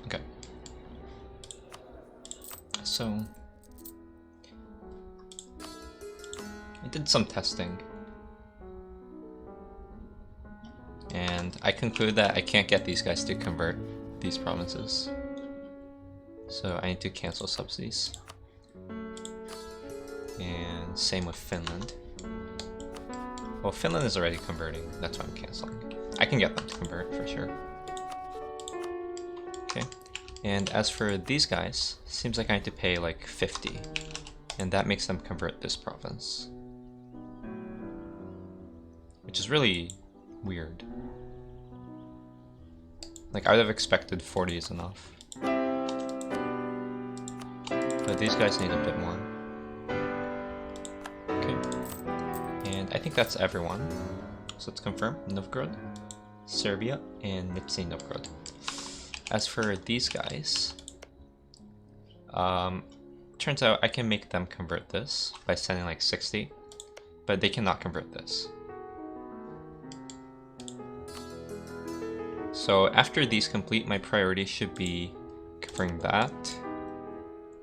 Okay. So I did some testing, and I conclude that I can't get these guys to convert these provinces. So I need to cancel subsidies. And same with Finland. Well, Finland is already converting, that's why I'm canceling. I can get them to convert for sure. Okay, and as for these guys, seems like I need to pay like 50, and that makes them convert this province. Which is really weird. Like, I would have expected 40 is enough. But these guys need a bit more. Okay. And I think that's everyone. So let's confirm. Novgorod, Serbia, and Nizhny Novgorod. As for these guys, turns out I can make them convert this by sending like 60, but they cannot convert this. So after these complete, my priority should be converting that,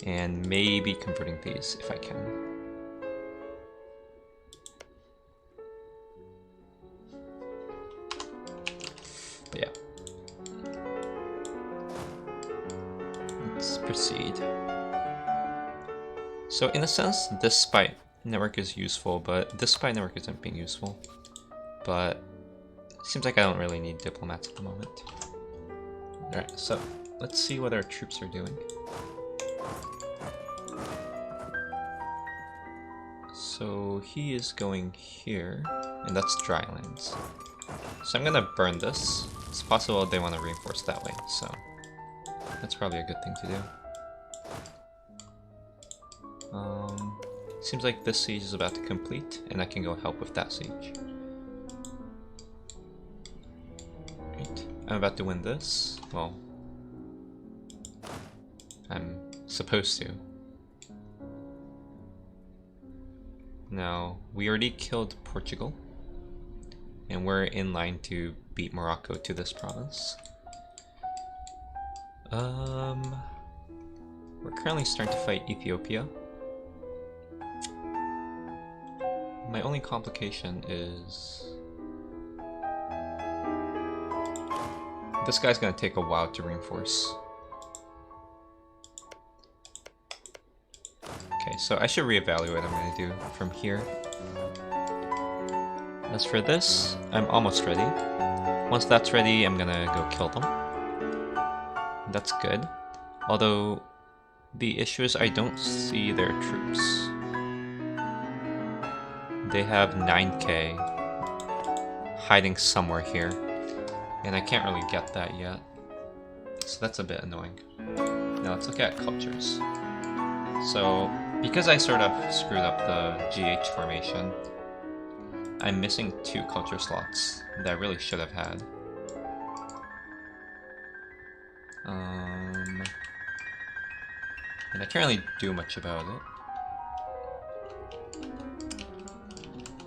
and maybe converting these if I can. But yeah. Let's proceed. So in a sense, this spy network is useful, but this spy network isn't being useful. But it seems like I don't really need diplomats at the moment. Alright, so let's see what our troops are doing. So he is going here, and that's drylands. So I'm gonna burn this. It's possible they want to reinforce that way, so that's probably a good thing to do. Seems like this siege is about to complete, and I can go help with that siege. Right, I'm about to win this. Well, I'm supposed to. Now, we already killed Portugal, and we're in line to beat Morocco to this province. We're currently starting to fight Ethiopia. My only complication is this guy's gonna take a while to reinforce. Okay, so I should reevaluate what I'm gonna do from here. As for this, I'm almost ready. Once that's ready, I'm gonna go kill them. That's good. Although, the issue is I don't see their troops. They have 9k hiding somewhere here, and I can't really get that yet. So that's a bit annoying. Now let's look at cultures. So, because I sort of screwed up the GH formation, I'm missing 2 culture slots that I really should have had. And I can't really do much about it.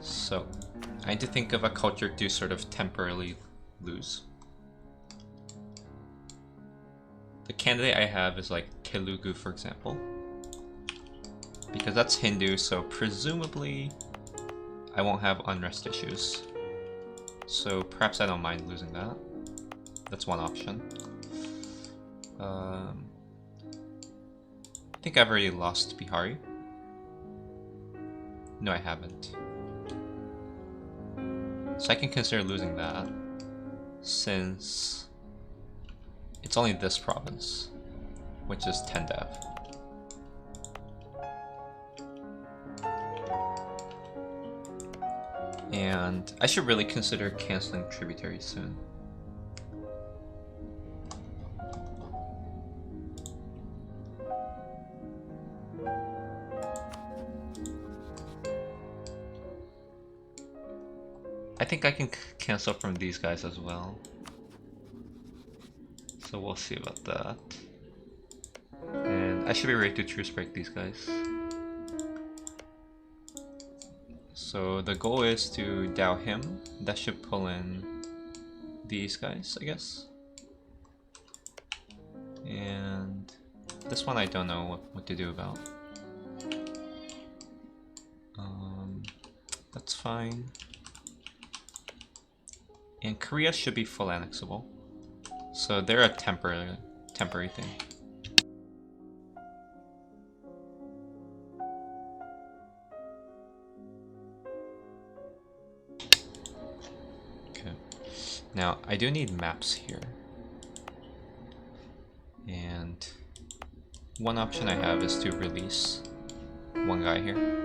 So, I need to think of a culture to sort of temporarily lose. The candidate I have is like Telugu, for example. Because that's Hindu, so presumably I won't have unrest issues. So perhaps I don't mind losing that. That's one option. I think I've already lost Bihari. No, I haven't. So I can consider losing that, since it's only this province, which is Tendev. And I should really consider canceling tributaries soon. I think I can cancel from these guys as well. So we'll see about that. And I should be ready to truce break these guys. So the goal is to Dow him. That should pull in these guys, I guess. And this one I don't know what to do about. That's fine. And Korea should be full annexable. So they're a temporary thing. Okay. Now I do need maps here. And one option I have is to release one guy here.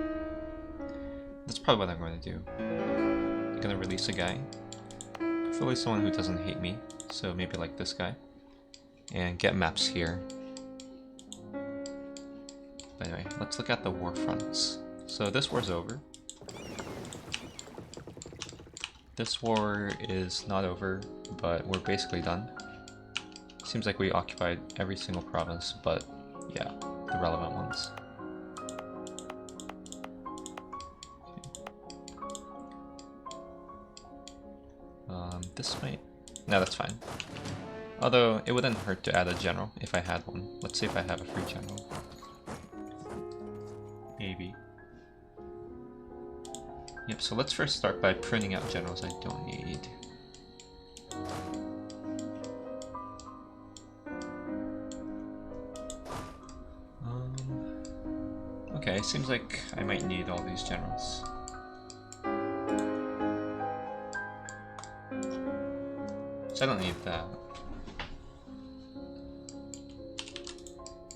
That's probably what I'm going to do. I'm going to release a guy. Preferably someone who doesn't hate me. So maybe like this guy. And get maps here. But anyway, let's look at the war fronts. So this war's over. This war is not over, but we're basically done. Seems like we occupied every single province, but yeah, the relevant ones. This might... No, that's fine. Although, it wouldn't hurt to add a general if I had one. Let's see if I have a free general. Maybe. Yep, so let's first start by printing out generals I don't need. Okay, seems like I might need all these generals. So I don't need that.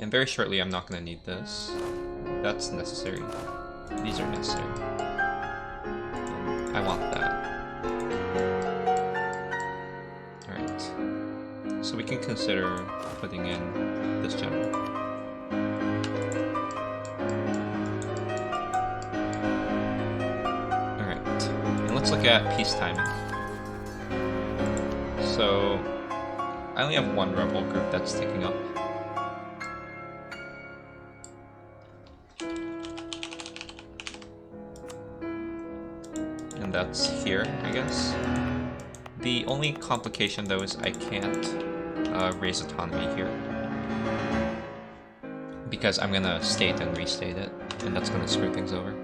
And very shortly I'm not going to need this. That's necessary. These are necessary. And I want that. Alright. So we can consider putting in this general. Alright. And let's look at peace timing. So, I only have one rebel group that's ticking up. And that's here, I guess. The only complication though is I can't raise autonomy here. Because I'm gonna state and restate it, and that's gonna screw things over.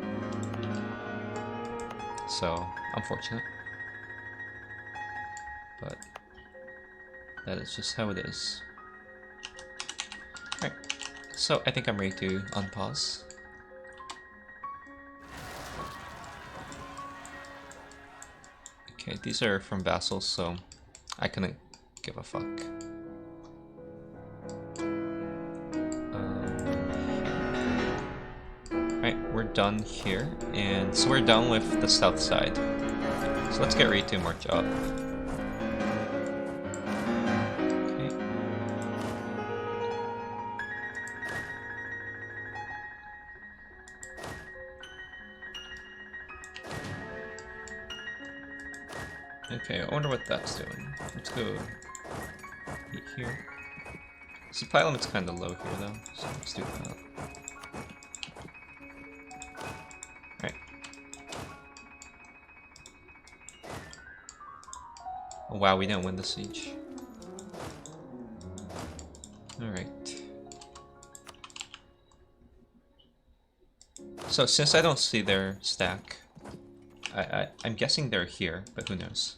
So, unfortunate. But that is just how it is. Alright, so I think I'm ready to unpause. Okay, these are from vassals, so I couldn't give a fuck. Alright, we're done here, and so we're done with the south side. So let's get ready to march up. Okay, I wonder what that's doing. Let's go eat here. Supply limit's kind of low here though, so let's do that. Alright. Oh wow, we didn't win the siege. Alright. So since I don't see their stack, I'm guessing they're here, but who knows?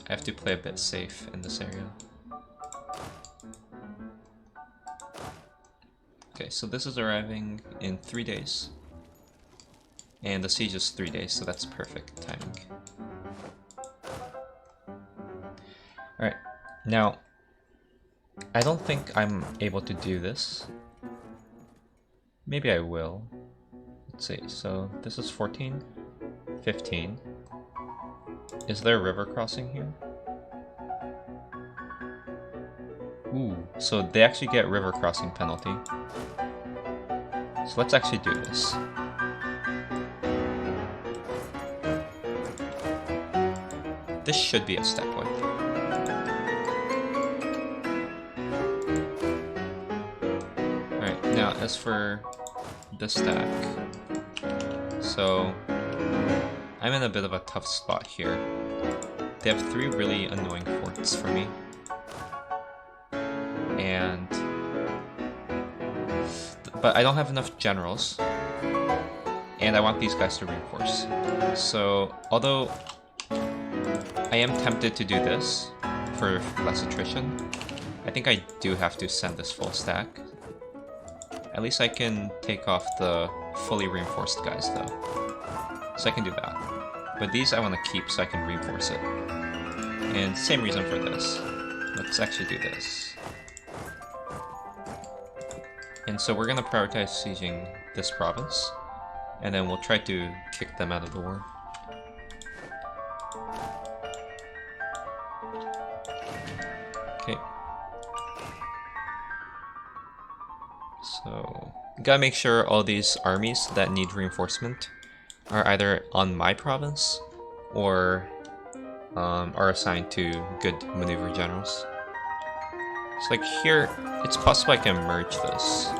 I have to play a bit safe in this area. Okay, so this is arriving in 3 days. And the siege is 3 days, so that's perfect timing. Alright, now, I don't think I'm able to do this. Maybe I will. Let's see, so this is 14, 15. Is there a river crossing here? Ooh, so they actually get river crossing penalty. So let's actually do this. This should be a step point. Alright, now as for this stack, So I'm in a bit of a tough spot here. They have 3 really annoying forts for me. But I don't have enough generals. And I want these guys to reinforce. So, although I am tempted to do this for less attrition, I think I do have to send this full stack. At least I can take off the fully reinforced guys though. So I can do that. But these I want to keep so I can reinforce it. And same reason for this. Let's actually do this. And so we're going to prioritize sieging this province. And then we'll try to kick them out of the war. Okay. So, gotta make sure all these armies that need reinforcement are either on my province or are assigned to good maneuver generals. So like here, it's possible I can merge this.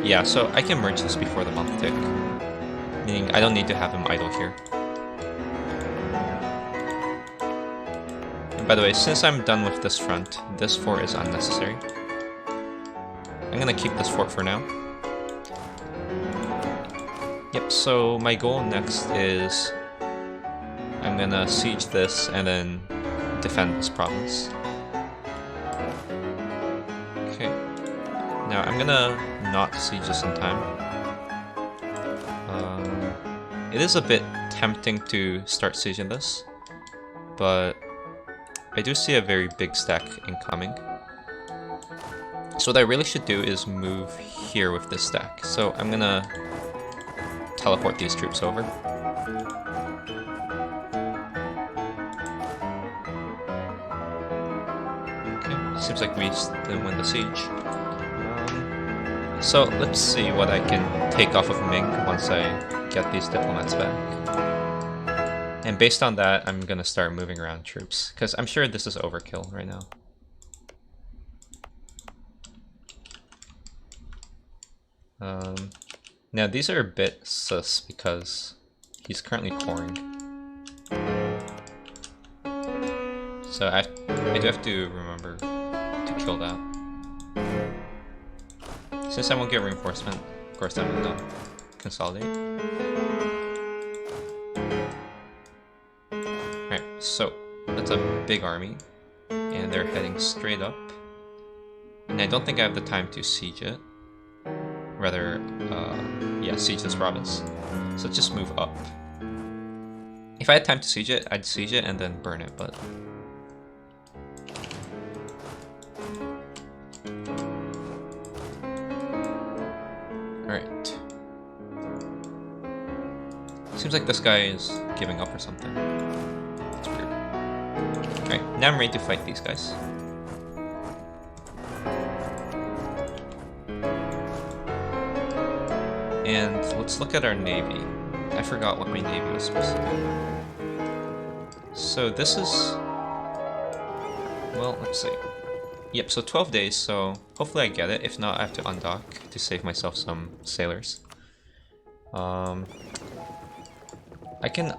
Yeah, so I can merge this before the month tick, meaning I don't need to have him idle here. And by the way, since I'm done with this front, this fort is unnecessary. I'm gonna keep this fort for now. Yep, so my goal next is I'm gonna siege this and then defend this province. Okay, now I'm gonna not siege this in time. It is a bit tempting to start sieging this, but I do see a very big stack incoming. So what I really should do is move here with this stack. So I'm gonna teleport these troops over. Okay, seems like we didn't win the siege. So let's see what I can take off of Ming once I get these diplomats back. And based on that, I'm gonna start moving around troops, because I'm sure this is overkill right now. Now these are a bit sus because he's currently coring. So I do have to remember to kill that. Since I won't get reinforcement, of course I'm gonna consolidate. Alright, so that's a big army, and they're heading straight up. And I don't think I have the time to siege it. Rather, yeah, siege this province. So just move up. If I had time to siege it, I'd siege it and then burn it, but... Alright. Seems like this guy is giving up or something. That's weird. Alright, now I'm ready to fight these guys. And let's look at our navy. I forgot what my navy was supposed to do. So this is... Well, let's see. Yep, so 12 days, so hopefully I get it. If not, I have to undock to save myself some sailors. I can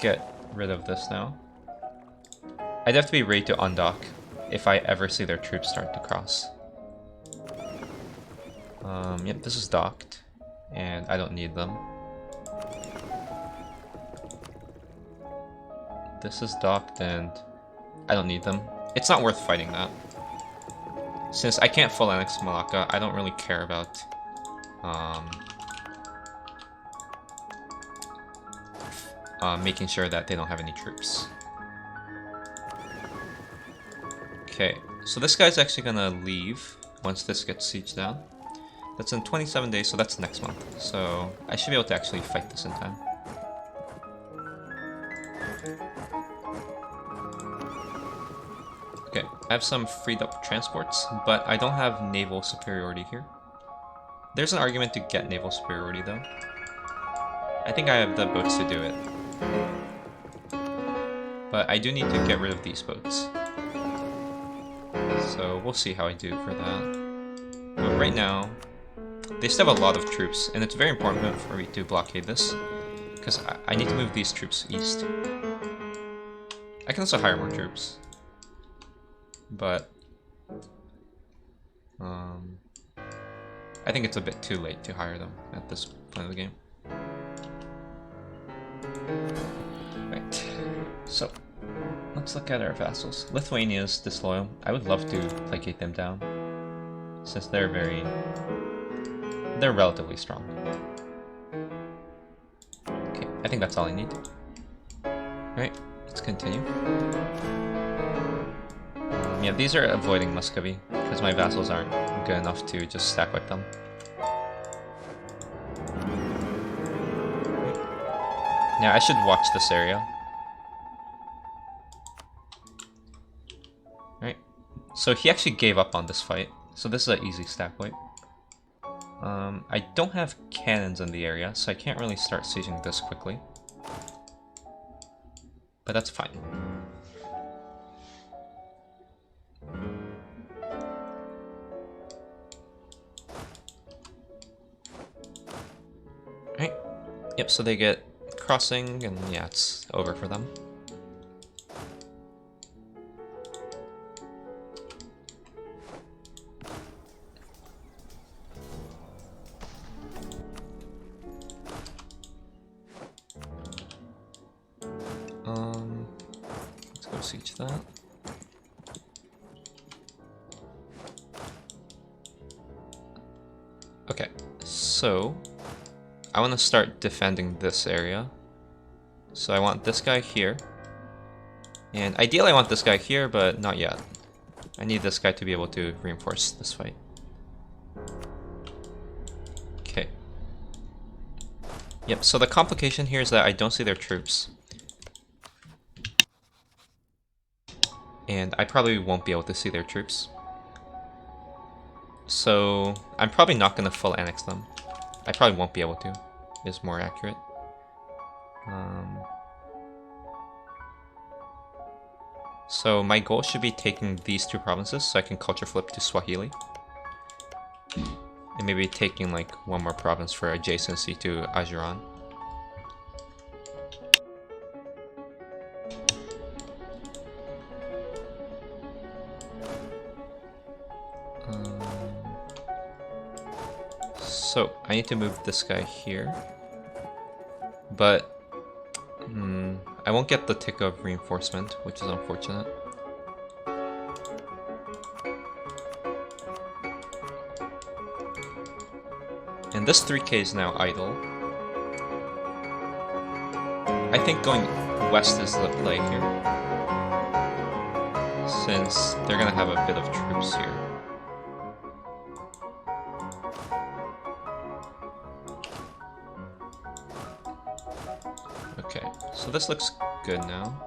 get rid of this now. I'd have to be ready to undock if I ever see their troops start to cross. Yep, this is docked. And I don't need them. This is docked and I don't need them. It's not worth fighting that. Since I can't full annex Malacca, I don't really care about making sure that they don't have any troops. Okay, so this guy's actually gonna leave once this gets sieged down. That's in 27 days, so that's next month. So I should be able to actually fight this in time. Okay, I have some freed up transports, but I don't have naval superiority here. There's an argument to get naval superiority though. I think I have the boats to do it. But I do need to get rid of these boats. So we'll see how I do for that. But right now, They still have a lot of troops, and it's very important for me to blockade this, because I need to move these troops east. I can also hire more troops, but I think it's a bit too late to hire them at this point of the game. Right, so let's look at our vassals. Lithuania is disloyal. I would love to placate them down, since they're relatively strong. Okay, I think that's all I need. Alright, let's continue. Yeah, these are avoiding Muscovy, because my vassals aren't good enough to just stack wipe them. Yeah, I should watch this area. Right, so he actually gave up on this fight, so this is an easy stack wipe. I don't have cannons in the area, so I can't really start sieging this quickly. But that's fine. Right. Yep, so they get crossing, and yeah, it's over for them. Let's go siege that. Okay, so I want to start defending this area. So I want this guy here. And ideally I want this guy here, but not yet. I need this guy to be able to reinforce this fight. Okay. Yep, so the complication here is that I don't see their troops. And I probably won't be able to see their troops. So I'm probably not going to full annex them. I probably won't be able to, is more accurate. So my goal should be taking these two provinces so I can culture flip to Swahili. And maybe taking like one more province for adjacency to Ajuran. So I need to move this guy here. But I won't get the tick of reinforcement, which is unfortunate. And this 3k is now idle. I think going west is the play here, since they're gonna have a bit of troops here. Okay, so this looks good now.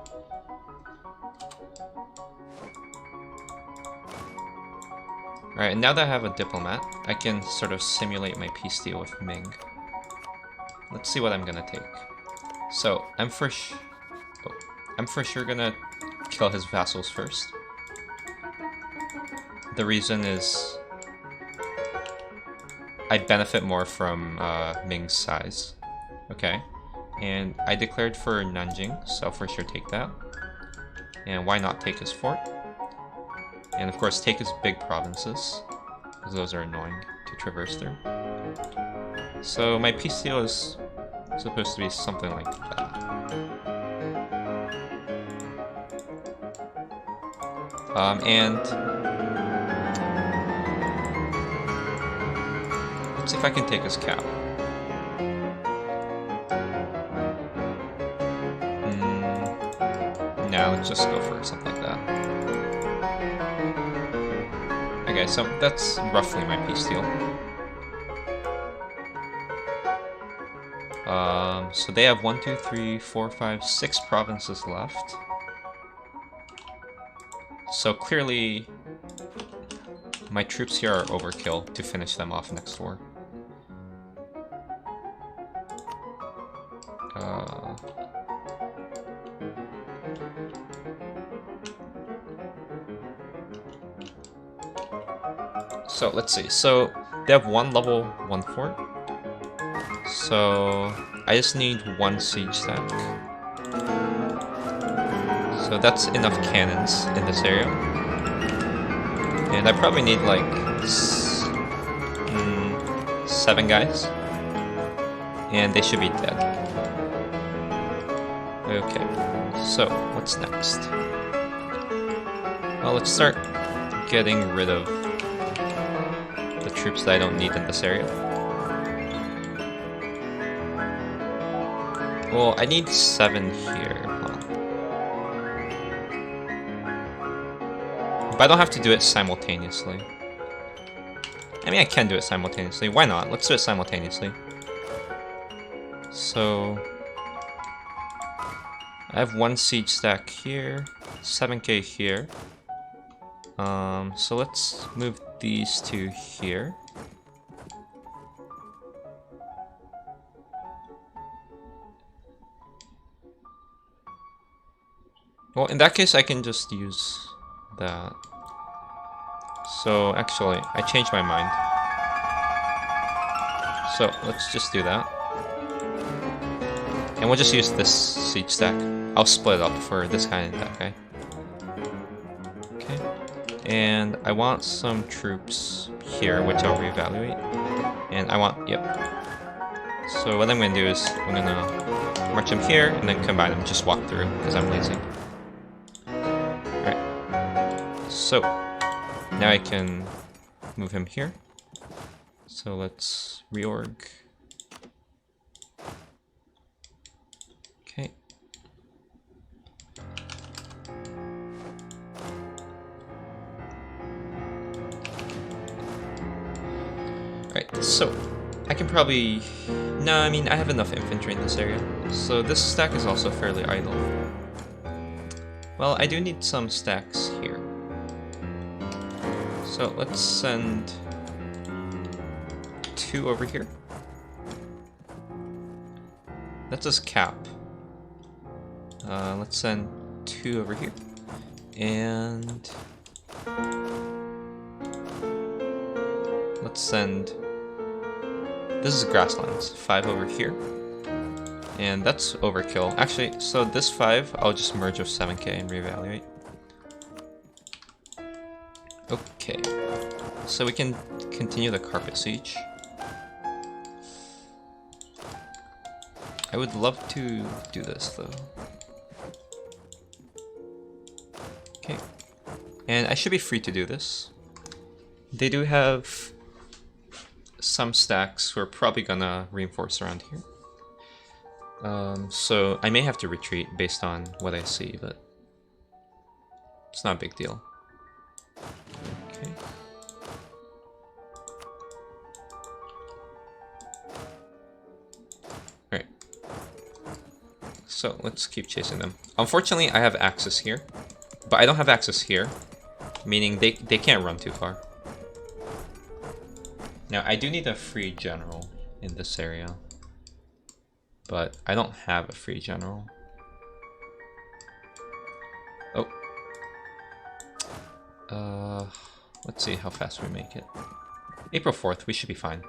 Alright, and now that I have a diplomat, I can sort of simulate my peace deal with Ming. Let's see what I'm gonna take. So, I'm for sure gonna kill his vassals first. The reason is I benefit more from Ming's size. Okay. And I declared for Nanjing, so I'll for sure take that. And why not take his fort? And of course take his big provinces, because those are annoying to traverse through. So my peace deal is supposed to be something like that. And let's see if I can take his cap. Now let's just go for something like that. Okay, so that's roughly my peace deal. So they have 1, 2, 3, 4, 5, 6 provinces left. So clearly, my troops here are overkill to finish them off next war. So let's see. So They have one level 1 fort. So I just need 1 siege stack. So that's enough cannons in this area. And I probably need like 7 guys. And they should be dead. Okay, so what's next? Well, let's start getting rid of the troops that I don't need in this area. Well, I need 7 here. But I don't have to do it simultaneously. I mean, I can do it simultaneously. Why not? Let's do it simultaneously. So I have 1 siege stack here, 7k here. So let's move these 2 here. Well, in that case, I can just use that. So actually, I changed my mind. So let's just do that. And we'll just use this siege stack. I'll split it up for this guy and that guy. Okay. And I want some troops here, which I'll reevaluate. And I want, yep. So what I'm going to do is I'm going to march them here and then combine them, just walk through because I'm lazy. Alright. So now I can move him here. So let's reorg. Okay. Alright, so I can probably... No, I mean, I have enough infantry in this area. So this stack is also fairly idle. Well, I do need some stacks here. So let's send 2 over here. That's his cap. Let's send 2 over here. And let's send... This is grasslands. 5 over here. And that's overkill. Actually, so this 5, I'll just merge with 7k and reevaluate. Okay. So we can continue the carpet siege. I would love to do this though. Okay. And I should be free to do this. They do have some stacks who are probably gonna reinforce around here. So I may have to retreat based on what I see, but it's not a big deal. Okay. Alright. So let's keep chasing them. Unfortunately, I have access here, but I don't have access here, meaning they can't run too far. Now, I do need a free general in this area, but I don't have a free general. Oh. Let's see how fast we make it. April 4th, we should be fine.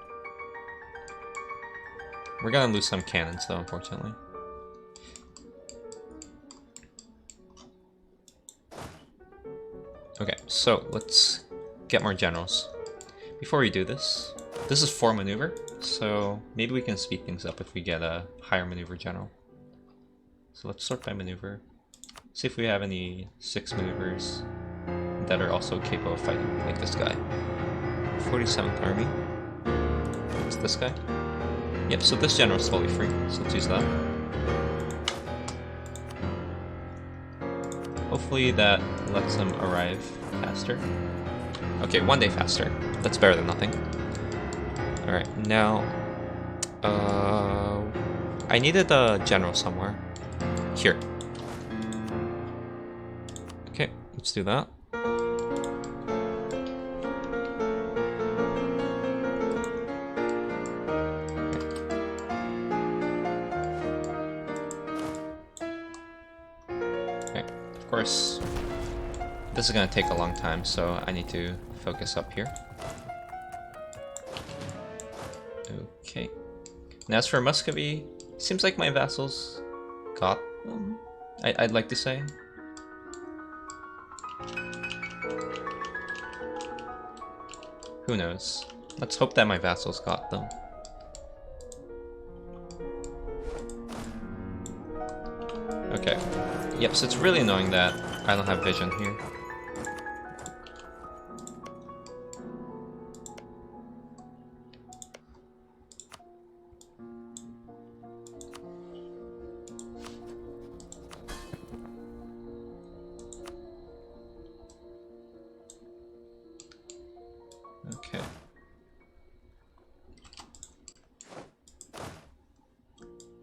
We're gonna lose some cannons though, unfortunately. Okay, so let's get more generals. Before we do this, this is 4 maneuver, so maybe we can speed things up if we get a higher maneuver general. So let's sort by maneuver. See if we have any 6 maneuvers that are also capable of fighting, like this guy. 47th Army. It's this guy. Yep, so this general is fully free, so let's use that. Hopefully that lets them arrive faster. Okay, 1 day faster. That's better than nothing. Alright, now... I needed a general somewhere. Here. Okay, let's do that. Of course, this is going to take a long time, so I need to focus up here. And as for Muscovy, seems like my vassals got them, I'd like to say. Who knows? Let's hope that my vassals got them. Okay. Yep, so it's really annoying that I don't have vision here. Okay.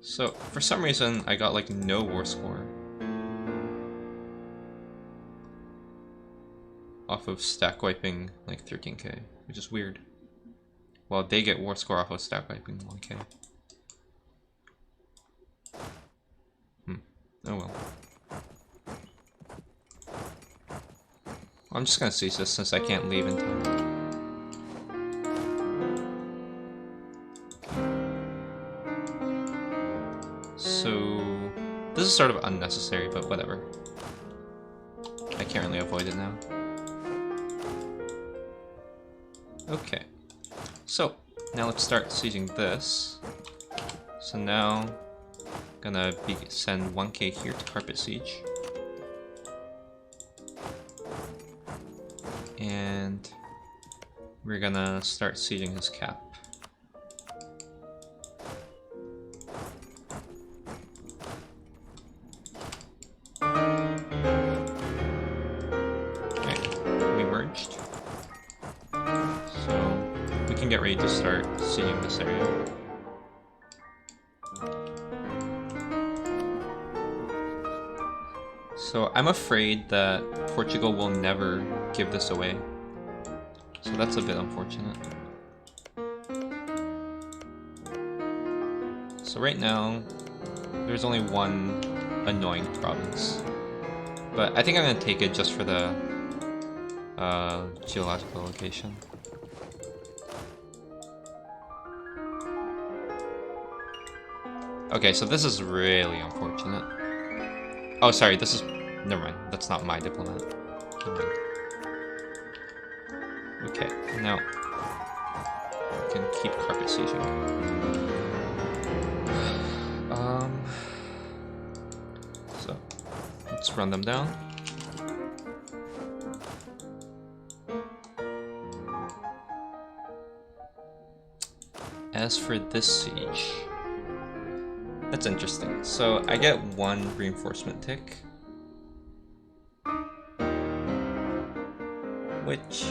So, for some reason, I got like no war score off of stack wiping like 13k, which is weird. Well, they get war score off of stack wiping 1k. Oh well. I'm just gonna cease this since I can't leave in time. So, this is sort of unnecessary, but whatever. I can't really avoid it now. Okay. So, now let's start sieging this. So now, gonna send 1k here to carpet siege. And we're gonna start sieging his cap. Get ready to start sieging this area. So I'm afraid that Portugal will never give this away. So that's a bit unfortunate. So right now, there's only one annoying province. But I think I'm gonna take it just for the geological location. Okay, so this is really unfortunate. Oh, sorry, this is... Never mind, that's not my diplomat. Never mind. Okay, now... we can keep carpet sieging. So, let's run them down. As for this siege... That's interesting. So I get one reinforcement tick, which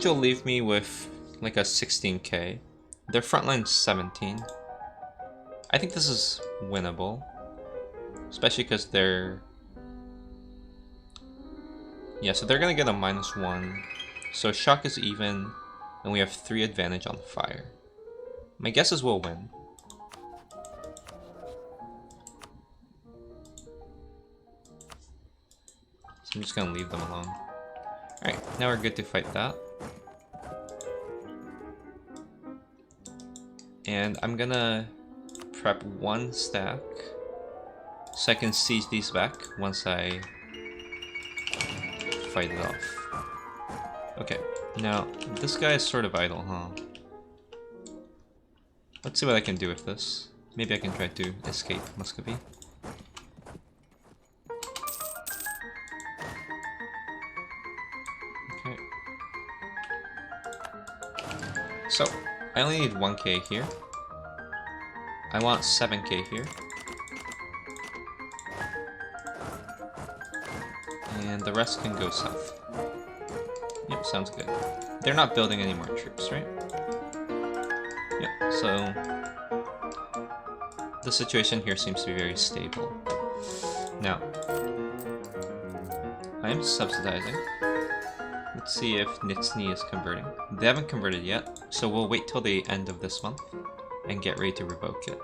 will leave me with like a 16k. Their front line's 17. I think this is winnable, especially because they're... Yeah, so they're gonna get a -1. So shock is even, and we have 3 advantage on fire. My guess is we'll win. So I'm just gonna leave them alone. Alright, now we're good to fight that. And I'm gonna prep 1 stack so I can siege these back once I fight it off. Okay, now this guy is sort of idle, huh? Let's see what I can do with this. Maybe I can try to escape Muscovy. Okay. So, I only need 1k here. I want 7k here. And the rest can go south. Yep, sounds good. They're not building any more troops, right? Yep, so... the situation here seems to be very stable. Now, I am subsidizing. Let's see if Nizhny is converting. They haven't converted yet, so we'll wait till the end of this month and get ready to revoke it.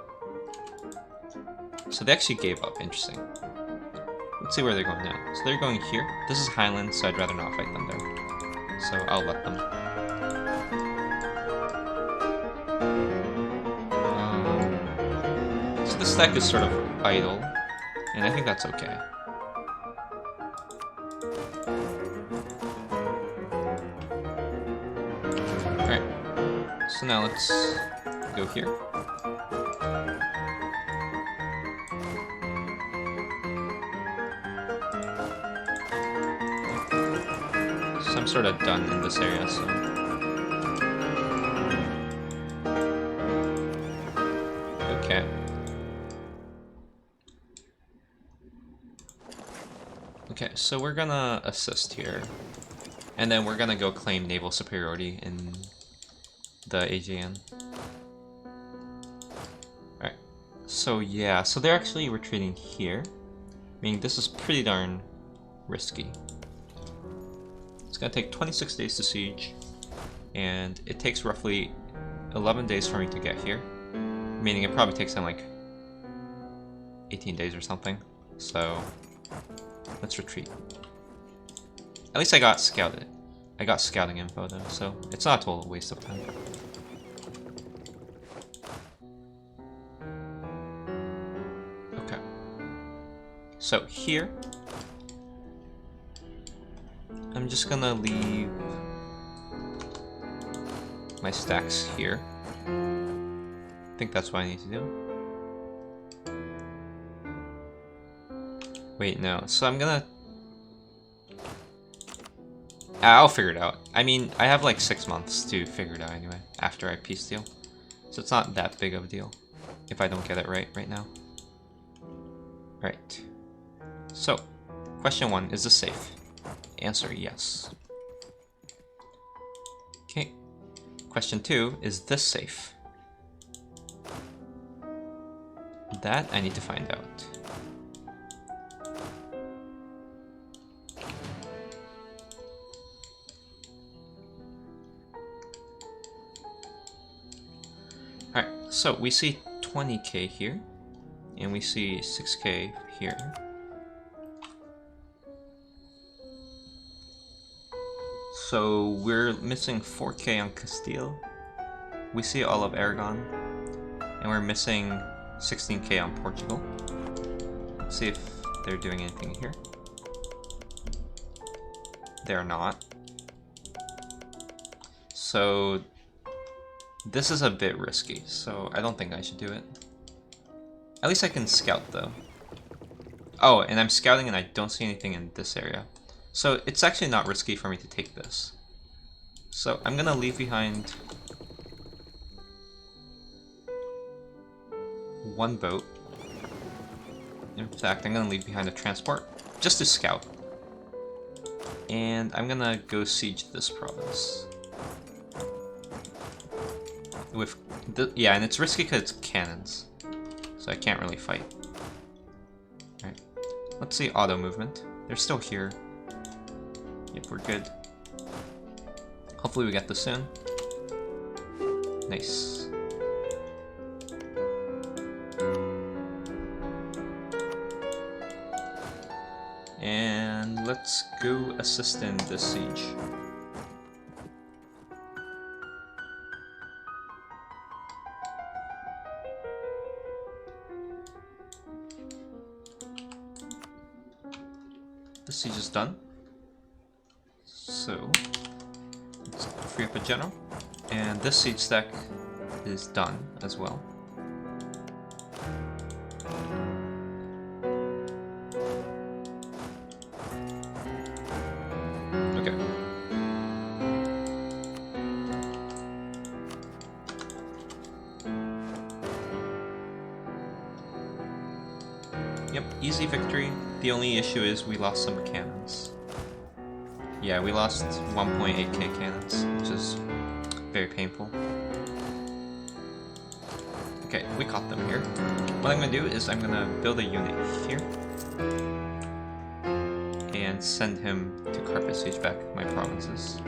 So they actually gave up, interesting. Let's see where they're going now. So they're going here. This is Highland, so I'd rather not fight them there. So I'll let them. So this deck is sort of idle, and I think that's okay. Alright, so now let's go here. So I'm sort of done in this area, so... Okay. Okay, so we're gonna assist here. And then we're gonna go claim naval superiority in the Aegean. Alright. So yeah, so they're actually retreating here. Meaning this is pretty darn risky. It's gonna take 26 days to siege. And it takes roughly 11 days for me to get here. Meaning it probably takes them like 18 days or something. So let's retreat. At least I got scouted. I got scouting info though, so it's not a total waste of time. Okay. So here, I'm just gonna leave my stacks here. I think that's what I need to do. Wait, no. So I'm gonna... I'll figure it out. I mean, I have like 6 months to figure it out anyway, after I peace deal. So it's not that big of a deal, if I don't get it right now. Right. So, question 1, is this safe? Answer, yes. Okay. Question 2, is this safe? That I need to find out. Alright, so we see 20k here, and we see 6k here. So we're missing 4k on Castile. We see all of Aragon, and we're missing 16k on Portugal. Let's see if they're doing anything here. They're not. So this is a bit risky, so I don't think I should do it. At least I can scout though. Oh, and I'm scouting and I don't see anything in this area. So it's actually not risky for me to take this. So I'm gonna leave behind one boat. In fact, I'm gonna leave behind a transport just to scout. And I'm gonna go siege this province. With yeah, and it's risky because it's cannons, so I can't really fight. Alright, let's see auto movement. They're still here. Yep, we're good. Hopefully we get this soon. Nice. And let's go assist in this siege. The siege is done. So let's free up a general. And this siege stack is done as well. Okay. Yep, easy victory. The only issue is we lost some cannons. Yeah, we lost 1.8k cannons, which is very painful. Okay, we caught them here. What I'm gonna do is I'm gonna build a unit here and send him to carpet siege back my provinces.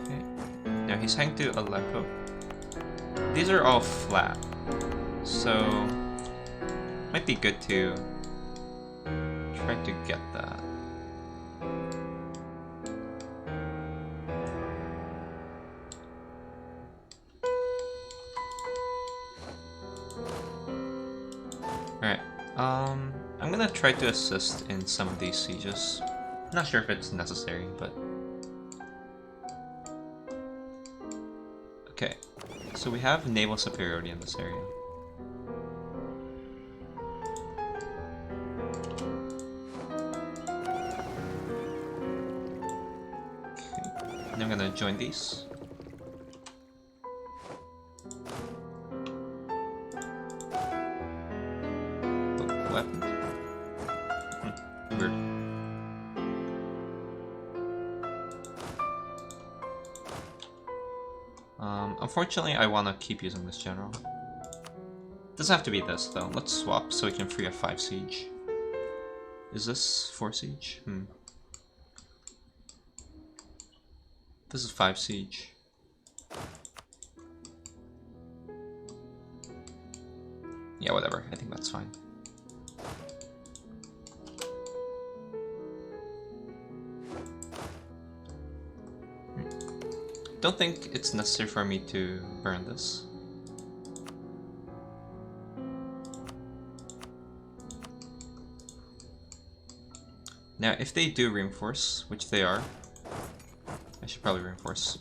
Okay, now he's heading to Aleppo. These are all flat, so might be good to try to get that. Alright, I'm gonna try to assist in some of these sieges. Not sure if it's necessary, but... Okay, so we have naval superiority in this area. Okay, and I'm gonna join these. What happened? Weird. Unfortunately, I want to keep using this general. Doesn't have to be this, though. Let's swap so we can free a 5 siege. Is this 4 siege? This is 5 siege. Yeah, whatever. I think that's fine. Don't think it's necessary for me to burn this. Now, if they do reinforce, which they are, I should probably reinforce.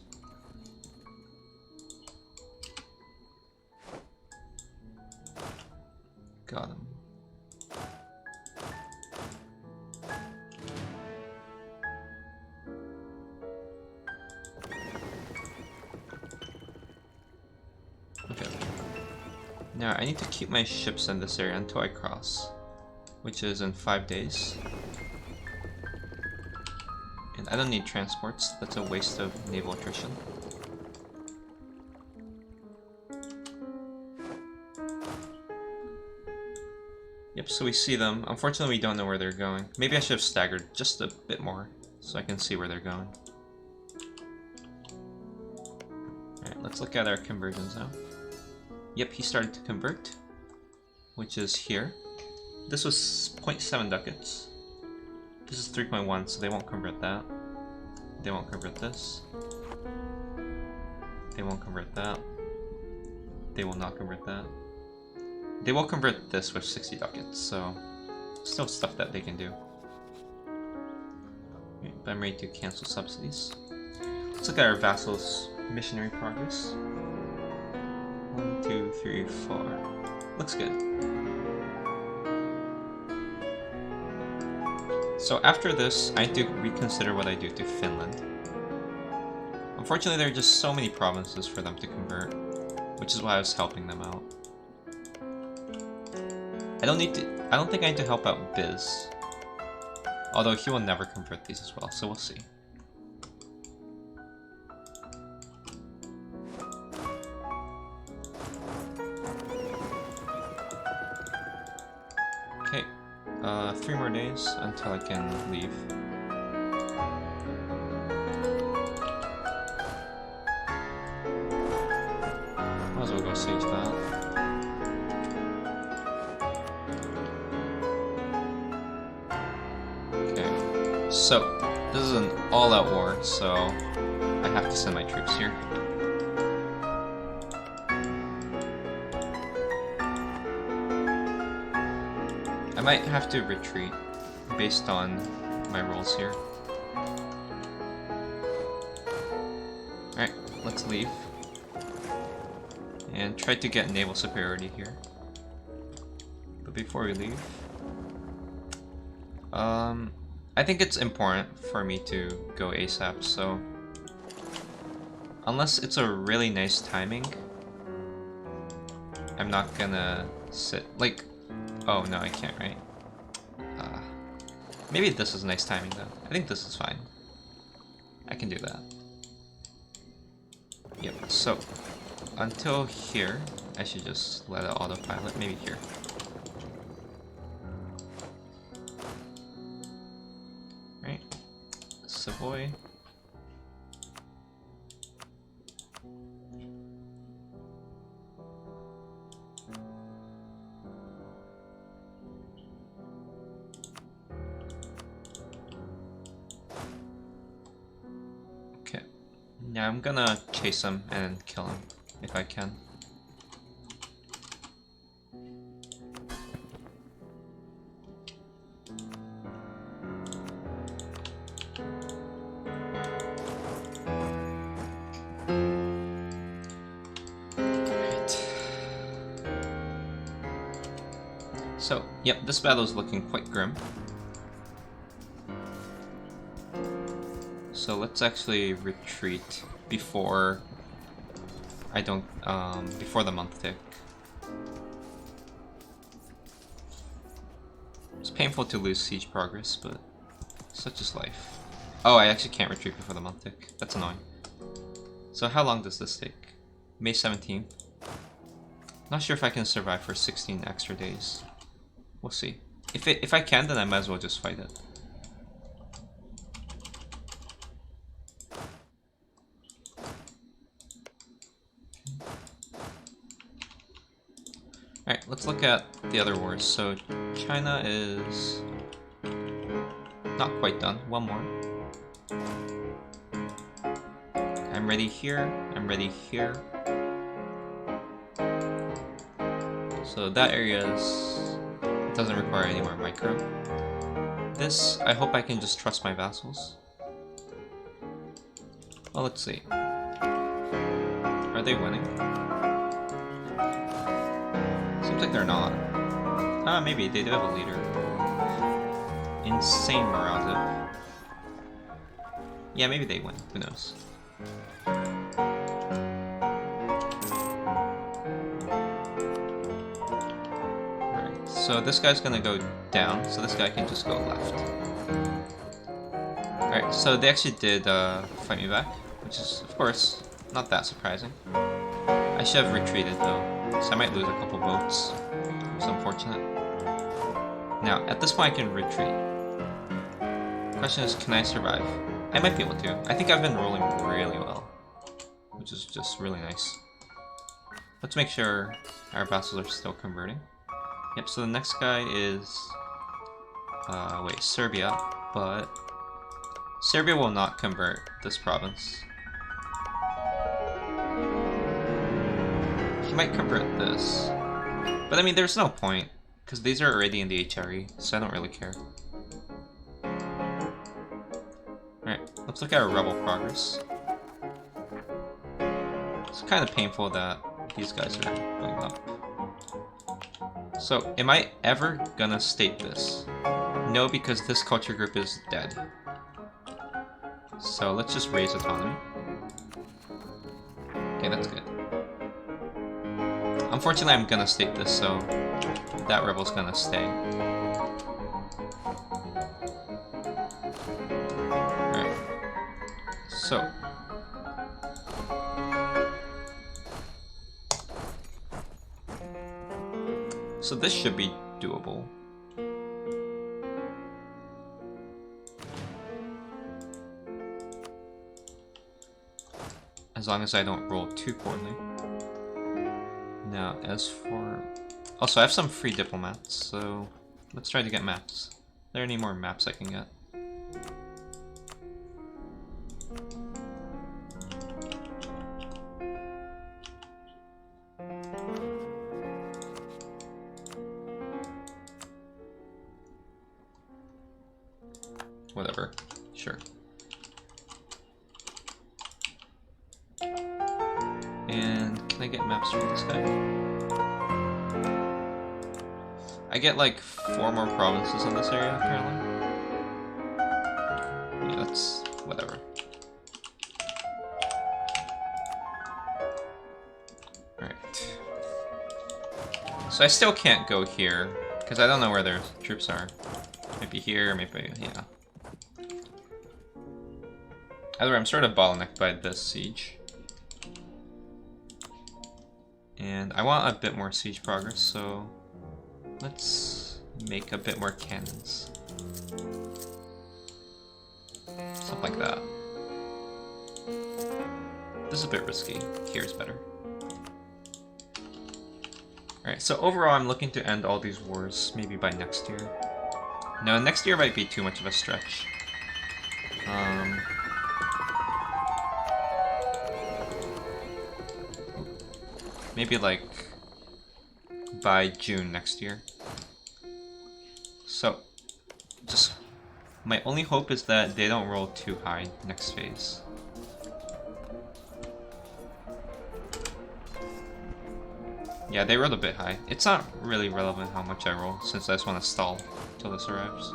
Got him. Okay. Now, I need to keep my ships in this area until I cross, which is in 5 days. And I don't need transports, that's a waste of naval attrition. Yep, so we see them. Unfortunately, we don't know where they're going. Maybe I should have staggered just a bit more so I can see where they're going. Alright, let's look at our conversions now. Yep, he started to convert, which is here. This was 0.7 ducats. This is 3.1, so they won't convert that. They won't convert this. They won't convert that. They will not convert that. They will convert this with 60 ducats, so still stuff that they can do. Okay, but I'm ready to cancel subsidies. Let's look at our vassals' missionary progress. 1, 2, 3, 4. Looks good. So after this, I need to reconsider what I do to Finland. Unfortunately, there are just so many provinces for them to convert, which is why I was helping them out. I don't think I need to help out Biz. Although he will never convert these as well, so we'll see. Okay, 3 more days until I can leave. Might as well go siege that. So, this is an all-out war, so I have to send my troops here. I might have to retreat based on my rolls here. Alright, let's leave. And try to get naval superiority here. But before we leave... I think it's important for me to go ASAP, so... Unless it's a really nice timing, I'm not gonna sit... Like... Oh, no, I can't, right? Maybe this is nice timing, though. I think this is fine. I can do that. Yep, so... Until here, I should just let it autopilot. Maybe here. Savoy. Yeah, I'm gonna chase him and kill him if I can. So, yep, this battle is looking quite grim. So let's actually retreat before I don't, before the month tick. It's painful to lose siege progress, but such is life. Oh, I actually can't retreat before the month tick. That's annoying. So how long does this take? May 17th. Not sure if I can survive for 16 extra days. We'll see. If I can, then I might as well just fight it. Alright, let's look at the other wars. So China is not quite done. One more. I'm ready here. I'm ready here. So that area doesn't require any more micro. This, I hope I can just trust my vassals. Well, let's see. Are they winning? Seems like they're not. Ah, maybe they do have a leader. Insane morale. Yeah, maybe they win. Who knows? Alright, so this guy's gonna go down, so this guy can just go left. Alright, so they actually did fight me back, which is, of course, not that surprising. I should have retreated though, so I might lose a couple boats. It's unfortunate. Now, at this point I can retreat. Question is, can I survive? I might be able to. I think I've been rolling really well, which is just really nice. Let's make sure our vassals are still converting. Yep, so the next guy is... Serbia, but... Serbia will not convert this province. He might convert this. But I mean, there's no point, because these are already in the HRE, so I don't really care. Alright, let's look at our rebel progress. It's kind of painful that these guys are going up. So, am I ever gonna state this? No, because this culture group is dead. So let's just raise autonomy. Okay, that's good. Unfortunately, I'm gonna state this, so that rebel's gonna stay. Alright. So this should be doable. As long as I don't roll too poorly. Now, as for... Also, I have some free diplomats, so let's try to get maps. Are there any more maps I can get? Whatever. Sure. And can I get maps for this guy? I get like 4 more provinces in this area, apparently. Yeah, that's whatever. Alright. So I still can't go here, because I don't know where their troops are. Maybe here, maybe, yeah. Either way, I'm sort of bottlenecked by this siege. And I want a bit more siege progress, so let's make a bit more cannons. Something like that. This is a bit risky. Here's better. Alright, so overall I'm looking to end all these wars maybe by next year. No, next year might be too much of a stretch. Maybe like by June next year. So, just my only hope is that they don't roll too high next phase. Yeah, they rolled a bit high. It's not really relevant how much I roll, since I just want to stall till this arrives.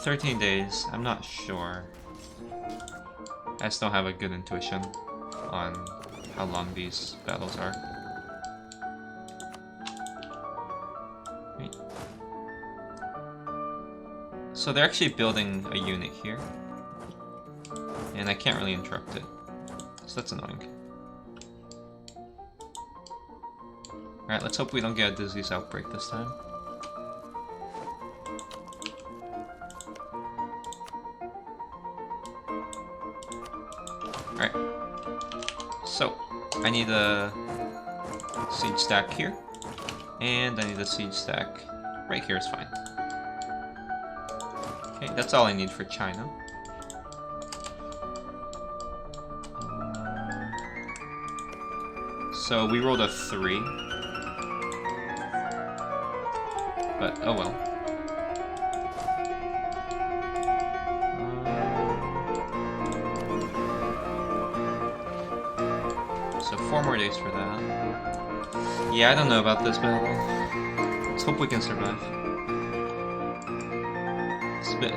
13 days, I'm not sure. I just don't have a good intuition on how long these battles are. Right. So they're actually building a unit here, and I can't really interrupt it, so that's annoying. Alright, let's hope we don't get a disease outbreak this time. Alright. So, I need a siege stack here, and I need a siege stack right here is fine. Okay, that's all I need for China. So we rolled a 3. But, oh well. So 4 more days for that. Yeah, I don't know about this battle. Let's hope we can survive. It's a bit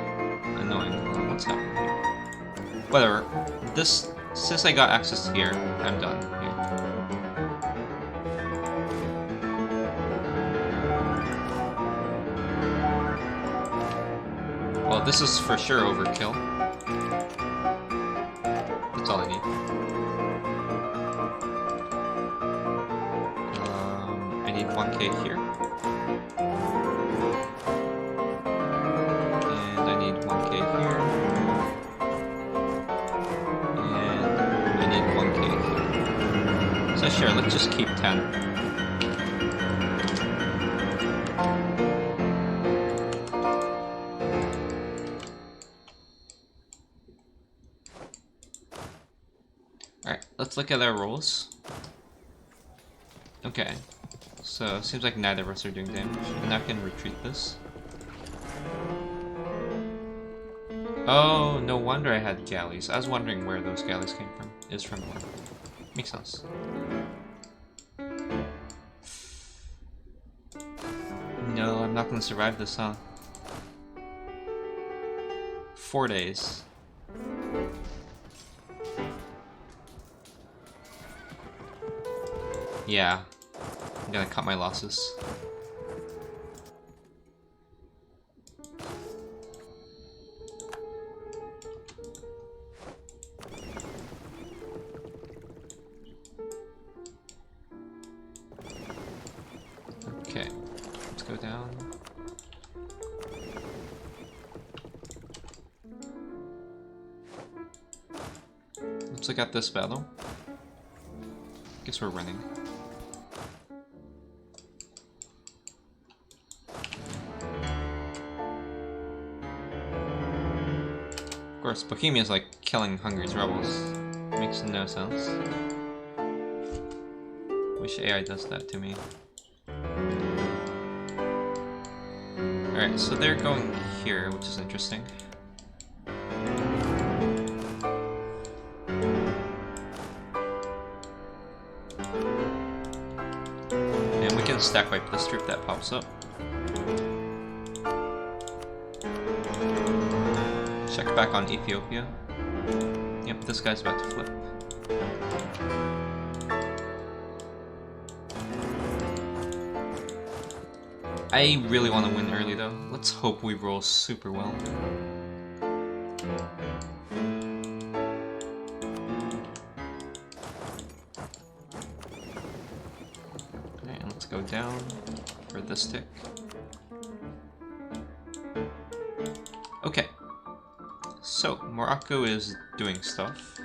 annoying. What's happening here? Whatever. This, since I got access here, I'm done here. Well, this is for sure overkill. That's all I need. I need 1k here. And I need 1k here. And I need 1k here. So sure, let's just keep 10. Let's look at our rolls. Okay, so seems like neither of us are doing damage, and I can retreat this. Oh, no wonder I had galleys. I was wondering where those galleys came from. Is from there. Makes sense. No, I'm not gonna survive this, huh? 4 days. Yeah, I'm gonna cut my losses. Okay, let's go down. Let's look at this battle. Guess we're running. Of course, Bohemia is like killing Hungary's rebels. Makes no sense. Wish AI does that to me. Alright, so they're going here, which is interesting. And we can stack wipe this troop that pops up. Check back on Ethiopia. Yep, this guy's about to flip. I really want to win early though. Let's hope we roll super well. Okay, and let's go down for this tick. Okay. So, Morocco is doing stuff.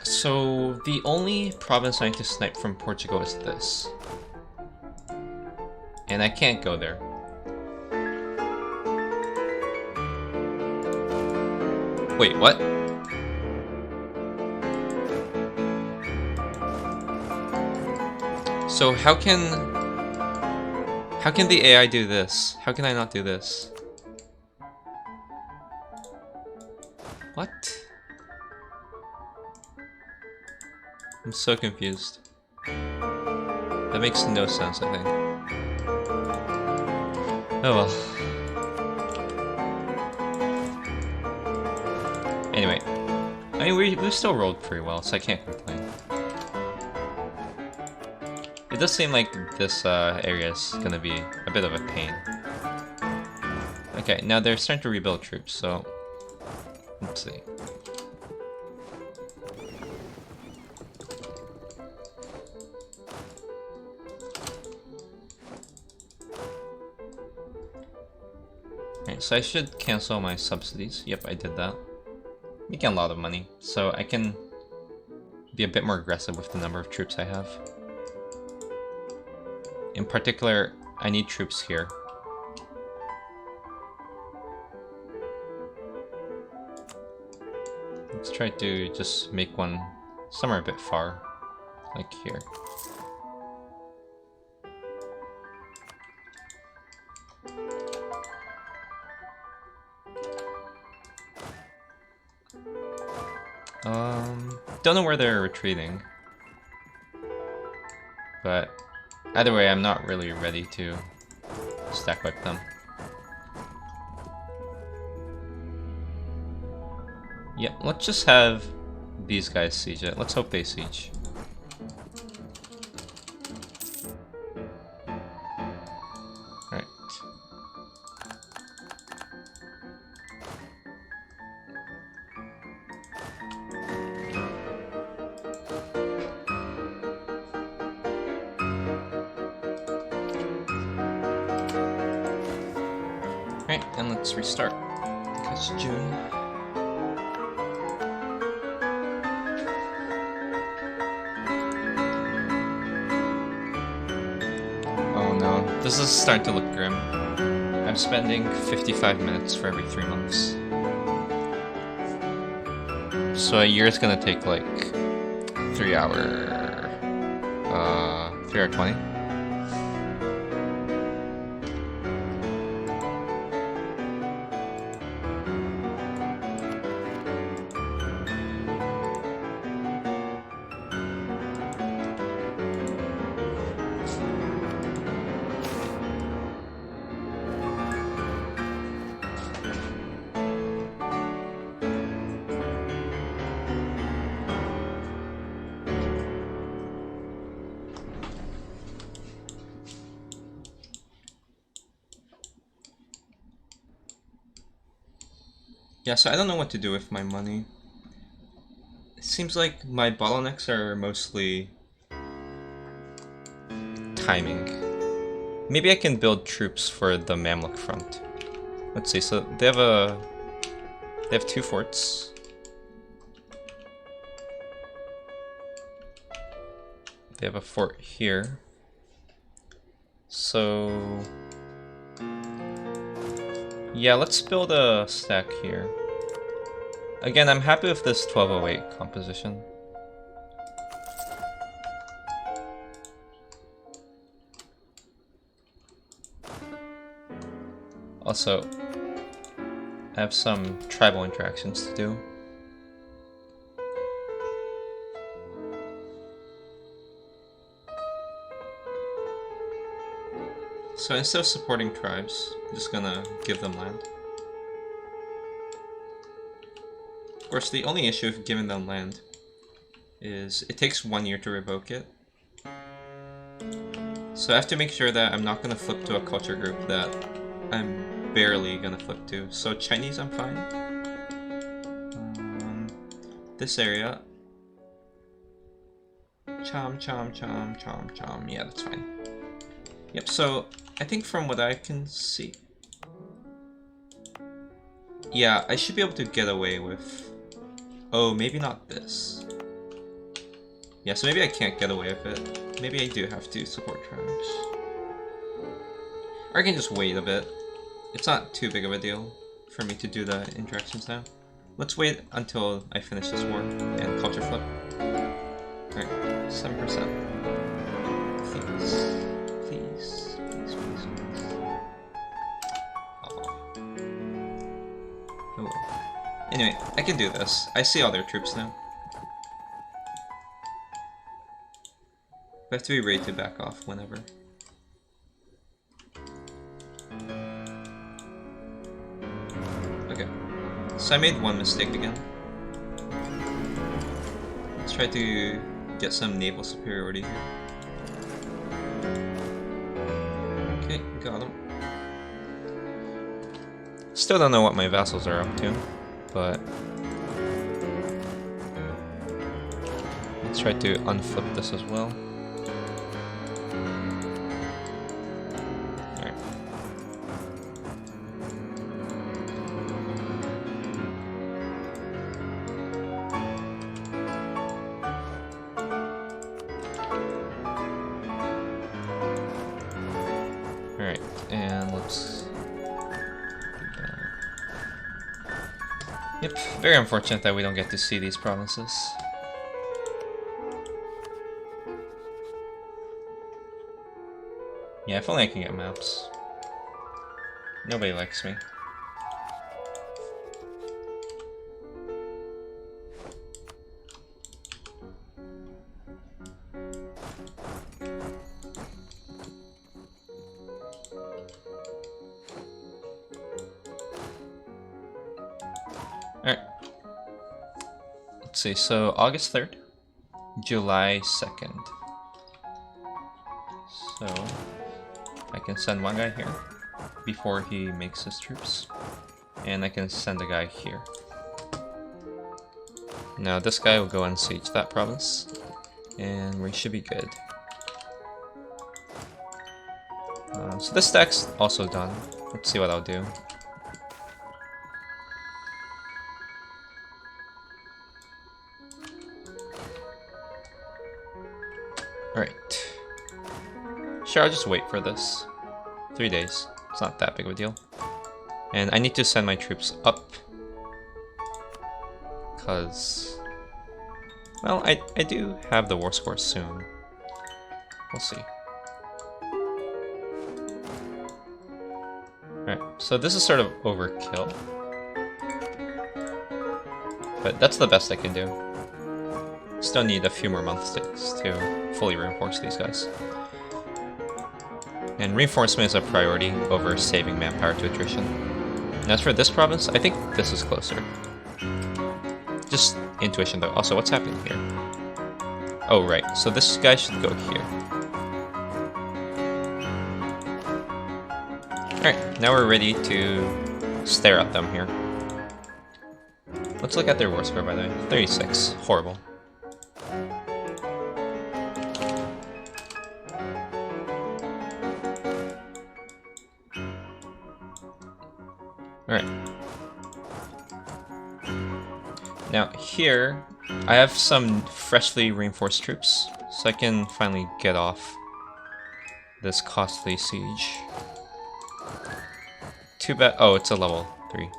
So, the only province I can snipe from Portugal is this. And I can't go there. Wait, what? So how can the AI do this? How can I not do this? What? I'm so confused. That makes no sense, I think. Oh well. Anyway. I mean, we still rolled pretty well, so I can't complain. It does seem like this area is gonna be a bit of a pain. Okay, now they're starting to rebuild troops, so... Let's see. Alright, so I should cancel my subsidies. Yep, I did that. Making a lot of money, so I can be a bit more aggressive with the number of troops I have. In particular, I need troops here. Let's try to just make one somewhere a bit far, like here. Don't know where they're retreating, but either way, I'm not really ready to stack wipe them. Yeah, let's just have these guys siege it. Let's hope they siege. Right. Right, and let's restart. Because June. Oh no, this is starting to look grim. I'm spending 55 minutes for every 3 months. So a year is gonna take like 3 hour 20. Yeah, so I don't know what to do with my money. It seems like my bottlenecks are mostly timing. Maybe I can build troops for the Mamluk front. Let's see, so they have 2 forts. They have a fort here. So yeah, let's build a stack here. Again, I'm happy with this 1208 composition. Also, I have some tribal interactions to do. So instead of supporting tribes, I'm just gonna give them land. Of course, the only issue with giving them land is it takes 1 year to revoke it. So I have to make sure that I'm not gonna flip to a culture group that I'm barely gonna flip to. So Chinese, I'm fine. This area. Chom, chom, chom, chom, chom. Yeah, that's fine. Yep, so I think from what I can see... Yeah, I should be able to get away with... Oh, maybe not this. Yeah, so maybe I can't get away with it. Maybe I do have to support tribes. Or I can just wait a bit. It's not too big of a deal for me to do the interactions now. Let's wait until I finish this war and culture flip. Alright, 7%. Please. Anyway, I can do this. I see all their troops now. I have to be ready to back off whenever. Okay. So I made one mistake again. Let's try to get some naval superiority here. Okay, got him. Still don't know what my vassals are up to, but let's try to unflip this as well. Alright. Alright, and let's do that. Yep, very unfortunate that we don't get to see these provinces. Yeah, if only I can get maps. Nobody likes me. Alright. Let's see, so August 3rd, July 2nd. So I can send one guy here before he makes his troops. And I can send a guy here. Now this guy will go and siege that province. And we should be good. So this stack's also done. Let's see what I'll do. Alright. Sure, I'll just wait for this. 3 days. It's not that big of a deal. And I need to send my troops up. Because... well, I do have the war score soon. We'll see. Alright, so this is sort of overkill. But that's the best I can do. Still need a few more months to fully reinforce these guys. And reinforcement is a priority over saving manpower to attrition. And as for this province, I think this is closer. Just intuition though. Also, what's happening here? Oh, right. So this guy should go here. Alright, now we're ready to stare at them here. Let's look at their war score, by the way. 36. Horrible. Alright. Now here, I have some freshly reinforced troops, so I can finally get off this costly siege. Too bad. Oh, it's a level 3.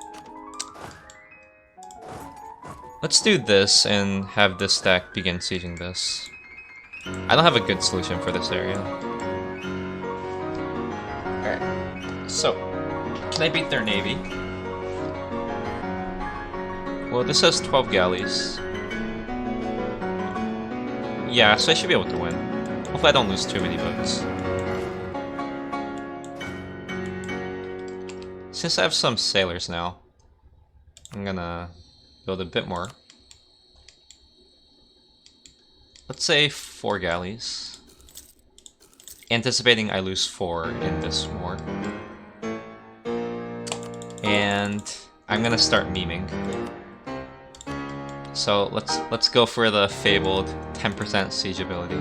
Let's do this and have this stack begin sieging this. I don't have a good solution for this area. Alright, so can I beat their navy? Well, this has 12 galleys. Yeah, so I should be able to win. Hopefully I don't lose too many boats. Since I have some sailors now, I'm gonna build a bit more. Let's say 4 galleys. Anticipating I lose 4 in this war. And I'm gonna start memeing. So let's go for the fabled 10% siege ability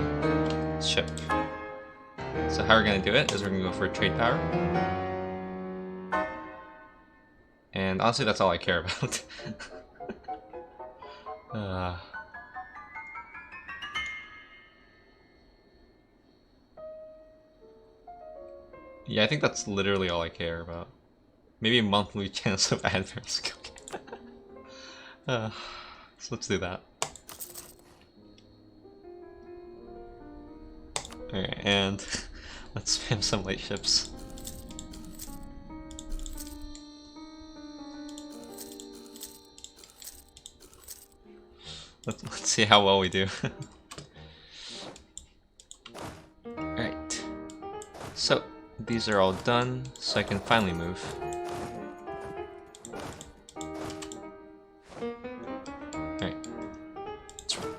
ship. So how we're gonna do it is we're gonna go for trade power. And honestly, that's all I care about. Yeah, I think that's literally all I care about. Maybe a monthly chance of adverse. So let's do that. Alright, and let's spam some light ships. Let's see how well we do. Alright. So, these are all done, so I can finally move. Alright.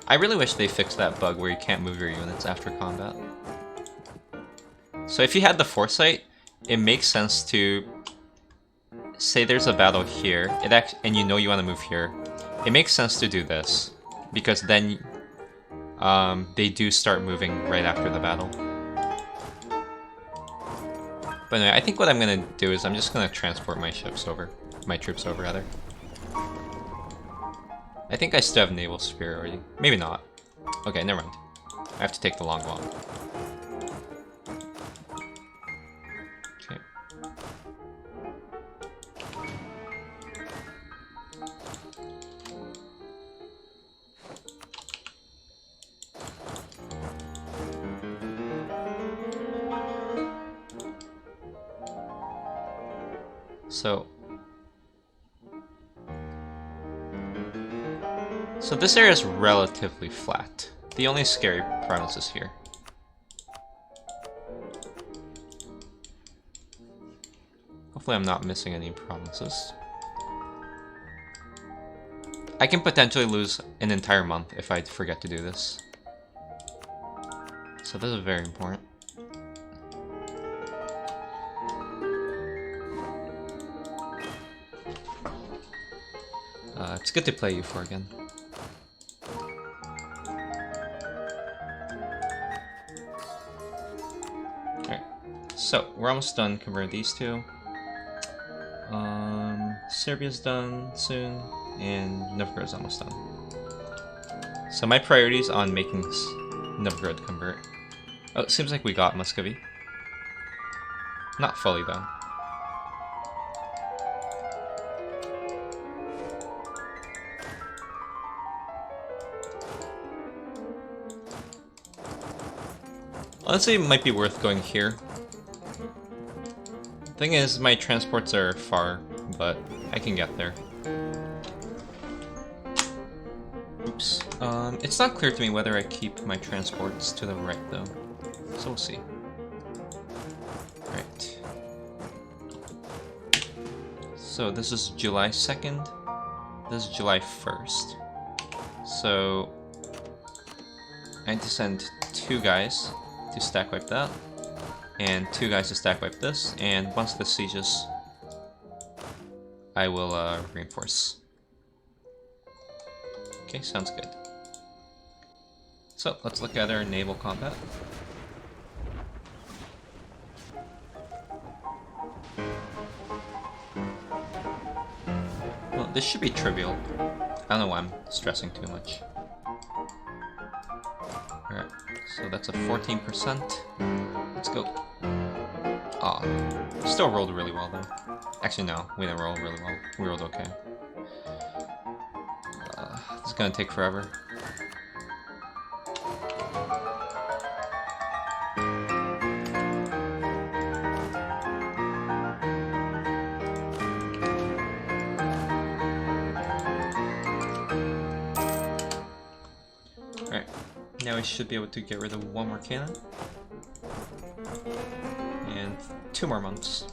I really wish they fixed that bug where you can't move your units after combat. So if you had the foresight, it makes sense to say there's a battle here, and you know you want to move here. It makes sense to do this, because then they do start moving right after the battle. But anyway, I think what I'm gonna do is I'm just gonna transport my troops over rather. I think I still have naval superiority. Maybe not. Okay, never mind. I have to take the long walk. Okay. So this area is relatively flat. The only scary province is here. Hopefully I'm not missing any provinces. I can potentially lose an entire month if I forget to do this. So this is very important. It's good to play EU4 again. Alright, so we're almost done converting these two. Serbia's done soon, and Novgorod's almost done. So my priority is on making Novgorod convert. Oh, it seems like we got Muscovy. Not fully though. Honestly, it might be worth going here. Thing is, my transports are far, but I can get there. Oops. It's not clear to me whether I keep my transports to the right, though. So we'll see. Right. So this is July 2nd. This is July 1st. So I need to send 2 guys to stack wipe that, and 2 guys to stack wipe this, and once this sieges, I will reinforce. Okay, sounds good. So let's look at our naval combat. Well, this should be trivial. I don't know why I'm stressing too much. Alright, so that's a 14%. Let's go. Aw, still rolled really well though. Actually no, we didn't roll really well. We rolled okay. This is gonna take forever. Alright, now we should be able to get rid of 1 more cannon. And 2 more months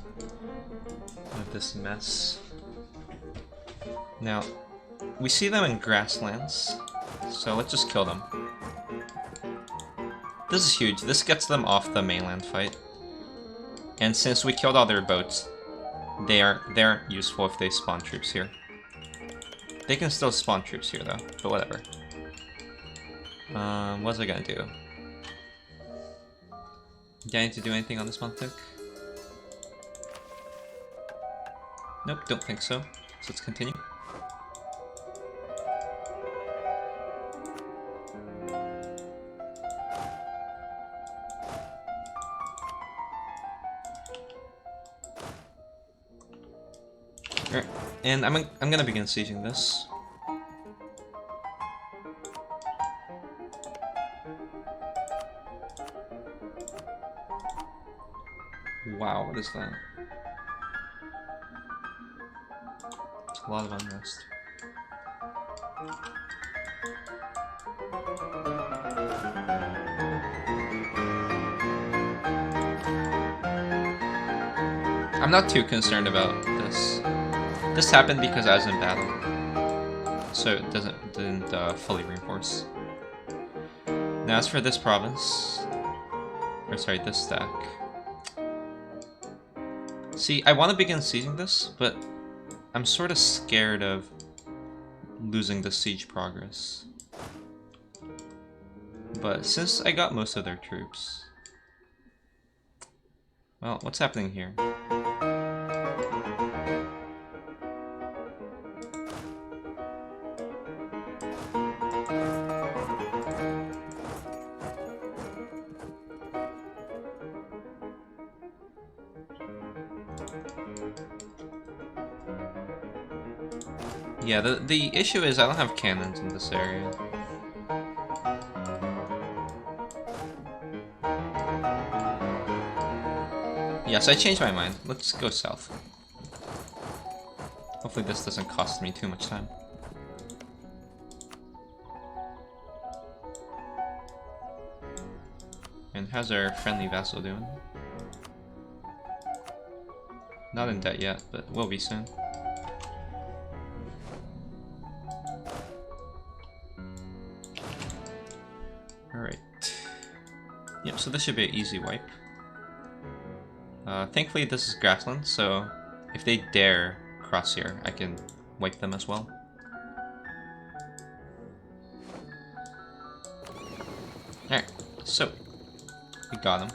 of this mess. Now, we see them in grasslands, so let's just kill them. This is huge. This gets them off the mainland fight. And since we killed all their boats, they aren't useful if they spawn troops here. They can still spawn troops here though, but whatever. What was I gonna do? Do I need to do anything on this month tick? Nope, don't think so. So let's continue. Alright, and I'm gonna begin sieging this. Wow, what is that? It's a lot of unrest. I'm not too concerned about this. This happened because I was in battle, so it didn't fully reinforce. Now as for this province, or sorry, this stack. See, I want to begin sieging this, but I'm sort of scared of losing the siege progress. But since I got most of their troops... Well, what's happening here? Yeah, the issue is I don't have cannons in this area. Yes, I changed my mind. Let's go south. Hopefully this doesn't cost me too much time. And how's our friendly vassal doing? Not in debt yet, but will be soon. Alright. Yep, so this should be an easy wipe. Thankfully this is grassland, so if they dare cross here, I can wipe them as well. Alright, so we got them.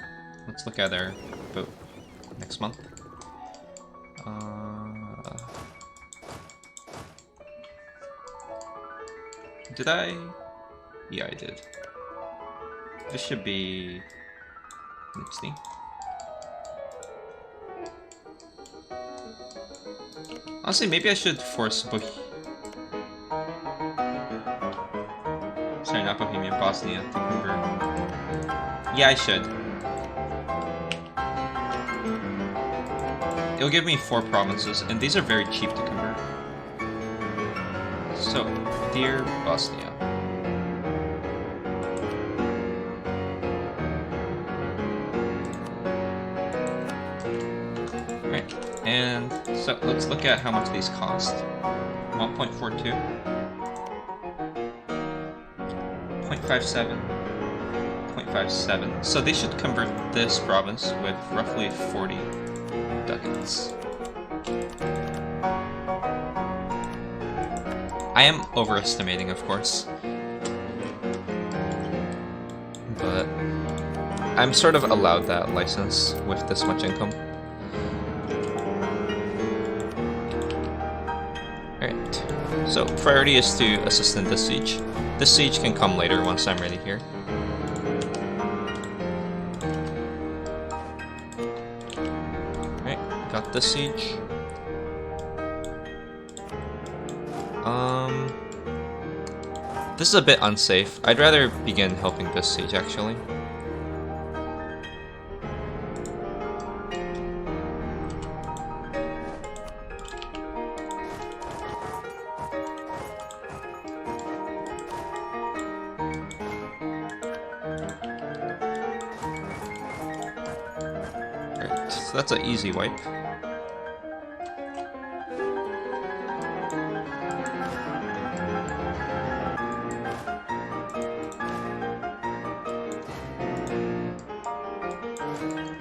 Let's look at our vote next month. Did I? Yeah, I did. This should be... Let's see. Honestly, maybe I should force Sorry, not Bohemia, Bosnia to convert. Yeah, I should. It'll give me 4 provinces, and these are very cheap to convert. So, dear Bosnia. Right, and so let's look at how much these cost. 1.42, 0.57, 0.57. So they should convert this province with roughly 40 ducats. I am overestimating, of course, but I'm sort of allowed that license with this much income. Alright, so priority is to assist in this siege. This siege can come later once I'm ready here. Alright, got this siege. This is a bit unsafe. I'd rather begin helping this siege, actually. Alright, so that's an easy wipe.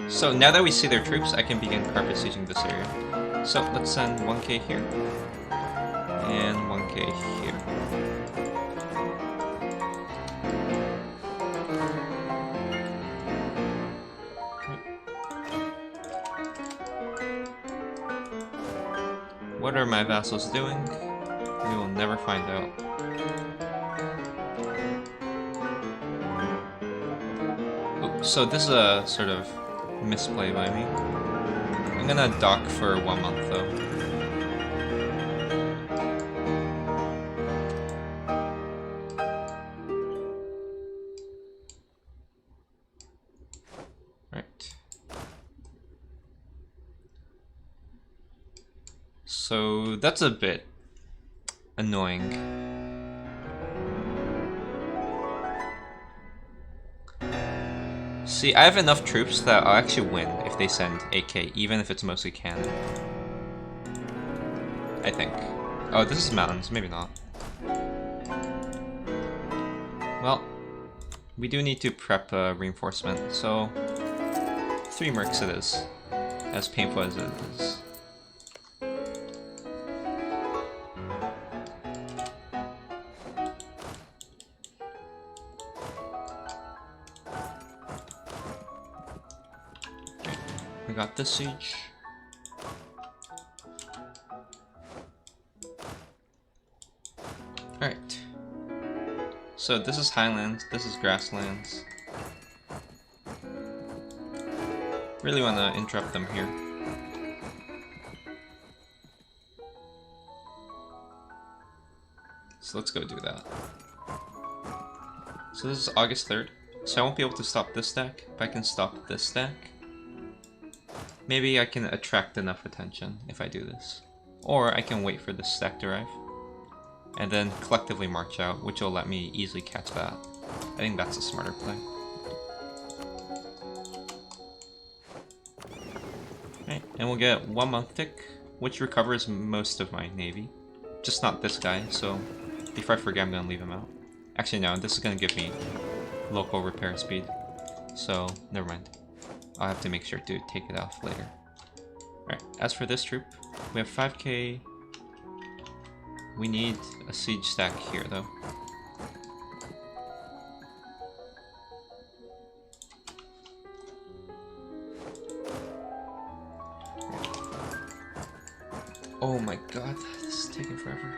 So now that we see their troops, I can begin carpet sieging this area. So let's send 1k here, and 1k here. What are my vassals doing? We will never find out. Oh, so this is a sort of misplay by me. I'm gonna dock for 1 month though. Right. So that's a bit annoying. See, I have enough troops that I'll actually win if they send AK, even if it's mostly cannon. I think. Oh, this is mountains, maybe not. Well, we do need to prep reinforcement, so 3 mercs it is, as painful as it is. We got this siege. Alright. So this is highlands, this is grasslands. Really want to interrupt them here. So let's go do that. So this is August 3rd. So I won't be able to stop this stack, but I can stop this stack. Maybe I can attract enough attention if I do this. Or I can wait for this stack to arrive. And then collectively march out, which will let me easily catch that. I think that's a smarter play. Alright, and we'll get 1 month tick, which recovers most of my navy. Just not this guy, so before I forget I'm gonna leave him out. Actually no, this is gonna give me local repair speed. So, never mind. I'll have to make sure to take it off later. Alright, as for this troop, we have 5k. We need a siege stack here, though. Oh my god, this is taking forever.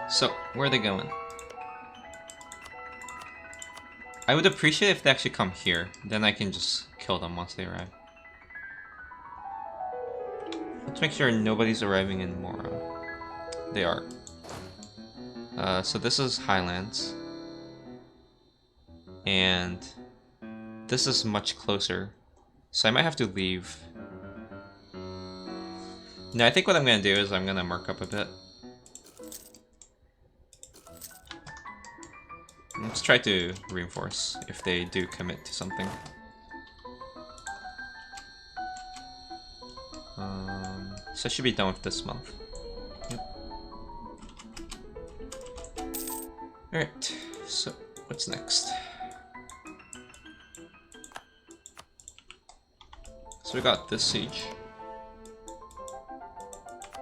So, where are they going? I would appreciate if they actually come here. Then I can just kill them once they arrive. Let's make sure nobody's arriving in Mora. They are. So this is Highlands. And this is much closer. So I might have to leave. No, I think what I'm going to do is I'm going to mark up a bit. Let's try to reinforce if they do commit to something. So I should be done with this month. Yep. Alright, so what's next? So we got this siege.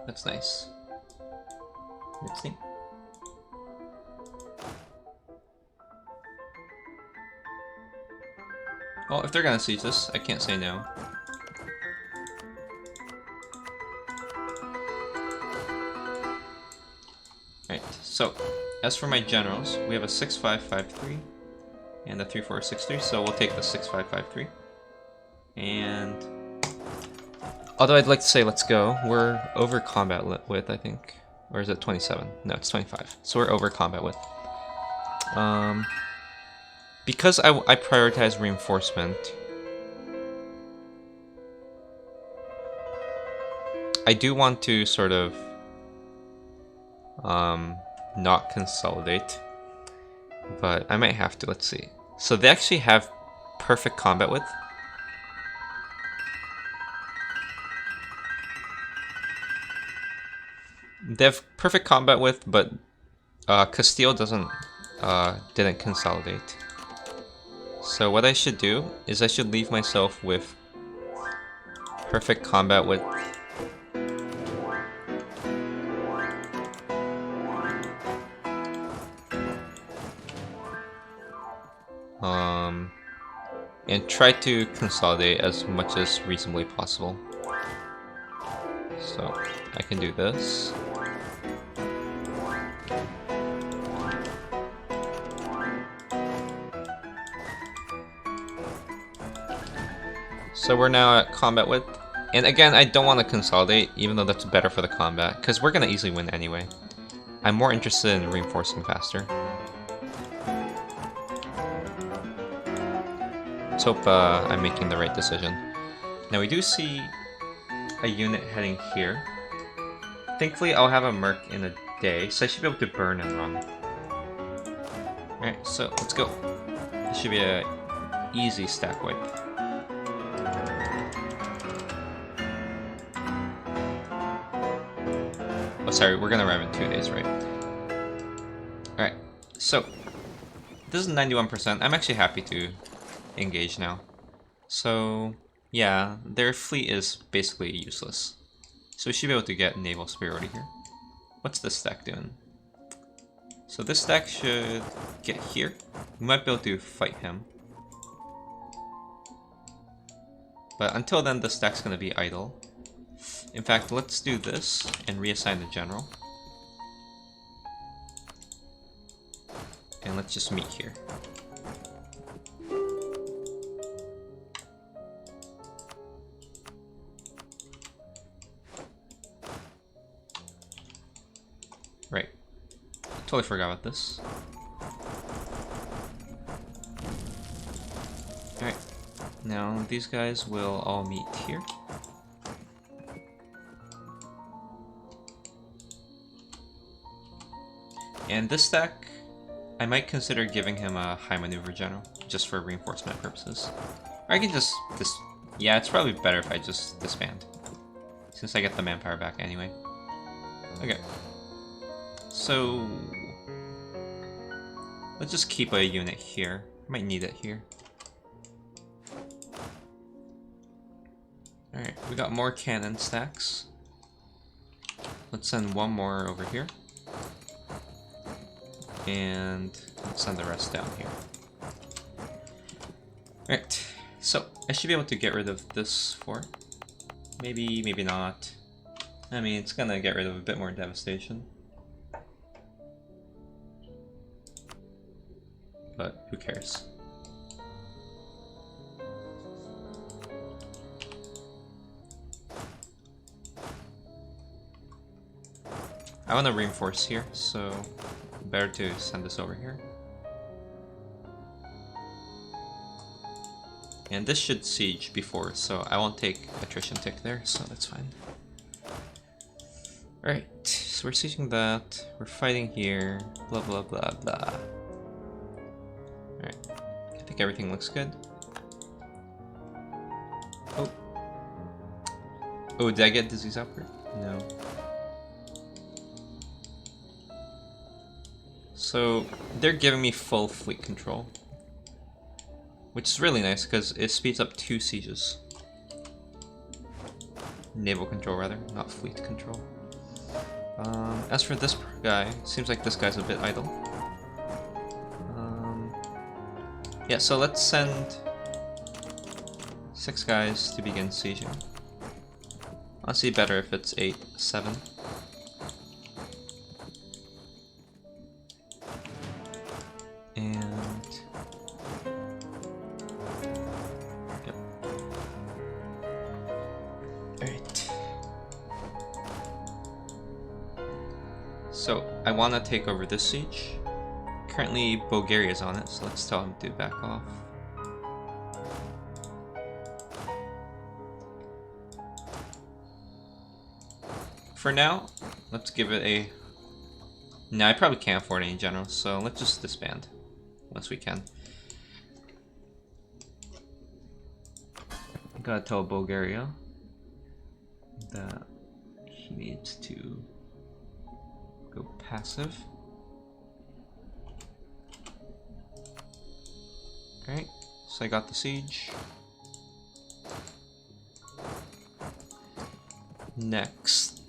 That's nice. Let's see. Well, if they're gonna siege this, I can't say no. Alright, so as for my generals, we have a 6553 and a 3463, so we'll take the 6553. And although I'd like to say let's go, we're over combat width, I think. Or is it 27? No, it's 25. So we're over combat width. Because I prioritize reinforcement, I do want to sort of not consolidate, but I might have to. Let's see. So they actually have perfect combat width. They have perfect combat width, but Castile didn't consolidate. So what I should do is I should leave myself with perfect combat width. And try to consolidate as much as reasonably possible. So I can do this. So we're now at combat width. And again, I don't want to consolidate, even though that's better for the combat, because we're going to easily win anyway. I'm more interested in reinforcing faster. Let's hope I'm making the right decision. Now we do see a unit heading here. Thankfully, I'll have a merc in a day, so I should be able to burn and run. Alright, so let's go. This should be a Easy stack wipe. Oh, sorry, we're gonna arrive in 2 days, right? Alright, so this is 91%. I'm actually happy to engage now. So, yeah, their fleet is basically useless. So we should be able to get naval superiority here. What's this stack doing? So this stack should get here. We might be able to fight him. But until then, the stack's going to be idle. In fact, let's do this and reassign the general. And let's just meet here. Right. Totally forgot about this. Alright. Now, these guys will all meet here. And this stack, I might consider giving him a high maneuver general, just for reinforcement purposes. Or I can just yeah, it's probably better if I just disband, since I get the manpower back anyway. Okay. So let's just keep a unit here. Might need it here. Alright, we got more cannon stacks. Let's send one more over here. And let's send the rest down here. Alright, so I should be able to get rid of this fort. Maybe, maybe not. I mean, it's gonna get rid of a bit more devastation. But who cares? I want to reinforce here, so better to send this over here. And this should siege before, so I won't take attrition tick there, so that's fine. Alright, so we're sieging that, we're fighting here, blah blah blah blah. Alright, I think everything looks good. Oh. Oh, did I get disease outbreak? No. So, they're giving me full fleet control. Which is really nice, because it speeds up 2 sieges. Naval control, rather, not fleet control. As for this guy, seems like this guy's a bit idle. Yeah, so let's send 6 guys to begin sieging. Honestly, better if it's 8, 7. And yep. Alright. So I want to take over this siege. Currently Bulgaria's on it, so let's tell him to back off. For now, let's give it a... No, I probably can't afford any generals, so let's just disband. Once we can. Gotta tell Bulgaria that he needs to go passive. Alright, so I got the siege. Next,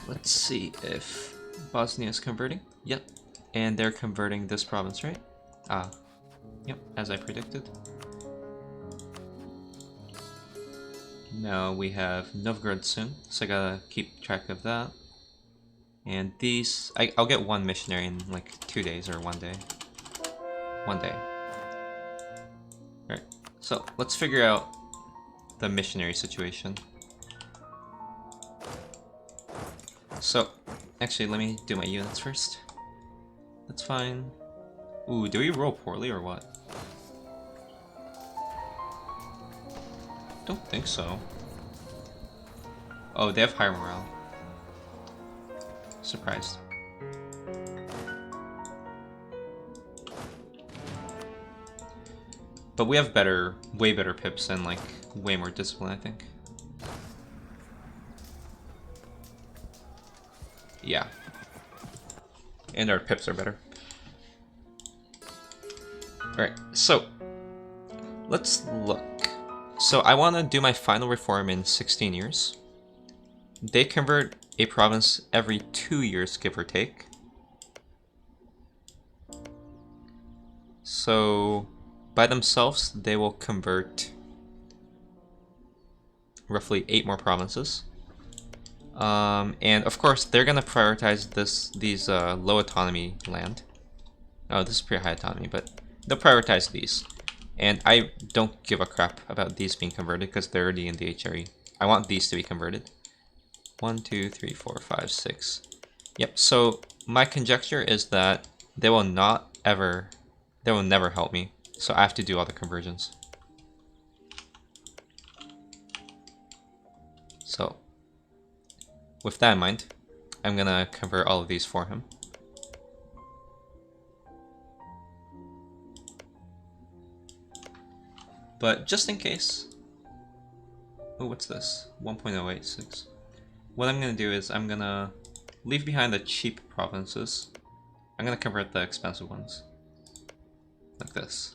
let's see if Bosnia is converting. Yep, and they're converting this province, right? Ah, yep, as I predicted. Now we have Novgorod soon, so I gotta keep track of that. And these, I'll get 1 missionary in like 2 days or 1 day. 1 day. Alright, so let's figure out the missionary situation. So, actually, let me do my units first. That's fine. Ooh, do we roll poorly or what? Don't think so. Oh, they have higher morale. Surprised. But we have way better pips and like way more discipline, I think. Yeah. And our pips are better. Alright, so let's look. So I want to do my final reform in 16 years. They convert a province every 2 years, give or take. So by themselves, they will convert roughly 8 more provinces. And of course, they're gonna prioritize these low autonomy land. Oh, this is pretty high autonomy, but they'll prioritize these. And I don't give a crap about these being converted because they're already in the HRE. I want these to be converted. 1, 2, 3, 4, 5, 6. Yep, so my conjecture is that they will never help me. So I have to do all the conversions. So with that in mind, I'm gonna convert all of these for him. But just in case... Oh, what's this? 1.086. What I'm gonna do is I'm gonna leave behind the cheap provinces. I'm gonna convert the expensive ones. Like this.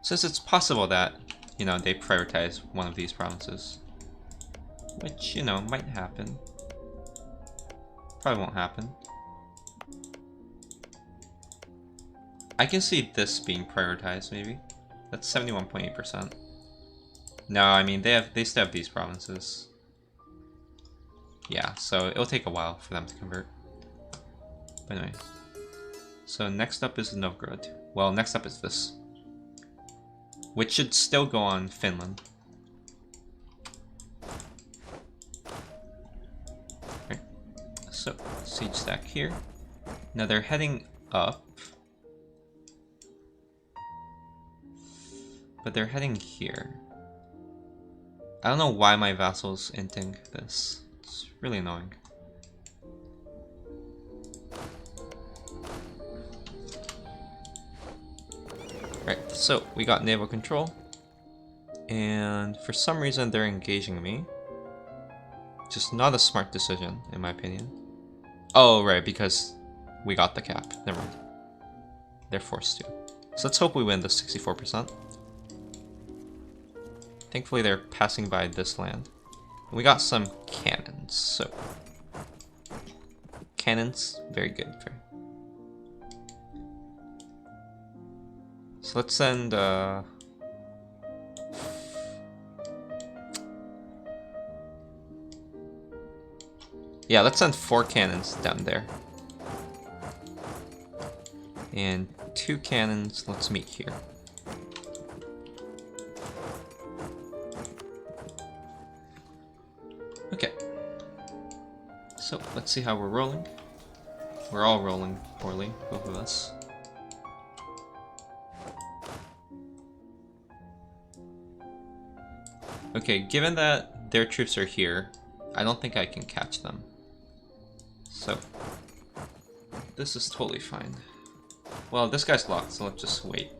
Since it's possible that, you know, they prioritize one of these provinces. Which, you know, might happen. Probably won't happen. I can see this being prioritized, maybe. That's 71.8%. No, I mean, they still have these provinces. Yeah, so it'll take a while for them to convert. But anyway. So next up is Novgorod. Well, next up is this. Which should still go on Finland. Okay. So, siege stack here. Now they're heading up. But they're heading here. I don't know why my vassal's inting this. It's really annoying. Right, so we got naval control. And for some reason they're engaging me. Just not a smart decision, in my opinion. Oh, right, because we got the cap. Never mind. They're forced to. So let's hope we win the 64%. Thankfully they're passing by this land. And we got some cannons, so... Cannons, very good. So let's send, yeah, let's send 4 cannons down there. And 2 cannons, let's meet here. Okay. So, let's see how we're rolling. We're all rolling poorly, both of us. Okay, given that their troops are here, I don't think I can catch them. So, this is totally fine. Well, this guy's locked, so let's just wait.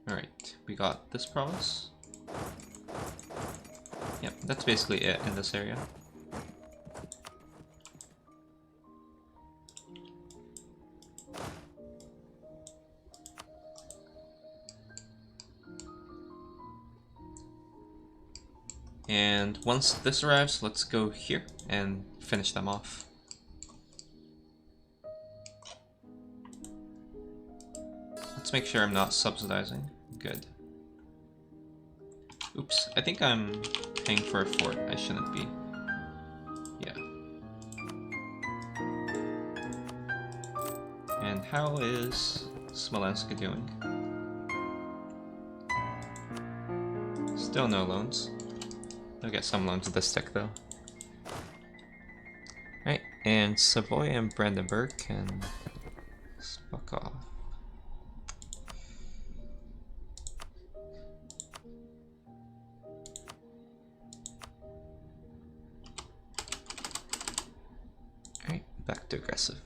Alright, we got this province. Yep, that's basically it in this area. And once this arrives, let's go here and finish them off. Let's make sure I'm not subsidizing. Good. Oops, I think I'm paying for a fort. I shouldn't be. Yeah. And how is Smolensk doing? Still no loans. I'll get some loans this tech though. Right, and Savoy and Brandenburg can fuck off. too aggressive.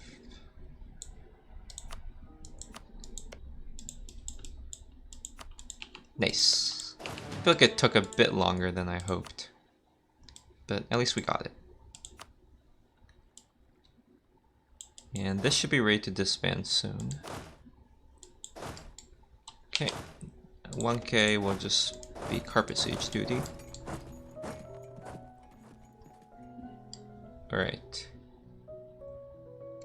Nice. I feel like it took a bit longer than I hoped, but at least we got it. And this should be ready to disband soon. Okay, 1K will just be carpet siege duty. Alright.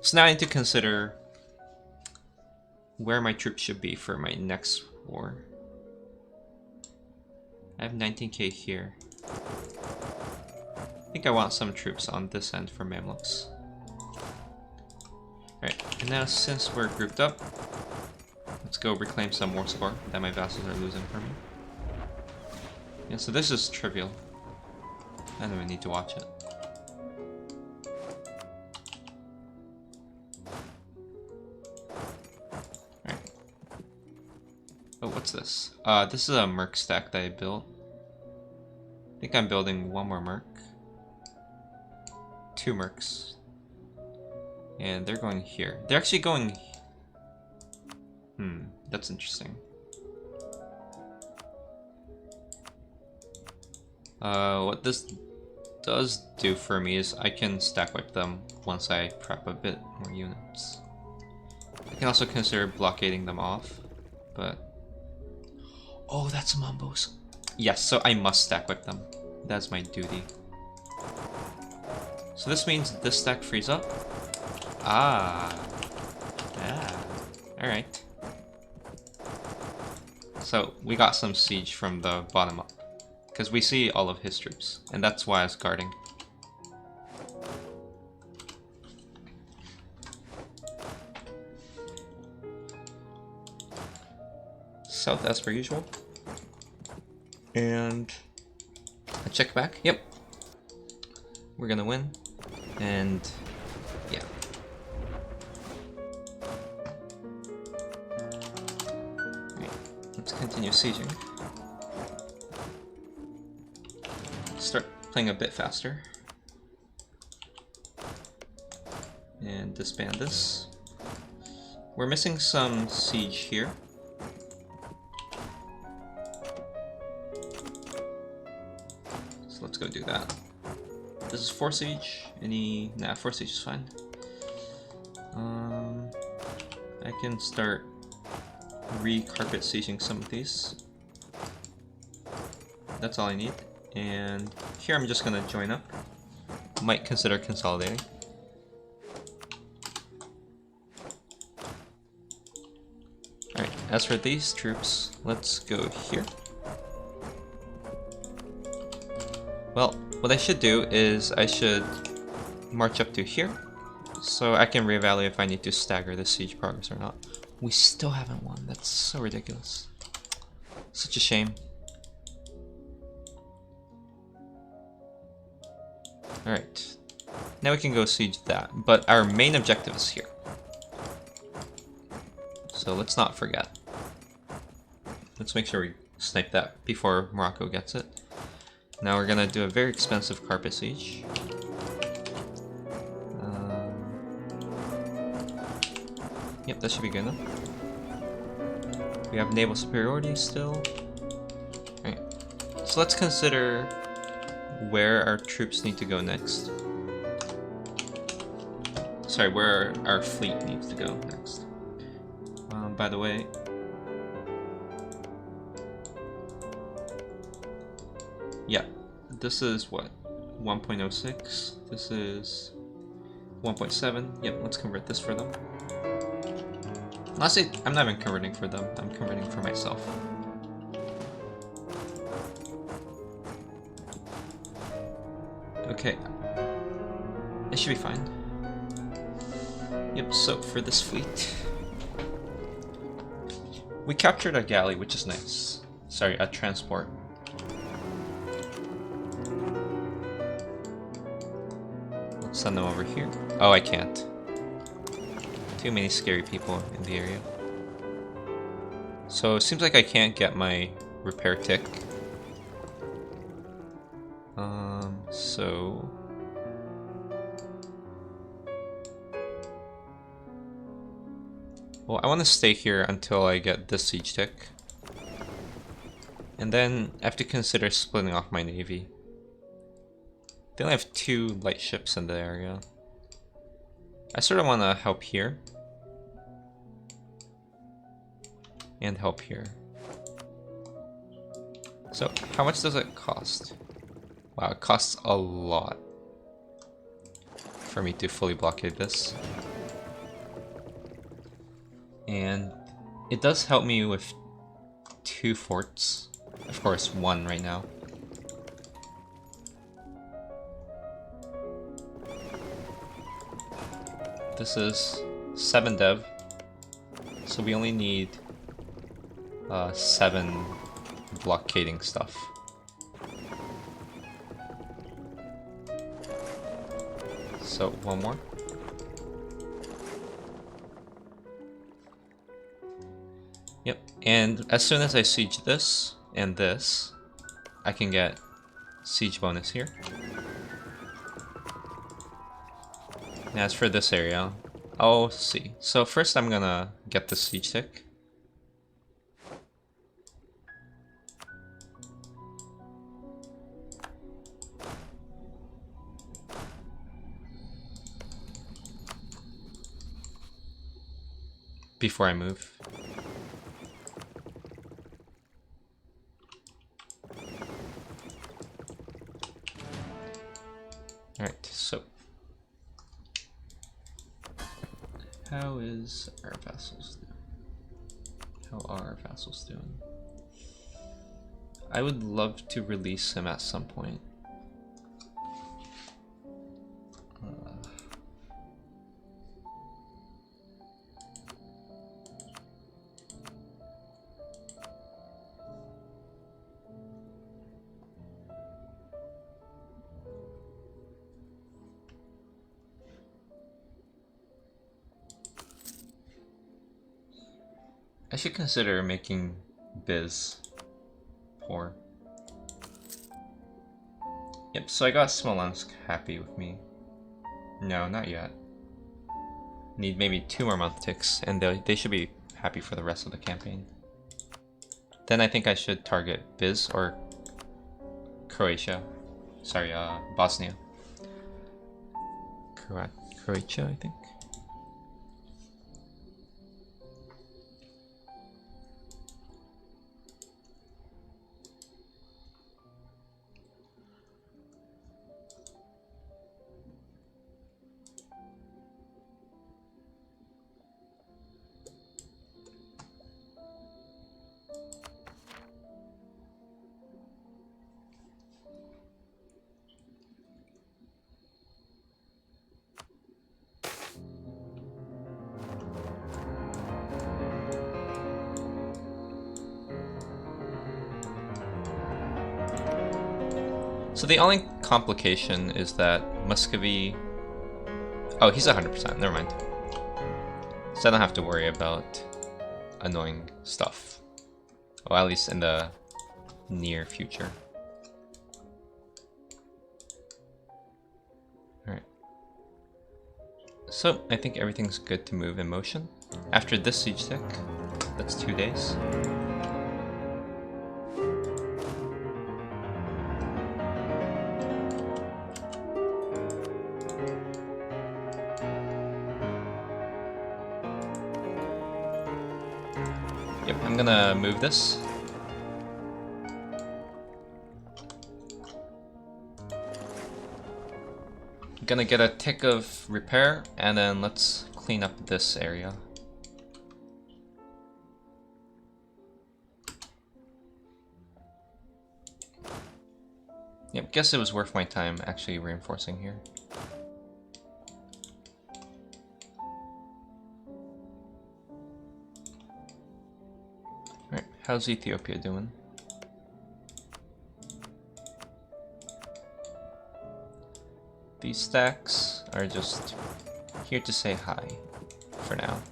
So now I need to consider where my troops should be for my next war. I have 19K here. I think I want some troops on this end for Mamluks. Alright, and now since we're grouped up, let's go reclaim some war score that my vassals are losing for me. Yeah, so this is trivial. I don't even need to watch it. Alright. Oh, what's this? This is a merc stack that I built. I think I'm building one more merc. 2 mercs. And they're going here. They're actually going... that's interesting. What this does do for me is I can stack wipe them once I prep a bit more units. I can also consider blockading them off, but... Oh, that's Mambos. Yes, so I must stack wipe them. That's my duty. So this means this stack frees up. Ah. Yeah. Alright. So we got some siege from the bottom up. Because we see all of his troops. And that's why I was guarding. South as per usual. And I check back. Yep. We're gonna win. And yeah. Right. Let's continue sieging. Start playing a bit faster. And disband this. We're missing some siege here. So let's go do that. This is 4 siege. Nah, 4 siege is fine. I can start re-carpet sieging some of these. That's all I need. And here I'm just gonna join up. Might consider consolidating. Alright, as for these troops, let's go here. Well, what I should do is I should march up to here, so I can reevaluate if I need to stagger the siege progress or not. We still haven't won. That's so ridiculous. Such a shame. Alright. Now we can go siege that, but our main objective is here. So let's not forget. Let's make sure we snipe that before Morocco gets it. Now we're gonna do a very expensive carpet siege. Yep, that should be good enough. We have naval superiority still. Alright, so let's consider where our troops need to go next. Sorry, where our fleet needs to go next. By the way, yeah, this is what? 1.06. This is 1.7. Yep, let's convert this for them. Honestly, I'm not even converting for them. I'm converting for myself. Okay. It should be fine. Yep, so for this fleet, we captured a galley, which is nice. Sorry, a transport. Let's send them over here. Oh, I can't. Too many scary people in the area. So it seems like I can't get my repair tick. So Well, I want to stay here until I get this siege tick. And then I have to consider splitting off my navy. They only have 2 light ships in the area. I sort of want to help here. And help here. So, how much does it cost? Wow, it costs a lot for me to fully blockade this. And it does help me with 2 forts. Of course, 1 right now. This is 7 dev. So we only need 7 blockading stuff. So 1 more. Yep, and as soon as I siege this and this, I can get siege bonus here. And as for this area, I'll see. So first I'm gonna get the siege tick. Before I move. Alright, so how is our vassals doing? How are our vassals doing? I would love to release him at some point. I should consider making Biz poor. Yep, so I got Smolensk happy with me. No, not yet. Need maybe 2 more month ticks, and they should be happy for the rest of the campaign. Then I think I should target Biz or Croatia. Sorry, Bosnia. Croatia, I think. So the only complication is that Muscovy... Oh, he's 100%, never mind. So I don't have to worry about annoying stuff. Well, at least in the near future. Alright. So, I think everything's good to move in motion. After this siege tick, that's 2 days. Yep, I'm gonna move this. Gonna get a tick of repair, and then let's clean up this area. Yep, guess it was worth my time actually reinforcing here. Alright, how's Ethiopia doing? These stacks are just here to say hi for now.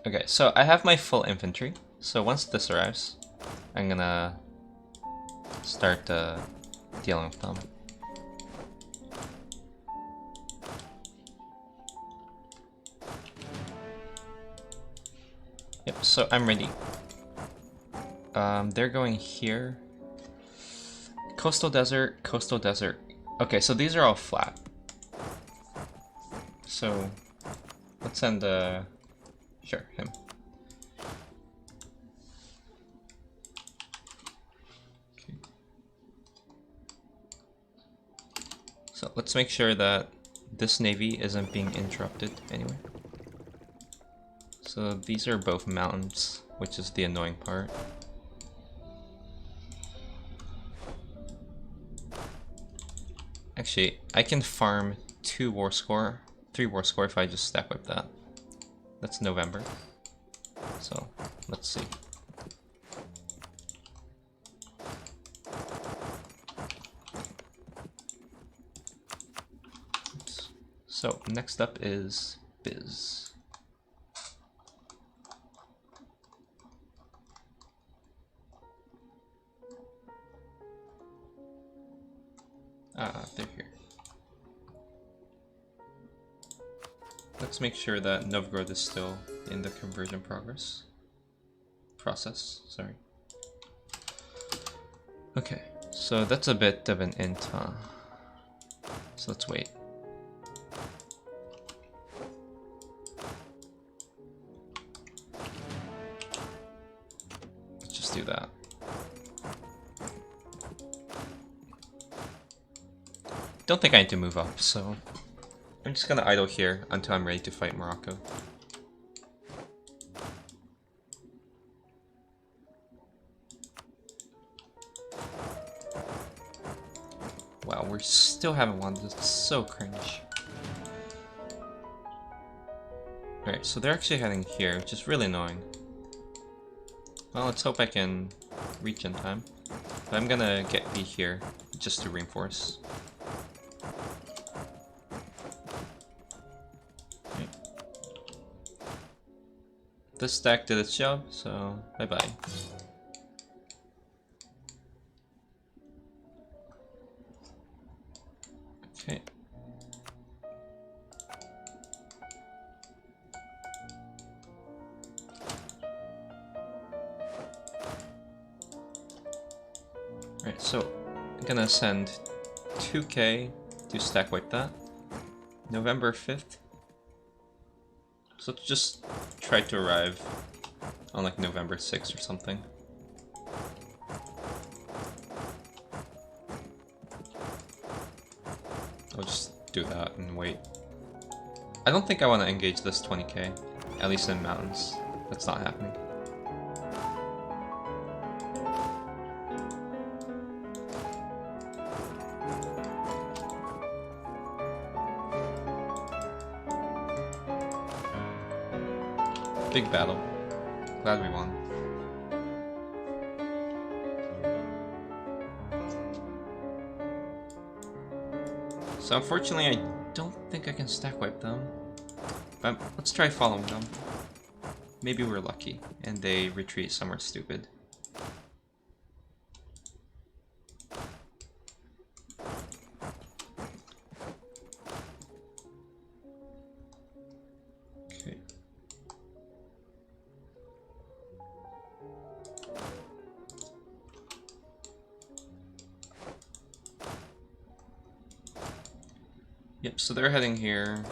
Okay, so I have my full infantry. So once this arrives, I'm gonna start dealing with them. so I'm ready. They're going here. Coastal desert, coastal desert. Okay, so these are all flat. So let's send sure, him. Okay. So let's make sure that this navy isn't being interrupted anyway. So these are both mountains, which is the annoying part. Actually, I can farm 3 war score if I just stack whip that. That's November. So, let's see. Oops. So, next up is Biz. They're here. Let's make sure that Novgorod is still in the conversion process, sorry. Okay, so that's a bit of an int, huh? So let's wait. Let's just do that. Don't think I need to move up, so I'm just gonna idle here until I'm ready to fight Morocco. Wow, we still haven't won this. It's so cringe. Alright, so they're actually heading here, which is really annoying. Well, let's hope I can reach in time. But I'm gonna get B here just to reinforce. This stack did its job, so bye-bye. Okay. Alright, so I'm gonna send 2k to stack wipe that. November 5th. So just try to arrive on like November 6th or something. I'll just do that and wait. I don't think I want to engage this 20k, at least in mountains. That's not happening. Big battle. Glad we won. So unfortunately I don't think I can stack wipe them. But let's try following them. Maybe we're lucky and they retreat somewhere stupid. Okay. Yep, so they're heading here.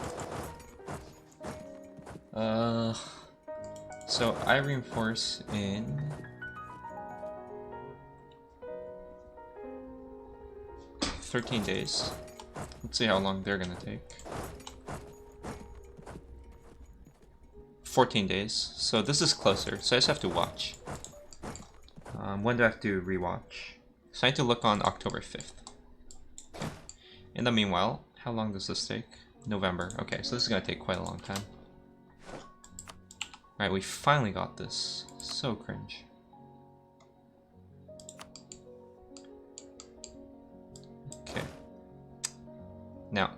So I reinforce in 13 days. Let's see how long they're gonna take. 14 days. So this is closer, so I just have to watch. When do I have to rewatch? So I need to look on October 5th. Okay. In the meanwhile, how long does this take? November. Okay, so this is gonna take quite a long time. Alright, we finally got this. So cringe. Okay. Now.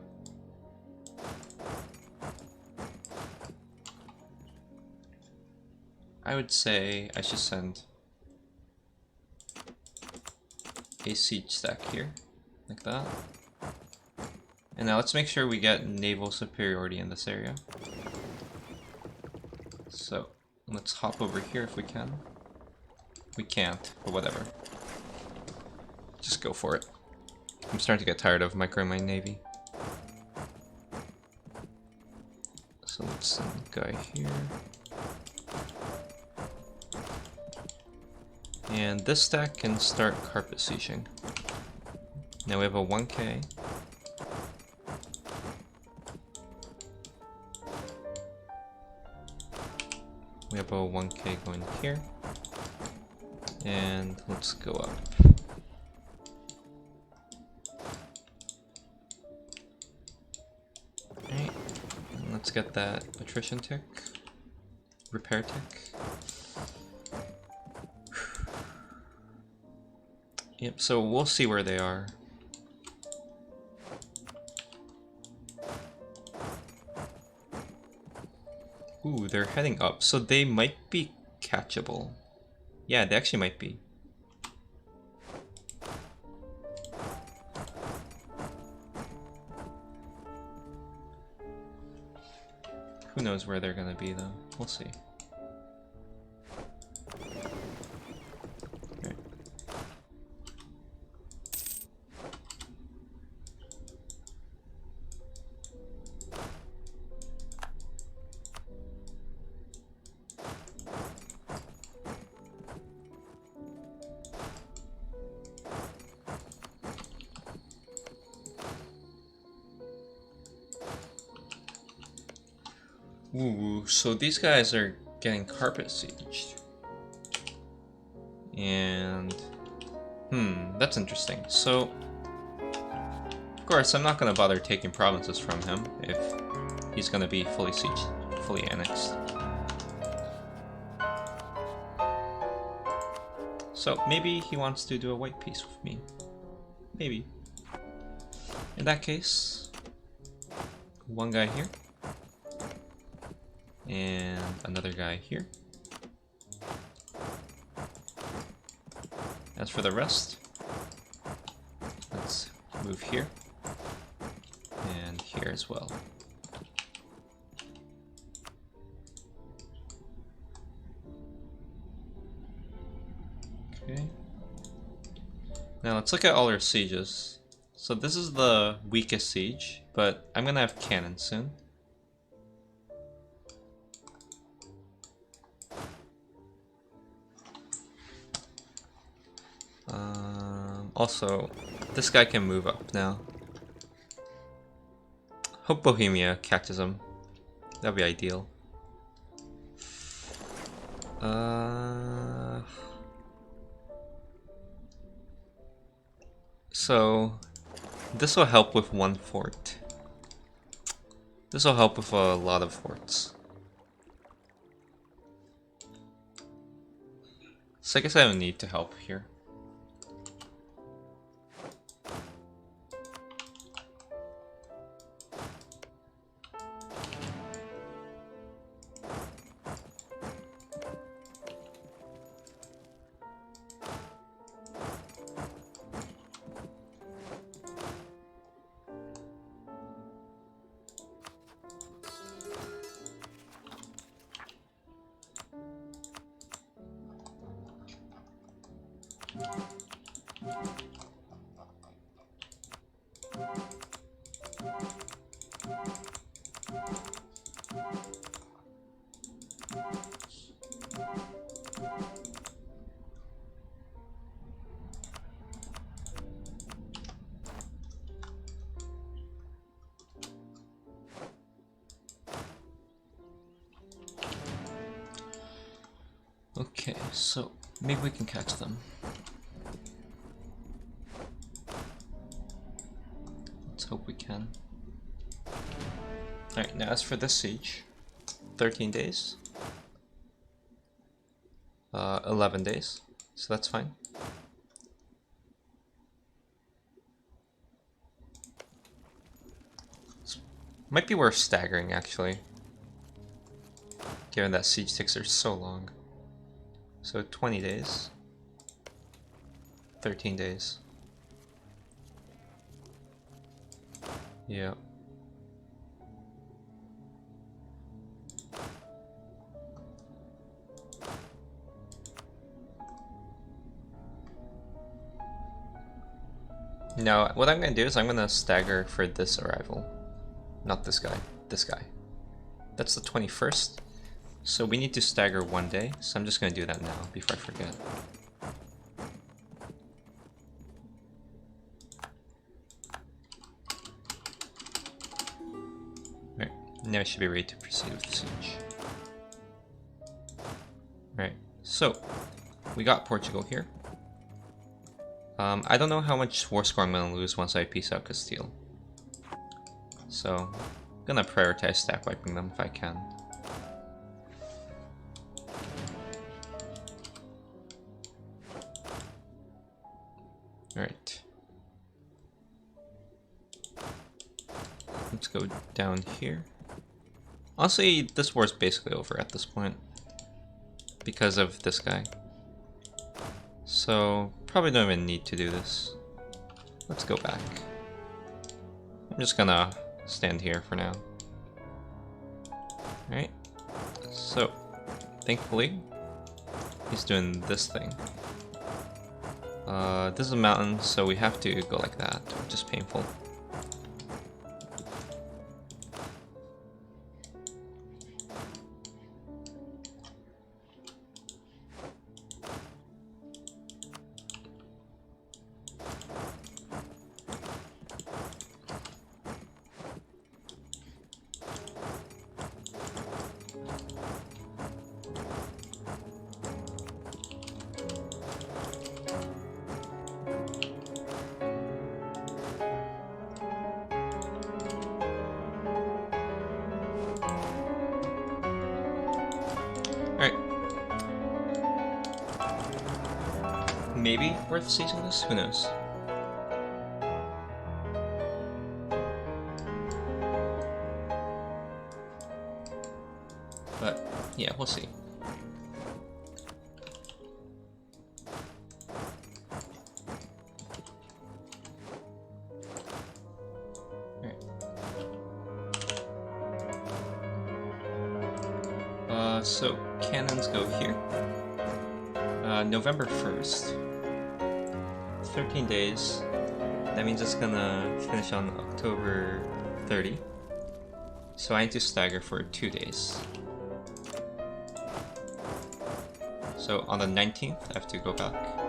I would say I should send a siege stack here, like that. And now let's make sure we get naval superiority in this area. So Let's hop over here if we can. We can't, but whatever. Just go for it. I'm starting to get tired of microing my navy. So let's send a guy here. And this stack can start carpet sieging. Now we have a 1k. We have a 1k going here. And let's go up. Alright, let's get that attrition tick. Repair tick. Yep, so we'll see where they are. Ooh, they're heading up, so they might be catchable. Yeah, they actually might be. Who knows where they're gonna be though? We'll see. Okay. Ooh, so these guys are getting carpet sieged. And that's interesting. So of course I'm not gonna bother taking provinces from him if he's gonna be fully sieged, fully annexed. So maybe he wants to do a white peace with me. Maybe. In that case, one guy here. And another guy here. As for the rest, let's move here and here as well. Okay. Now let's look at all our sieges. So this is the weakest siege, but I'm gonna have cannon soon. Also, this guy can move up now. Hope Bohemia catches him. That'd be ideal. So, this will help with one fort. This will help with a lot of forts. So I guess I don't need to help here. Okay, so maybe we can catch them. Let's hope we can. Alright, now as for this siege, 13 days. 11 days, so that's fine. Might be worth staggering, actually, given that siege ticks are so long. So 20 days, 13 days. Yeah. Now, what I'm gonna do is I'm gonna stagger for this arrival. Not this guy, this guy. That's the 21st. So we need to stagger 1 day, so I'm just gonna do that now before I forget. Alright, now I should be ready to proceed with the siege. Alright, so we got Portugal here. I don't know how much war score I'm gonna lose once I peace out Castile. So I'm gonna prioritize stack wiping them if I can. Alright. Let's go down here. Honestly, this war is basically over at this point because of this guy. So probably don't even need to do this. Let's go back. I'm just gonna stand here for now. Alright. So thankfully he's doing this thing. This is a mountain, so we have to go like that, which is painful. Maybe worth seizing this? Who knows? But yeah, we'll see. Alright. So cannons go here. November 1st. 13 days. That means it's gonna finish on October 30. So I need to stagger for 2 days. So on the 19th, I have to go back.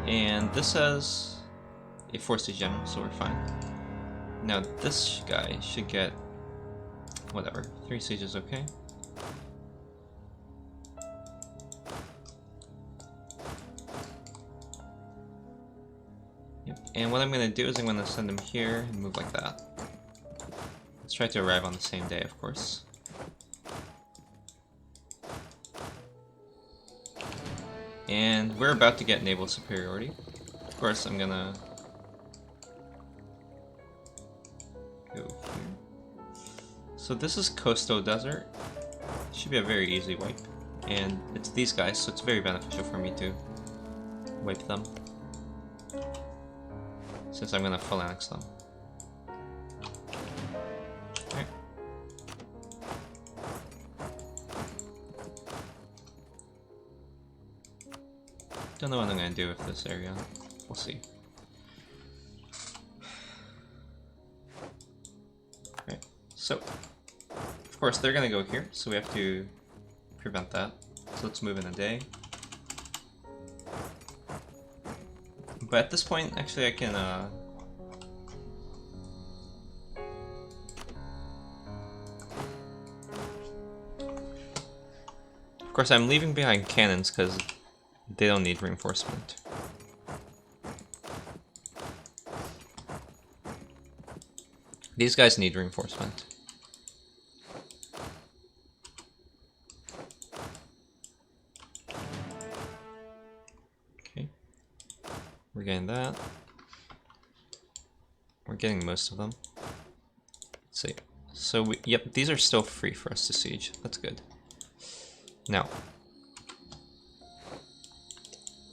And this has a force general, so we're fine. Now this guy should get whatever. 3 sieges, okay. Yep. And what I'm gonna do is I'm gonna send him here and move like that. Let's try to arrive on the same day, of course. And we're about to get naval superiority. Of course, I'm gonna go here. So this is Coastal Desert. Should be a very easy wipe. And it's these guys, so it's very beneficial for me to wipe them, since I'm gonna full annex them. Okay. Don't know what I'm gonna do with this area. We'll see. Right. So, of course, they're gonna go here, so we have to prevent that. So let's move in a day. But at this point, actually, I can of course, I'm leaving behind cannons because they don't need reinforcement. These guys need reinforcement. Okay. We're getting that. We're getting most of them. Let's see. So, yep, these are still free for us to siege. That's good. Now,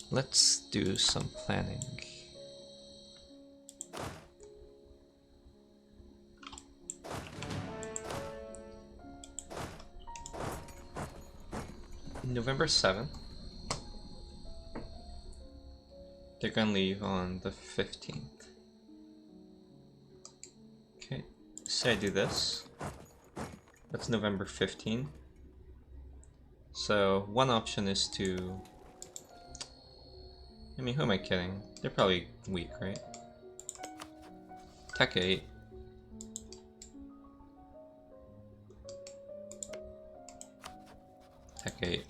let's do some planning. November 7th. They're gonna leave on the 15th. Okay, say I do this. That's November 15th. So one option is to... I mean, who am I kidding? They're probably weak, right? Tech 8. Tech 8.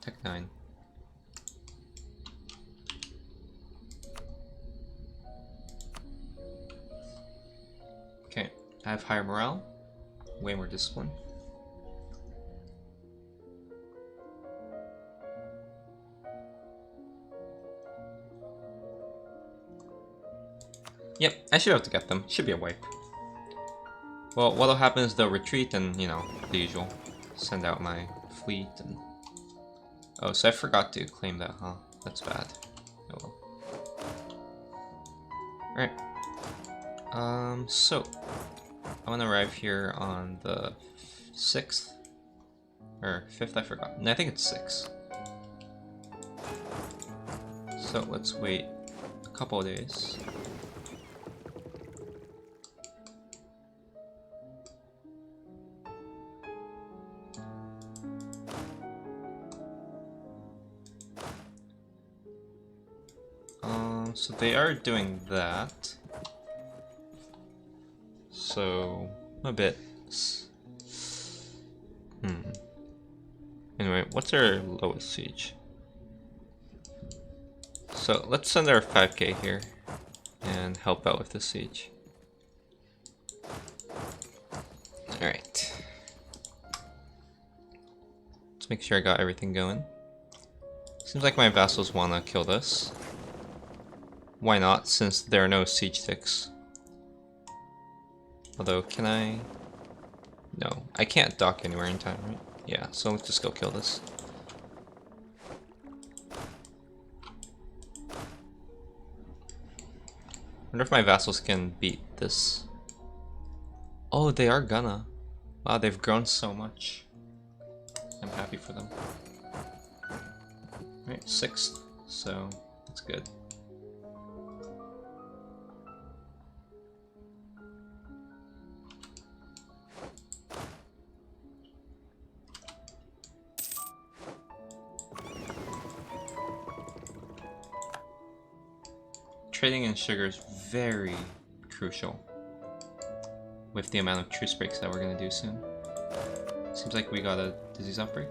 Tech 9. Okay, I have higher morale, way more discipline. Yep, I should have to get them. Should be a wipe. Well, what'll happen is they'll retreat and, you know, the usual. Send out my fleet and... Oh, so I forgot to claim that, huh? That's bad. Oh well. Alright. So... I want to arrive here on the 6th? Or 5th, I forgot. No, I think it's 6th. So let's wait a couple of days. So they are doing that. So a bit. Anyway, what's our lowest siege? So let's send our 5k here and help out with the siege. Alright. Let's make sure I got everything going. Seems like my vassals wanna kill this. Why not, since there are no siege ticks? Although, can I? No, I can't dock anywhere in time, right? Yeah, so let's just go kill this. Wonder if my vassals can beat this. Oh, they are gonna. Wow, they've grown so much. I'm happy for them. Right, 6th, so that's good. Trading in sugar is very crucial with the amount of truce breaks that we're going to do soon. Seems like we got a disease outbreak.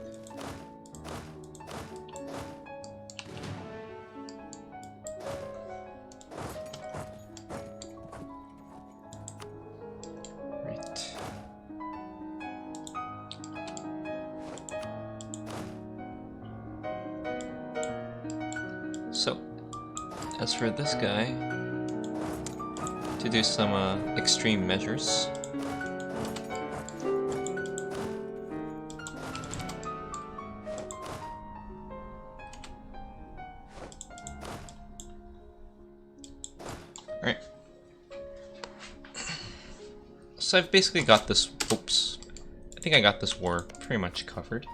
Right. So, as for this guy, to do some extreme measures. Alright. So I've basically got this, oops, I think I got this war pretty much covered.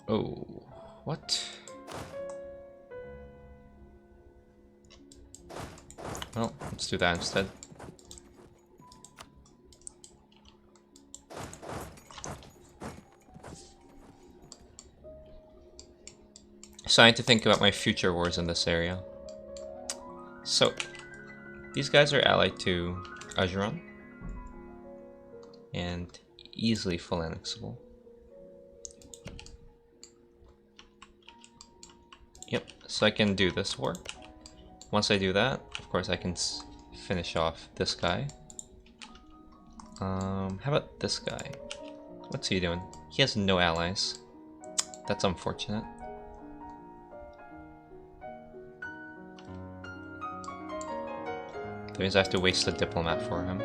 Oh, what? Well, let's do that instead. So I need to think about my future wars in this area. So, these guys are allied to Ajuran and easily full annexable. Yep, so I can do this war. Once I do that, of course I can finish off this guy. How about this guy? What's he doing? He has no allies. That's unfortunate. That means I have to waste a diplomat for him.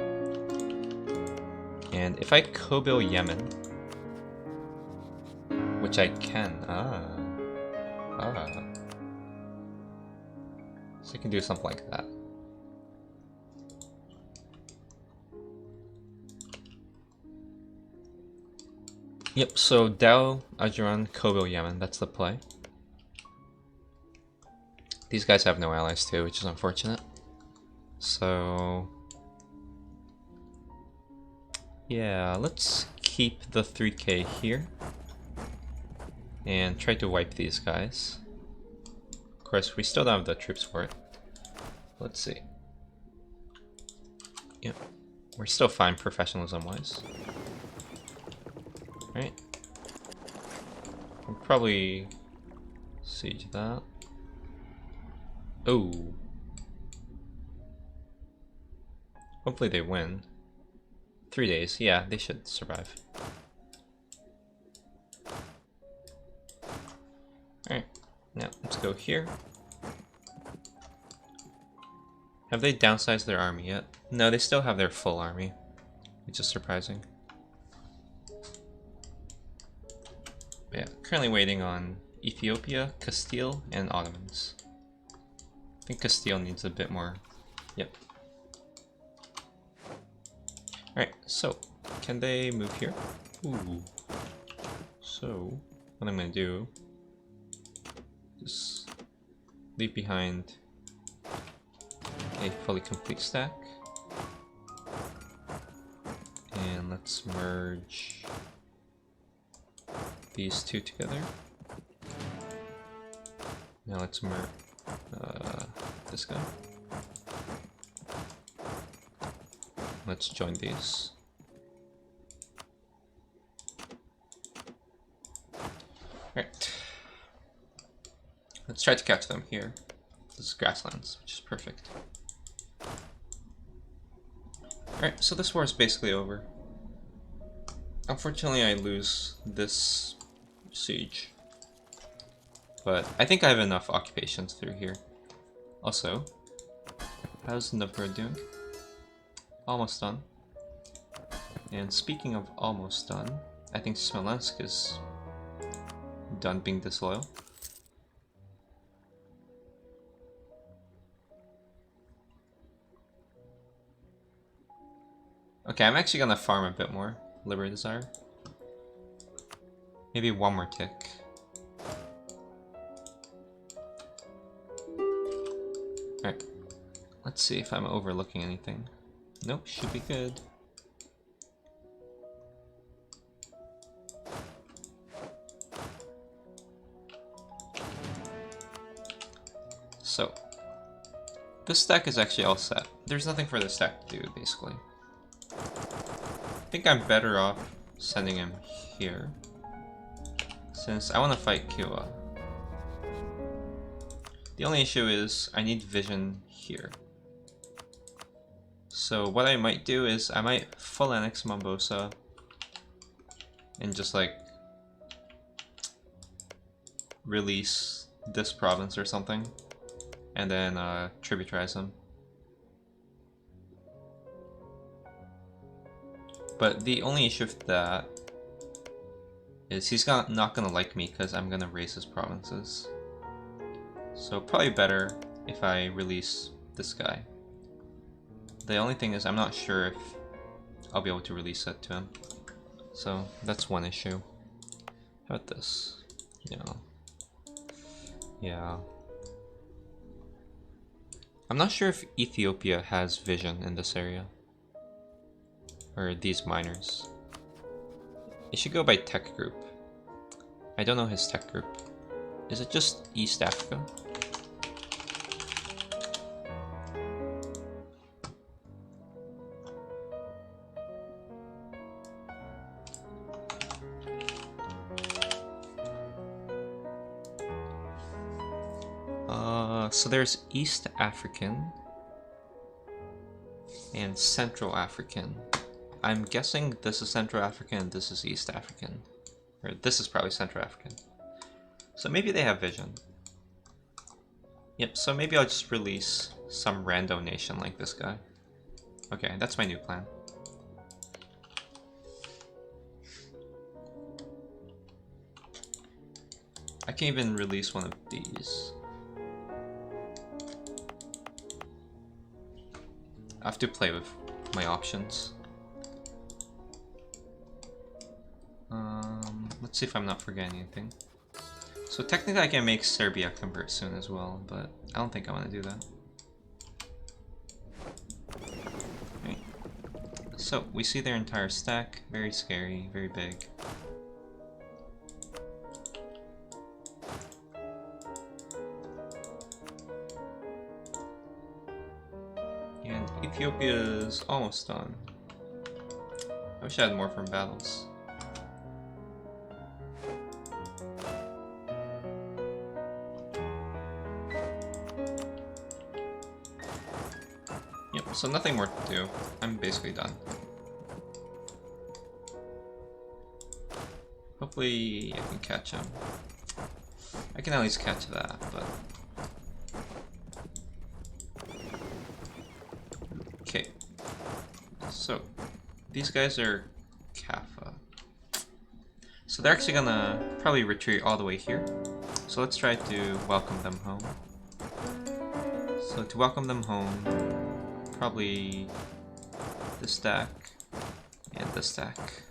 And if I co-bill Yemen, which I can, so I can do something like that. Yep, so Dao, Ajuran, Kobo, Yemen, that's the play. These guys have no allies too, which is unfortunate. So... yeah, let's keep the 3k here. And try to wipe these guys. Of course, we still don't have the troops for it. Let's see. Yep, we're still fine professionalism-wise. Right? We'll probably siege that. Oh. Hopefully they win. 3 days, yeah, they should survive. Alright, now let's go here. Have they downsized their army yet? No, they still have their full army, which is surprising. Yeah, currently waiting on Ethiopia, Castile, and Ottomans. I think Castile needs a bit more. Yep. Alright, so, can they move here? Ooh. So, what I'm gonna do is leave behind a fully complete stack. And let's merge these two together. Now let's merge this guy. Let's join these. Alright. Let's try to catch them here. This is grasslands, which is perfect. Alright, so this war is basically over. Unfortunately, I lose this siege. But I think I have enough occupations through here. Also, how's Novgorod doing? Almost done. And speaking of almost done, I think Smolensk is done being disloyal. Okay, I'm actually gonna farm a bit more. Liberty Desire. Maybe one more tick. Alright. Let's see if I'm overlooking anything. Nope, should be good. So, this stack is actually all set. There's nothing for this stack to do, basically. I think I'm better off sending him here, since I want to fight Kiowa. The only issue is I need vision here. So what I might do is I might full annex Mombosa and just like release this province or something, and then tributarize him. But the only issue with that is he's not gonna like me because I'm gonna raise his provinces. So probably better if I release this guy. The only thing is I'm not sure if I'll be able to release that to him. So that's one issue. How about this? Yeah. I'm not sure if Ethiopia has vision in this area. Or these miners. It should go by tech group. I don't know his tech group. Is it just East Africa? So there's East African and Central African. I'm guessing this is Central African and this is East African. Or this is probably Central African. So maybe they have vision. Yep, so maybe I'll just release some rando nation like this guy. Okay, that's my new plan. I can even release one of these. I have to play with my options. let's see if I'm not forgetting anything. So technically I can make Serbia convert soon as well, but I don't think I want to do that. Right. So we see their entire stack, very scary, very big. And Ethiopia is almost done. I wish I had more from battles. Yep, so nothing more to do. I'm basically done. Hopefully I can catch him. I can at least catch that, but... Okay. So, these guys are Kaffa. So they're actually gonna probably retreat all the way here. So let's try to welcome them home. So to welcome them home, probably this stack and this stack.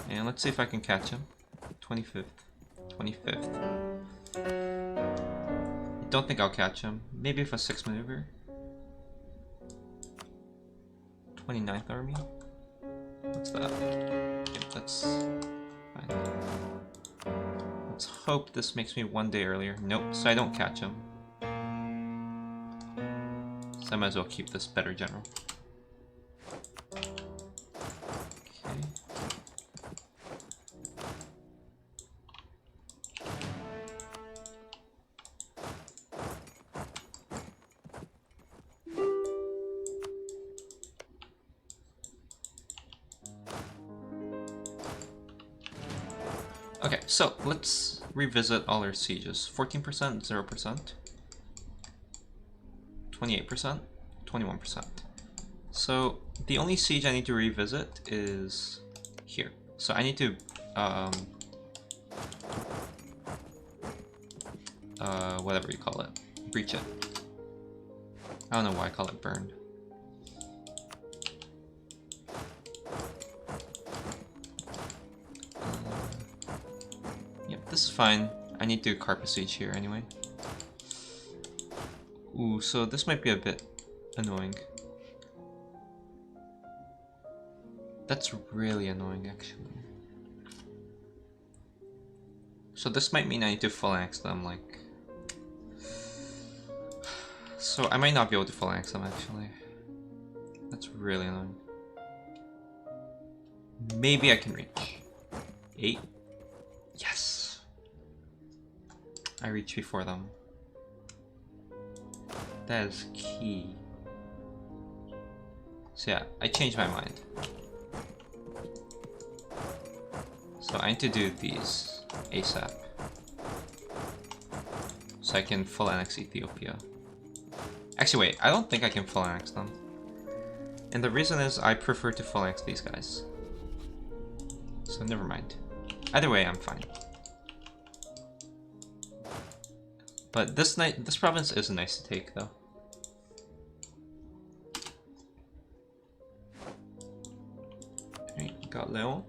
And let's see if I can catch him. 25th. 25th. I don't think I'll catch him. Maybe if a 6 maneuver. 29th army? What's that? Yep, that's fine. Let's hope this makes me 1 day earlier. Nope, so I don't catch him. So I might as well keep this better general. Okay, so let's revisit all our sieges. 14%, 0%, 28%, 21%. So the only siege I need to revisit is here. So I need to whatever you call it, breach it. I don't know why I call it burned. This is fine. I need to carpet siege here anyway. Ooh, so this might be a bit annoying. That's really annoying, actually. So this might mean I need to phalanx them, like... So I might not be able to phalanx them, actually. That's really annoying. Maybe I can reach. 8? Yes! I reach before them. That is key. So yeah, I changed my mind. So I need to do these ASAP. So I can full annex Ethiopia. Actually wait, I don't think I can full annex them. And the reason is I prefer to full annex these guys. So never mind. Either way, I'm fine. But this province is nice to take, though. Alright, got Leon.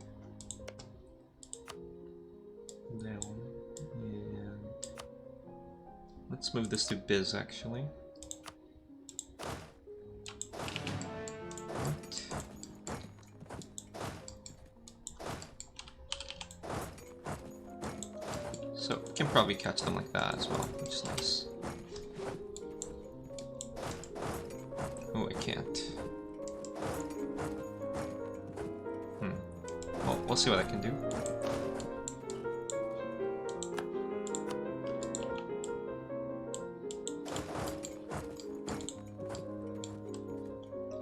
And let's move this to Biz, actually. So, can probably catch them like that as well, which is nice. Oh, I can't. Well, we'll see what I can do.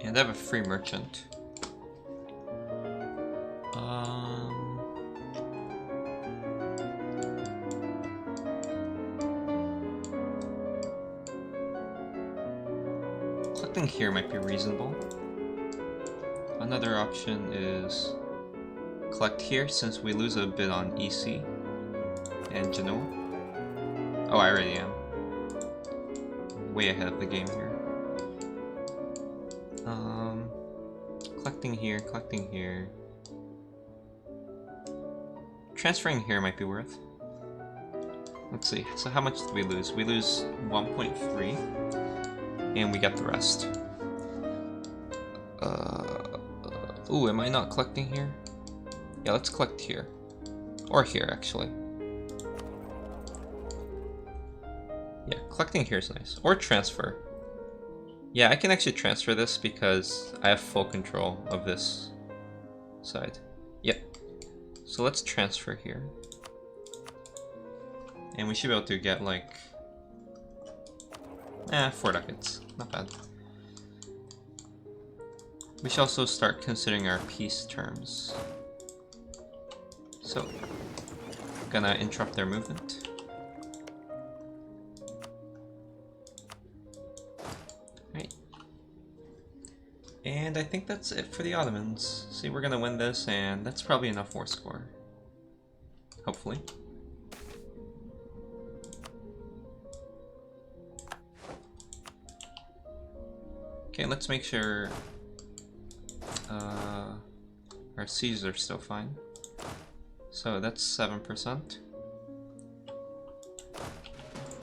And I have a free merchant. Collecting here might be reasonable. Another option is collect here since we lose a bit on EC and Genoa. Oh, I already am. Way ahead of the game here. Collecting here, collecting here. Transferring here might be worth. Let's see, so how much did we lose? We lose 1.3, and we get the rest. Ooh, am I not collecting here? Yeah, let's collect here. Or here, actually. Yeah, collecting here is nice. Or transfer. Yeah, I can actually transfer this because I have full control of this side. Yep. So let's transfer here. And we should be able to get like 4 ducats. Not bad. We should also start considering our peace terms. So, gonna interrupt their movement. Right. And I think that's it for the Ottomans. See, we're gonna win this, and that's probably enough war score. Hopefully. Okay, let's make sure our sieges are still fine. So that's 7%.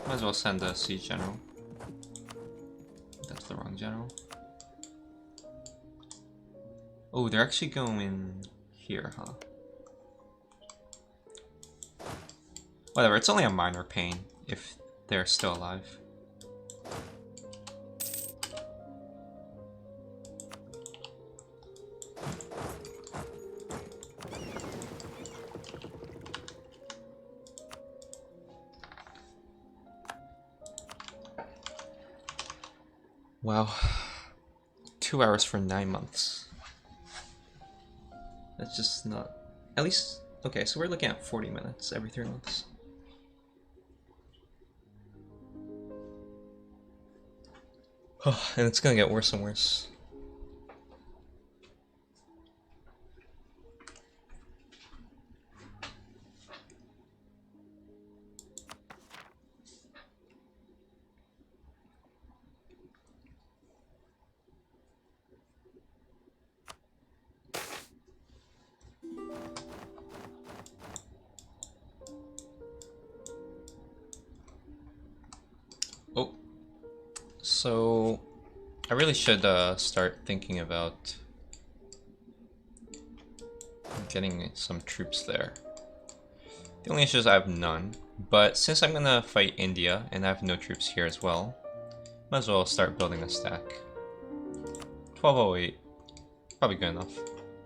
Might as well send a siege general. That's the wrong general. Oh, they're actually going here, huh? Whatever, it's only a minor pain if they're still alive. Wow, 2 hours for 9 months. That's just not... At least... Okay, so we're looking at 40 minutes every 3 months. Oh, and it's gonna get worse and worse. Oh, so I really should start thinking about getting some troops there. The only issue is I have none, but since I'm gonna fight India and I have no troops here as well, might as well start building a stack. 1208, probably good enough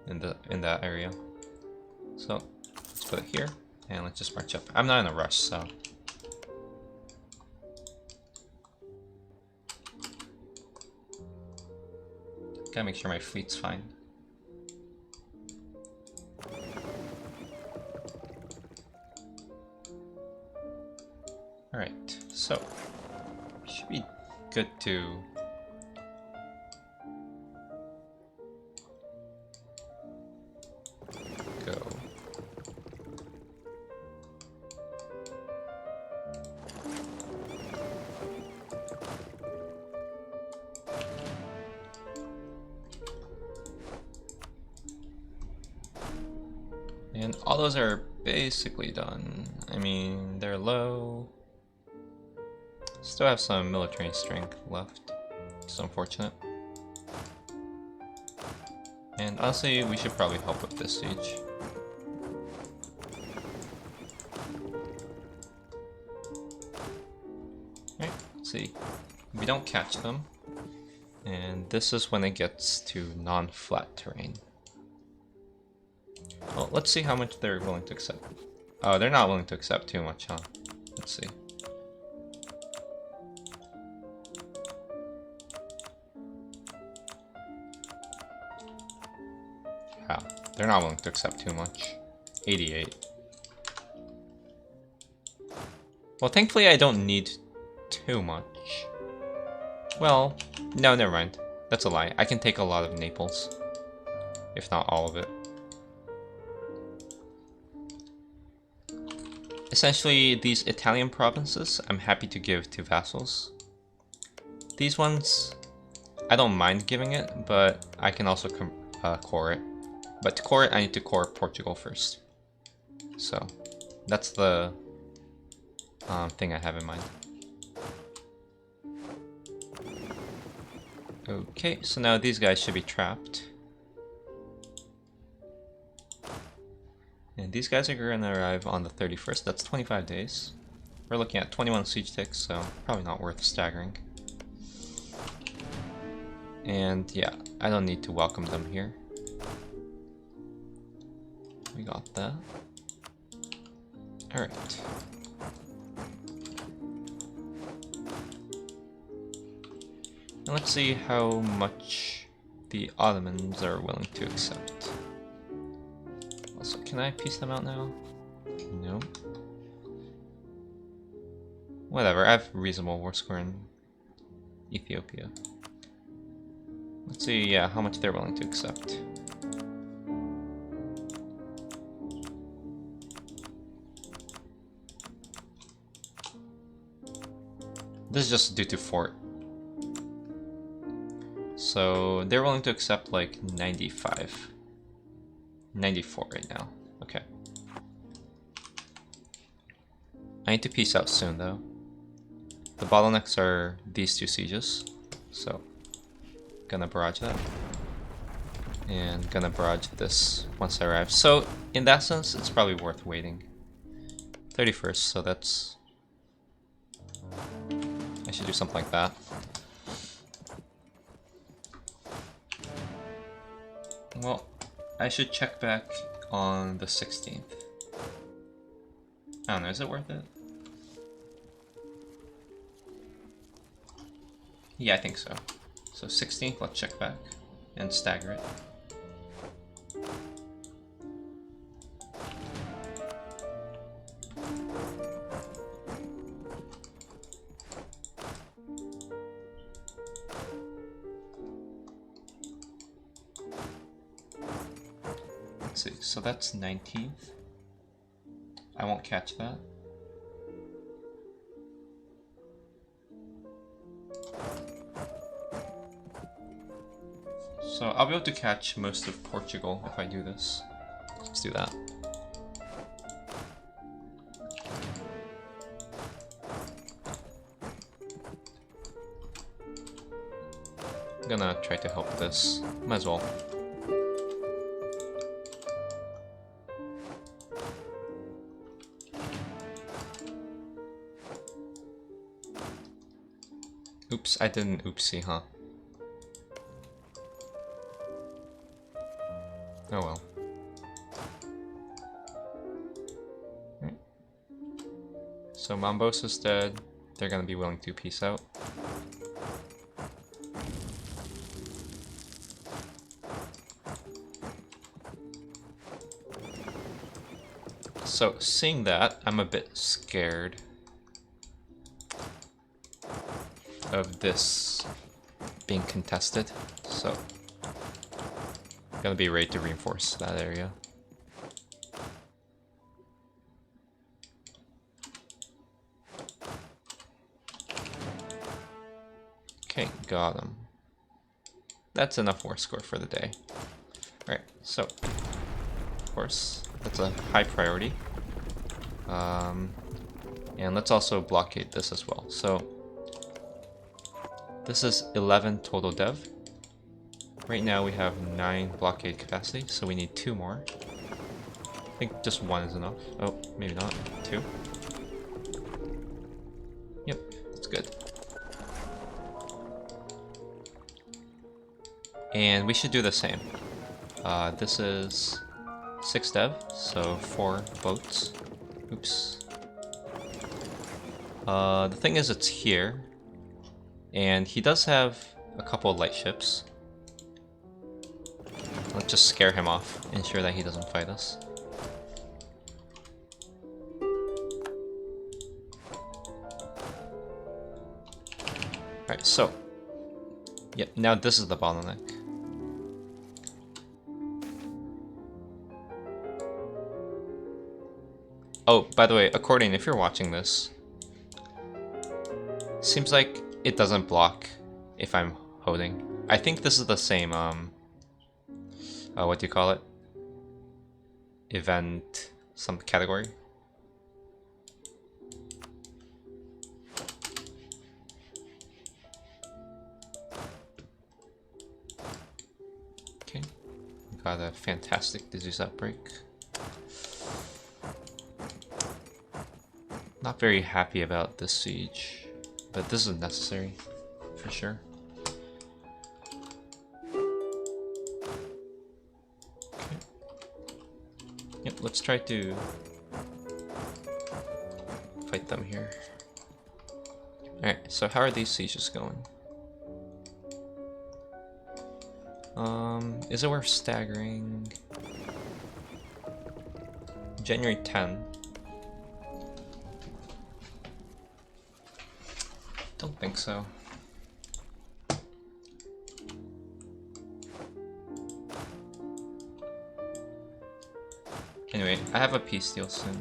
in that area. So let's put it here and let's just march up. I'm not in a rush, so. Gotta make sure my fleet's fine. Alright, so should be good to go. And all those are basically done. I mean, they're low. Still have some military strength left. It's unfortunate. And honestly, we should probably help with this siege. Alright, let's see. We don't catch them. And this is when it gets to non-flat terrain. Well, let's see how much they're willing to accept. Oh, they're not willing to accept too much, huh? Let's see. Wow, they're not willing to accept too much. 88. Well, thankfully I don't need too much. Well, no, never mind. That's a lie. I can take a lot of Naples. If not all of it. Essentially, these Italian provinces, I'm happy to give to vassals. These ones, I don't mind giving it, but I can also core it. But to core it, I need to core Portugal first. So that's the thing I have in mind. Okay, so now these guys should be trapped. And these guys are going to arrive on the 31st. That's 25 days. We're looking at 21 siege ticks, so probably not worth staggering. And yeah, I don't need to welcome them here. We got that. Alright. Now let's see how much the Ottomans are willing to accept. Also, can I piece them out now? No. Whatever, I have reasonable war score in Ethiopia. Let's see, yeah, how much they're willing to accept. This is just due to fort. So they're willing to accept like 95. 94 right now. Okay. I need to peace out soon though. The bottlenecks are these two sieges. So gonna barrage that. And gonna barrage this once I arrive. So in that sense, it's probably worth waiting. 31st, so that's... I should do something like that. Well, I should check back on the 16th. I don't know, is it worth it? Yeah, I think so. So 16th, let's check back and stagger it. Let's see, so that's 19th. I won't catch that. So I'll be able to catch most of Portugal if I do this. Let's do that. I'm gonna try to help this. Might as well. Oops, I didn't oopsie, huh? Oh well. Right. So Mambosa's dead. They're gonna be willing to peace out. So seeing that, I'm a bit scared of this being contested, so gonna be ready to reinforce that area. Okay, got him. That's enough war score for the day. Alright, so of course that's a high priority. And let's also blockade this as well. So this is 11 total dev. Right now we have 9 blockade capacity, so we need 2 more. I think just 1 is enough. Oh, maybe not. 2. Yep, that's good. And we should do the same. This is 6 dev, so 4 boats. Oops. The thing is, it's here. And he does have a couple of light ships. Let's just scare him off, ensure that he doesn't fight us. Alright, so. Yep, now this is the bottleneck. Oh, by the way, accordion, if you're watching this, seems like it doesn't block if I'm holding. I think this is the same what do you call it? Event, some category. Okay, we got a fantastic disease outbreak. Not very happy about this siege, but this is necessary for sure. Okay. Yep, let's try to fight them here. Alright, so how are these sieges going? Is it worth staggering? January 10. Don't think so. Anyway, I have a peace deal soon.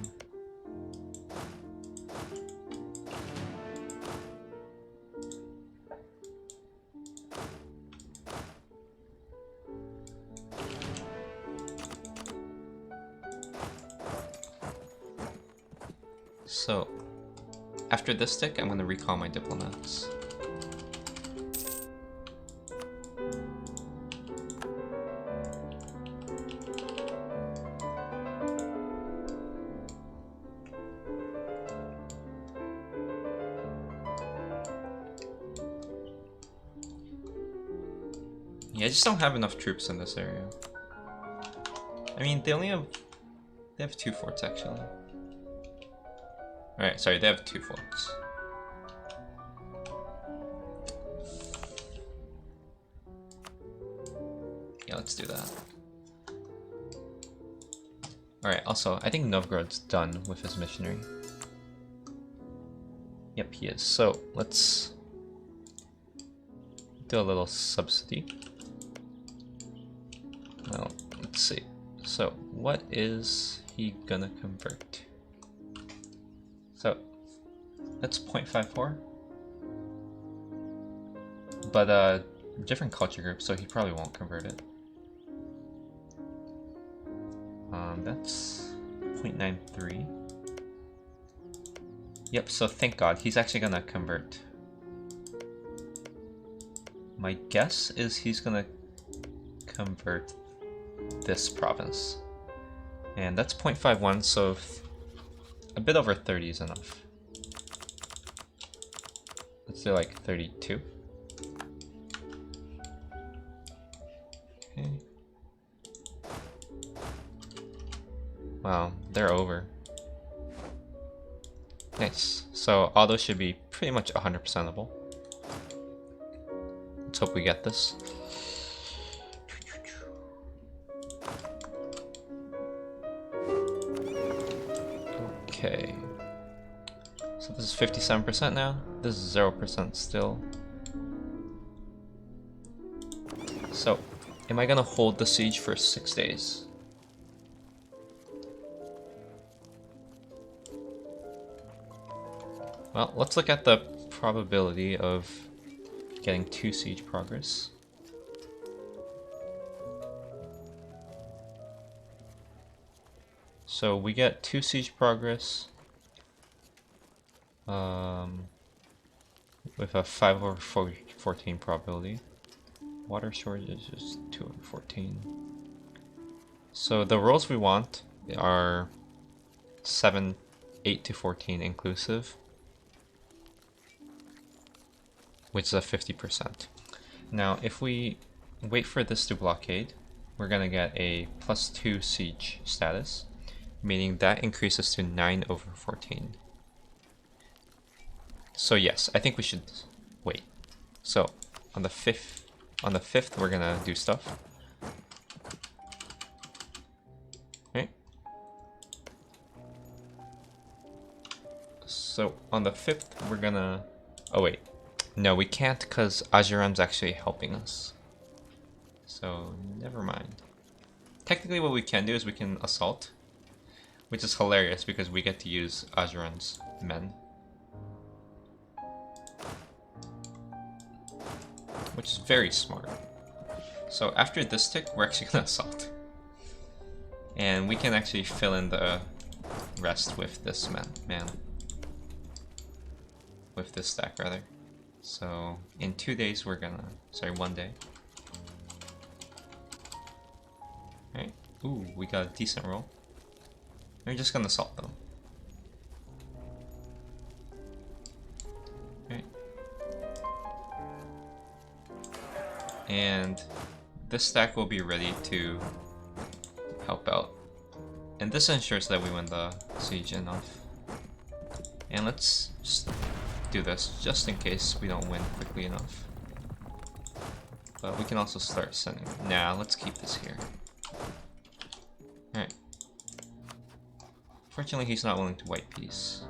So, after this tick, I'm going to recall my diplomats. Yeah, I just don't have enough troops in this area. I mean, they have 2 forts actually. Alright, sorry, they have 2 forts. Yeah, let's do that. Alright, also, I think Novgorod's done with his missionary. Yep, he is. So, let's do a little subsidy. Now, let's see. So, what is he gonna convert? So, that's 0.54. But, different culture group, so he probably won't convert it. That's 0.93. Yep, so thank God, he's actually gonna convert. My guess is he's gonna convert this province. And that's 0.51, so a bit over 30 is enough. Let's do like 32. Okay. Wow, they're over. Nice. So all those should be pretty much 100%able. Let's hope we get this. Okay. So this is 57% now. This is 0% still. So, am I gonna hold the siege for 6 days? Well, let's look at the probability of getting 2 siege progress. So we get 2 siege progress with a 5/14 probability. Water shortage is just 2/14. So the rolls we want are 7, 8 to 14 inclusive, which is a 50%. Now, if we wait for this to blockade, we're gonna get a +2 siege status, meaning that increases to 9/14. So yes, I think we should wait. So on the 5th, we're gonna do stuff. Right? So on the 5th, we're gonna... Oh wait, no, we can't because Ajuran's actually helping us. So never mind. Technically, what we can do is we can assault, which is hilarious because we get to use Ajuran's men. Which is very smart. So after this tick, we're actually gonna assault. And we can actually fill in the rest with this man. With this stack, rather. So in 2 days, we're gonna... Sorry, 1 day. Alright. Ooh, we got a decent roll. We're just gonna assault them. Alright. And this stack will be ready to help out. And this ensures that we win the siege enough. And let's just do this, just in case we don't win quickly enough. But we can also start sending... Nah, let's keep this here. Alright. Fortunately, he's not willing to white peace.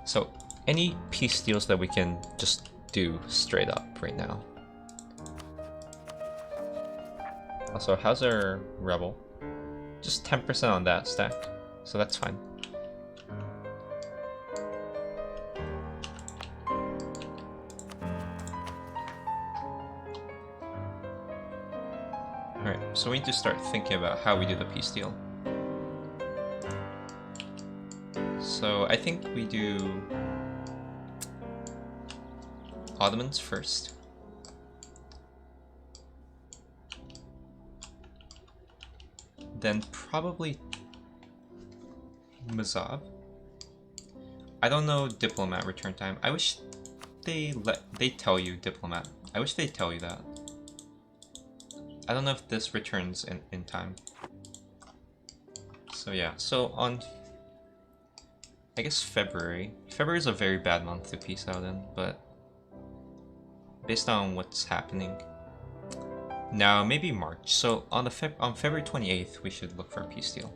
So, any peace deals that we can just do straight up right now. Also, how's our rebel? Just 10% on that stack, so that's fine. Alright, so we need to start thinking about how we do the peace deal. So I think we do Ottomans first. Then probably Mazab. I don't know diplomat return time. I wish they tell you diplomat. I wish they tell you that. I don't know if this returns in time. So yeah, so on I guess February. February is a very bad month to peace out in, but based on what's happening. Now, maybe March. So on February 28th, we should look for a peace deal.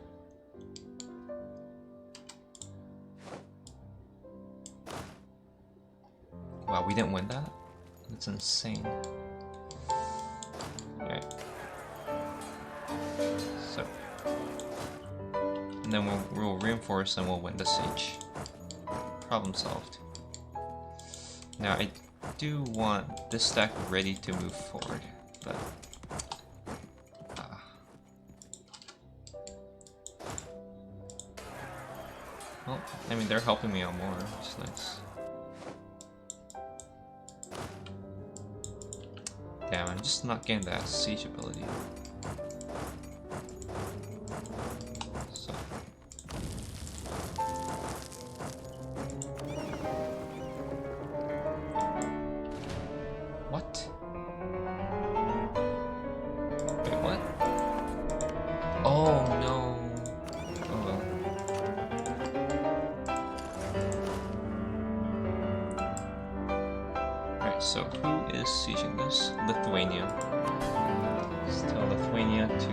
Wow, we didn't win that? That's insane. Alright. So. And then we'll reinforce and we'll win the siege. Problem solved. Now, I do want this stack ready to move forward, but... Well, I mean, they're helping me out more, which is nice. Damn, I'm just not getting that siege ability. So. What? Wait, what? Oh, no. Oh, well. Alright, so who is sieging this? Lithuania. Let's tell Lithuania to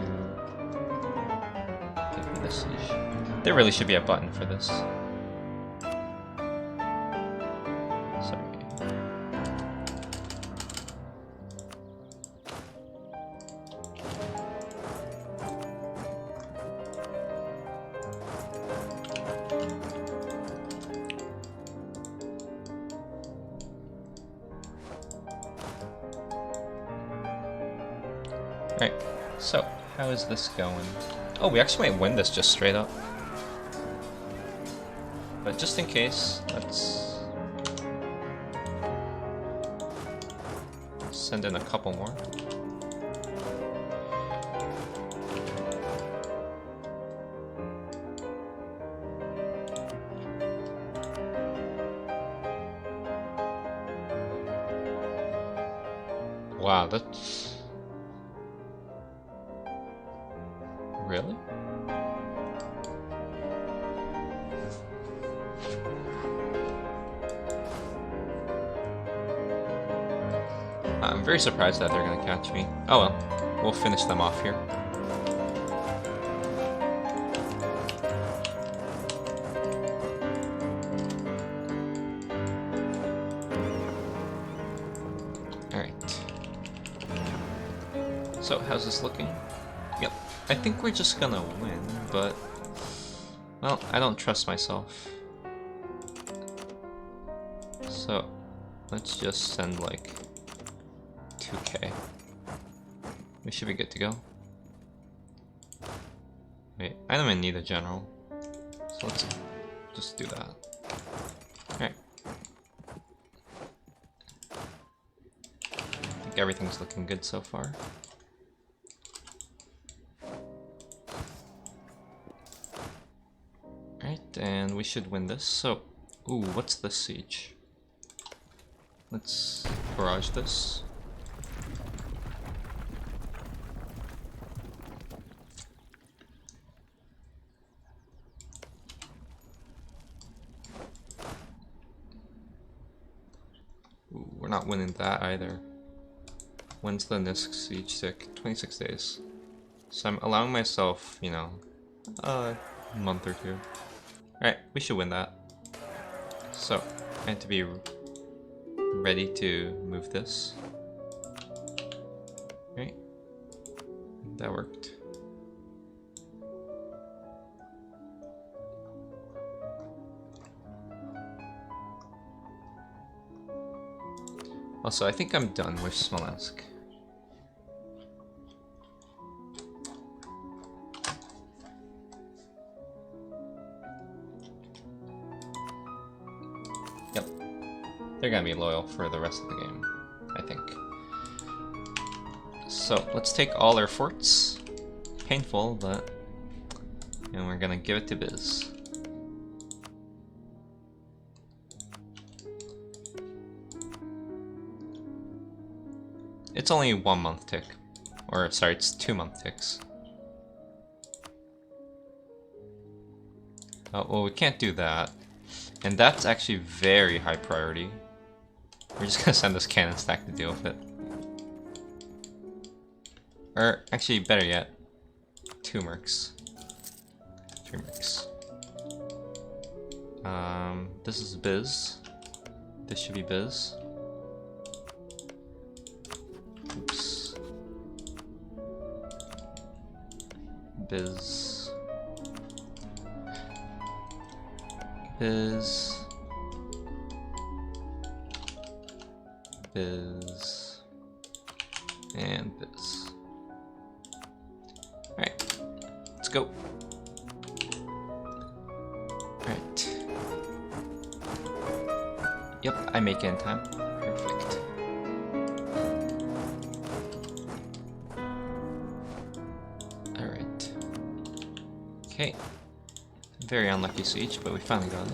give me the siege. There really should be a button for this. Sorry. Alright, so how is this going? Oh, we actually might win this just straight up. But just in case, let's send in a couple more. Wow, that's... Really? I'm very surprised that they're gonna catch me. Oh well, we'll finish them off here. Alright. So, how's this looking? Yep. I think we're just gonna win, but... Well, I don't trust myself. So, let's just send like... 2k. we should be good to go. Wait, I don't even need a general. So let's just do that. Alright. I think everything's looking good so far. Alright, and we should win this. So, ooh, what's the siege? Let's barrage this. Ooh, we're not winning that either. When's the Nisk siege tick? 26 days. So I'm allowing myself, you know, a month or two. Alright, we should win that. So, I have to be ready to move this. Right? That worked. Also, I think I'm done with Smolensk. Yep. They're gonna be loyal for the rest of the game, I think. So, let's take all our forts. Painful, but... and we're gonna give it to Biz. It's only 1 month tick. Or, sorry, it's 2 month ticks. Oh, well, we can't do that. And that's actually very high priority. We're just gonna send this cannon stack to deal with it. Or, actually, better yet, 2 mercs. 3 mercs. This is Biz. This should be Biz. Oops. Biz. Biz. Biz. And Biz. Alright. Let's go. Alright. Yep, I make it in time. Perfect. Alright. Okay. Very unlucky siege, but we finally got it.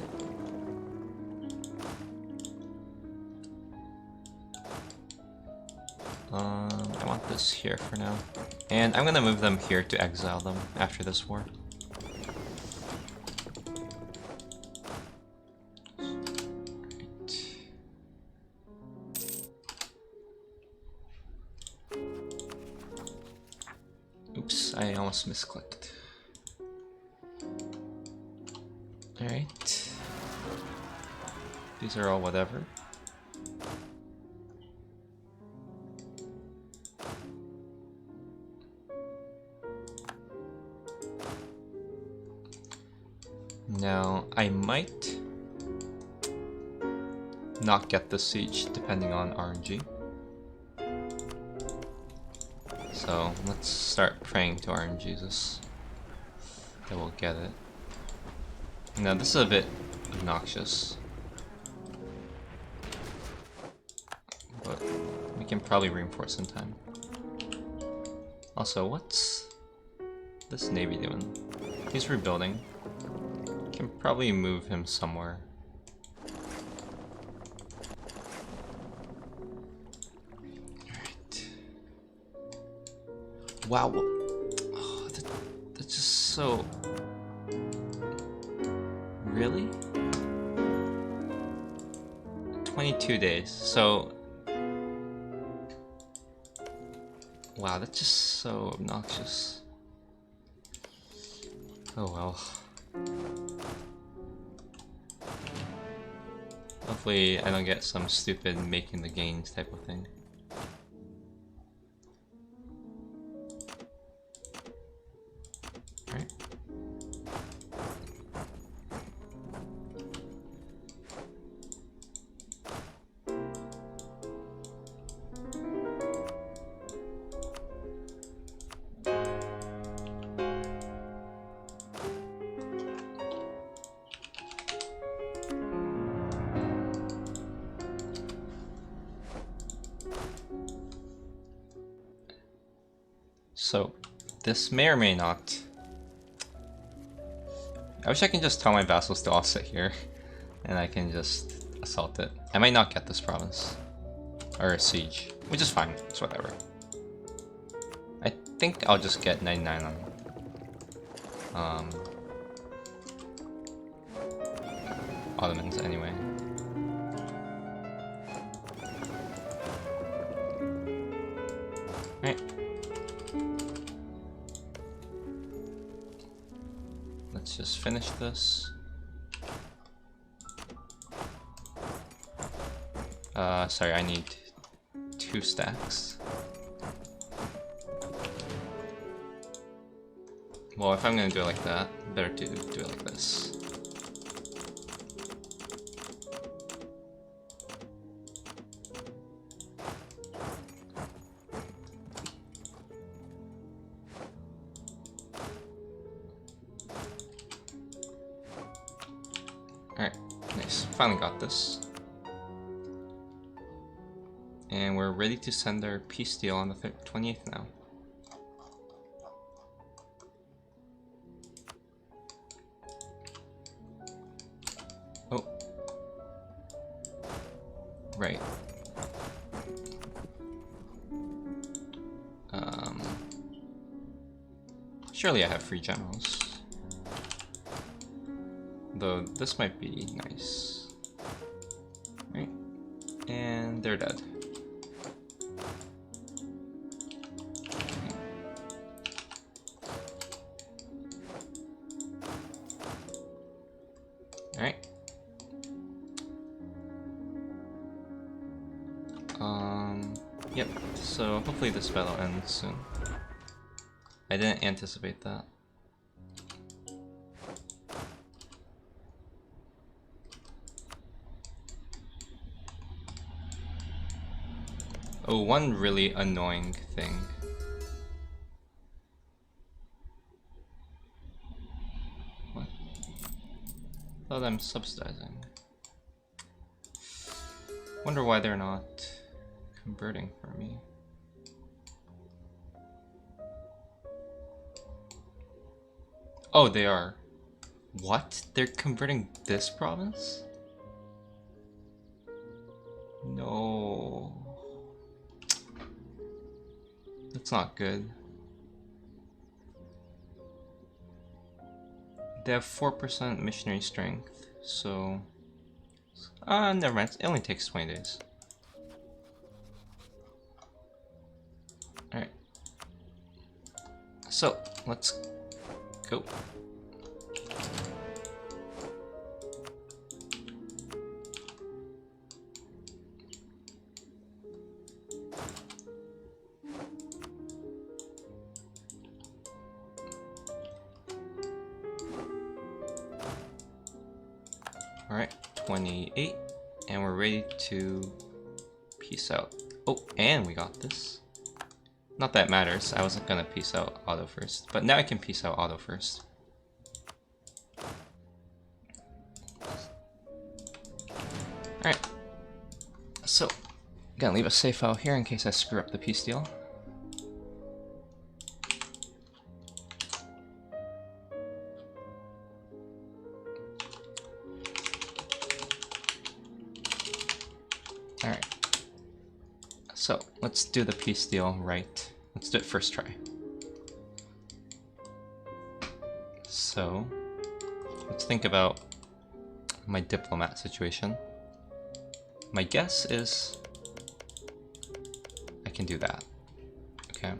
I want this here for now. And I'm gonna move them here to exile them after this war. Right. Oops, I almost misclicked. Alright. These are all whatever. Now, I might not get the siege depending on RNG. So, let's start praying to RNGesus that we'll get it. Now, this is a bit obnoxious, but we can probably reinforce in time. Also, what's this Navy doing? He's rebuilding. Can probably move him somewhere. Alright. Wow. Oh, that's just so... Really? 22 days. So... Wow, that's just so obnoxious. Oh well. Hopefully I don't get some stupid making the gains type of thing. Alright. So this may or may not. I wish I can just tell my vassals to all sit here and I can just assault it. I might not get this province. Or a siege, which is fine, it's whatever. I think I'll just get 99 on Ottomans anyway. Alright. Let's just finish this. Sorry, I need 2 stacks. Well, if I'm gonna do it like that, better to do it like this. Alright, nice. Finally got this. And we're ready to send our peace deal on the 28th now. Oh. Right. Surely I have free generals. Though this might be nice. Right? And they're dead. Alright. Yep, so hopefully this battle ends soon. I didn't anticipate that. Oh, one really annoying thing. What? Thought I'm subsidizing. Wonder why they're not converting for me. Oh, they are. What? They're converting this province? No. That's not good. They have 4% missionary strength, so... never mind. It only takes 20 days. Alright. So, let's go. Alright, 28, and we're ready to peace out. Oh, and we got this. Not that it matters, I wasn't gonna peace out auto first, but now I can peace out auto first. Alright, so, gonna leave a save file here in case I screw up the peace deal. Alright, so let's do the peace deal right. Let's do it first try. So, let's think about my diplomat situation. My guess is I can do that. Okay.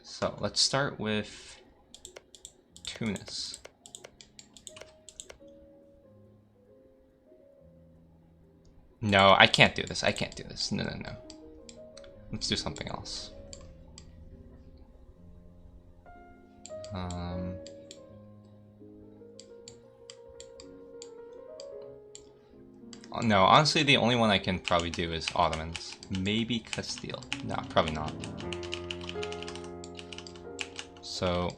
So let's start with Tunis. No, I can't do this. I can't do this. No, no, no. Let's do something else. No, honestly, the only one I can probably do is Ottomans. Maybe Castile. No, probably not. So,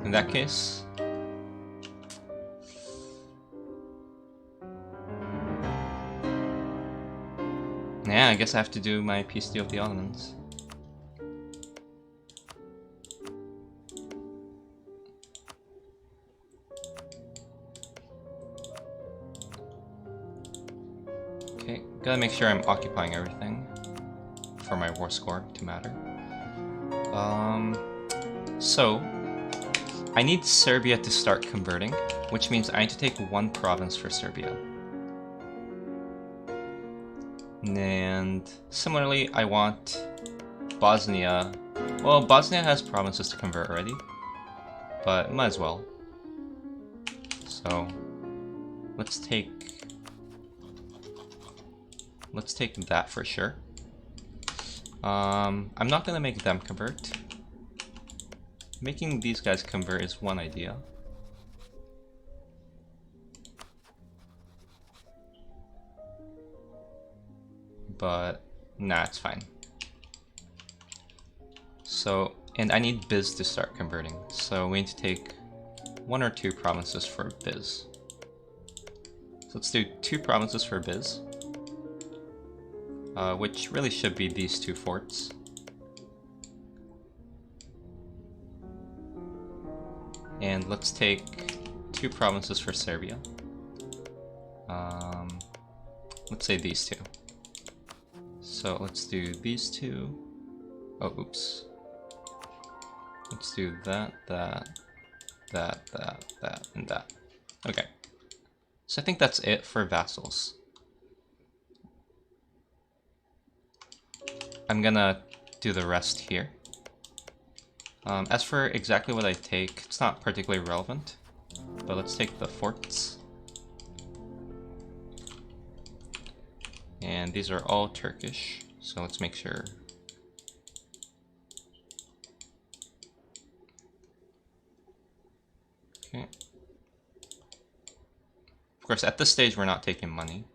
in that case... Yeah, I guess I have to do my peace deal with the Ottomans. Okay, gotta make sure I'm occupying everything for my war score to matter. So I need Serbia to start converting, which means I need to take one province for Serbia. And similarly, I want Bosnia. Well, Bosnia has provinces to convert already, but might as well. So let's take that for sure. I'm not gonna make them convert. Making these guys convert is one idea. But nah, it's fine. So, and I need Biz to start converting. So we need to take 1 or 2 provinces for Biz. So let's do 2 provinces for Biz. Which really should be these 2 forts. And let's take 2 provinces for Serbia. Let's say these 2. So let's do these 2. Oh, oops. Let's do that, and that. Okay. So I think that's it for vassals. I'm gonna do the rest here. As for exactly what I take, it's not particularly relevant, but let's take the forts. And these are all Turkish, so let's make sure. Okay. Of course, at this stage, we're not taking money.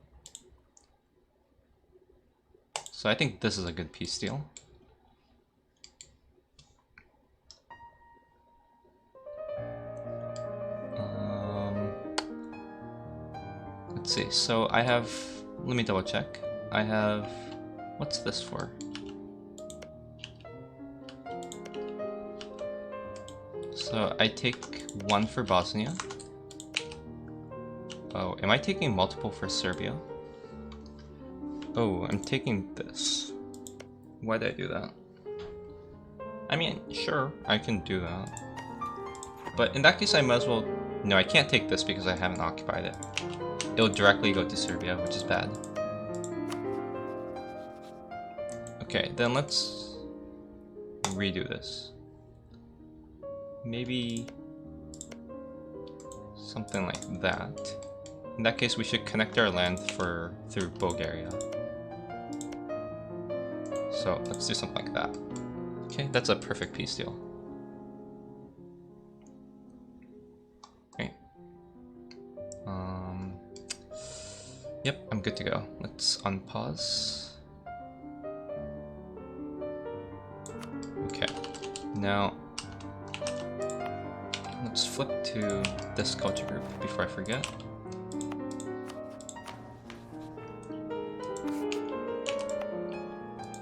So I think this is a good peace deal. Let's see, so I have, let me double check. I have, what's this for? So I take 1 for Bosnia. Oh, am I taking multiple for Serbia? Oh, I'm taking this. Why did I do that? I mean, sure, I can do that. But in that case, I might as well... No, I can't take this because I haven't occupied it. It'll directly go to Serbia, which is bad. Okay, then let's redo this. Maybe something like that. In that case, we should connect our land through Bulgaria. So let's do something like that. Okay, that's a perfect peace deal. Okay. Yep, I'm good to go. Let's unpause. Okay, now let's flip to this culture group before I forget.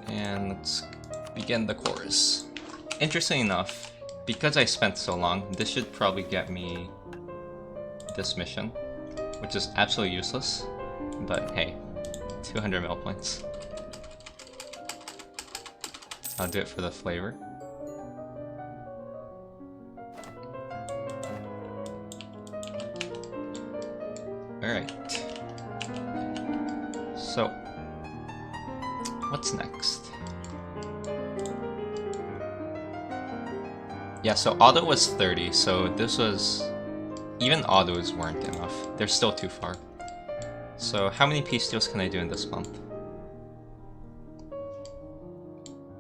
And let's begin the chorus. Interesting enough, because I spent so long, this should probably get me this mission, which is absolutely useless, but hey, 200 mil points. I'll do it for the flavor. Alright. So, what's next? Yeah, so auto was 30, so this was... Even autos weren't enough. They're still too far. So how many peace deals can I do in this month?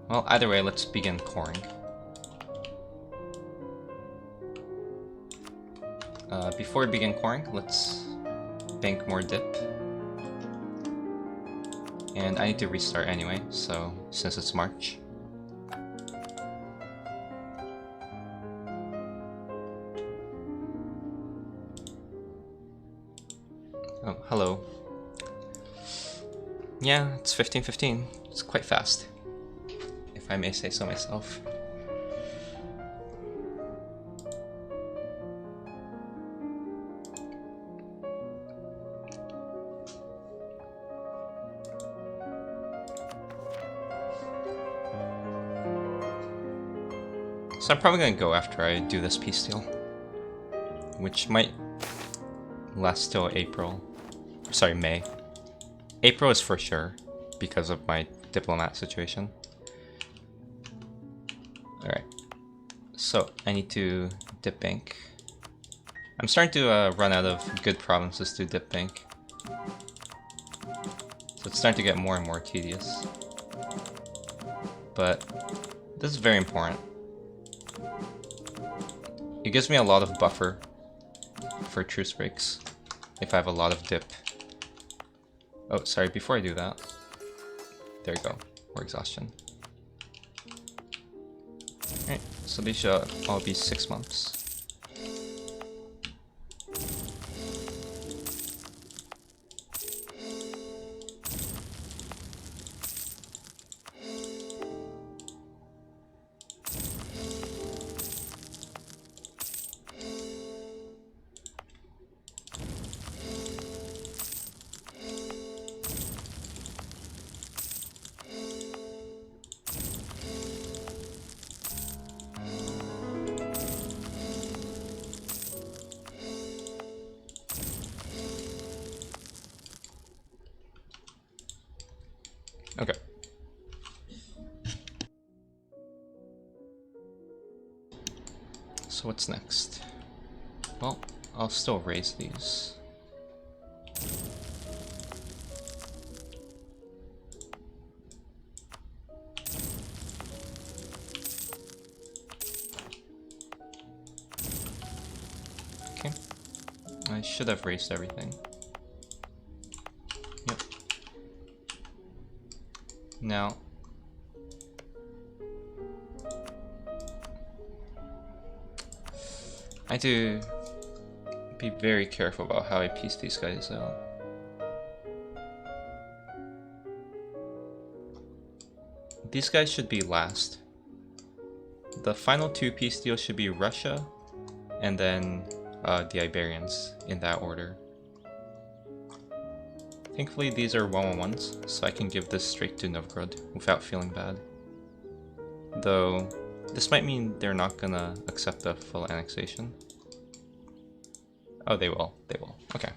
Well, either way, let's begin coring. Before we begin coring, let's bank more dip. And I need to restart anyway, so since it's March. Oh, hello. Yeah, it's 15:15. It's quite fast, if I may say so myself. So I'm probably gonna go after I do this peace deal, which might last till April. Sorry, May. April is for sure because of my diplomat situation. Alright, so I need to dip bank. I'm starting to run out of good provinces to dip bank. So it's starting to get more and more tedious. But this is very important. It gives me a lot of buffer for truce breaks if I have a lot of dip. Oh, sorry, before I do that. There you go, more exhaustion. Alright, so these should all be 6 months. Okay. So what's next? Well, I'll still raise these. Okay. I should have raised everything. Yep. Now, I have to be very careful about how I piece these guys out. These guys should be last. The final 2 peace deals should be Russia and then the Iberians in that order. Thankfully these are 1-on-1s, so I can give this straight to Novgorod without feeling bad. Though, this might mean they're not gonna accept the full annexation. Oh, they will. Okay.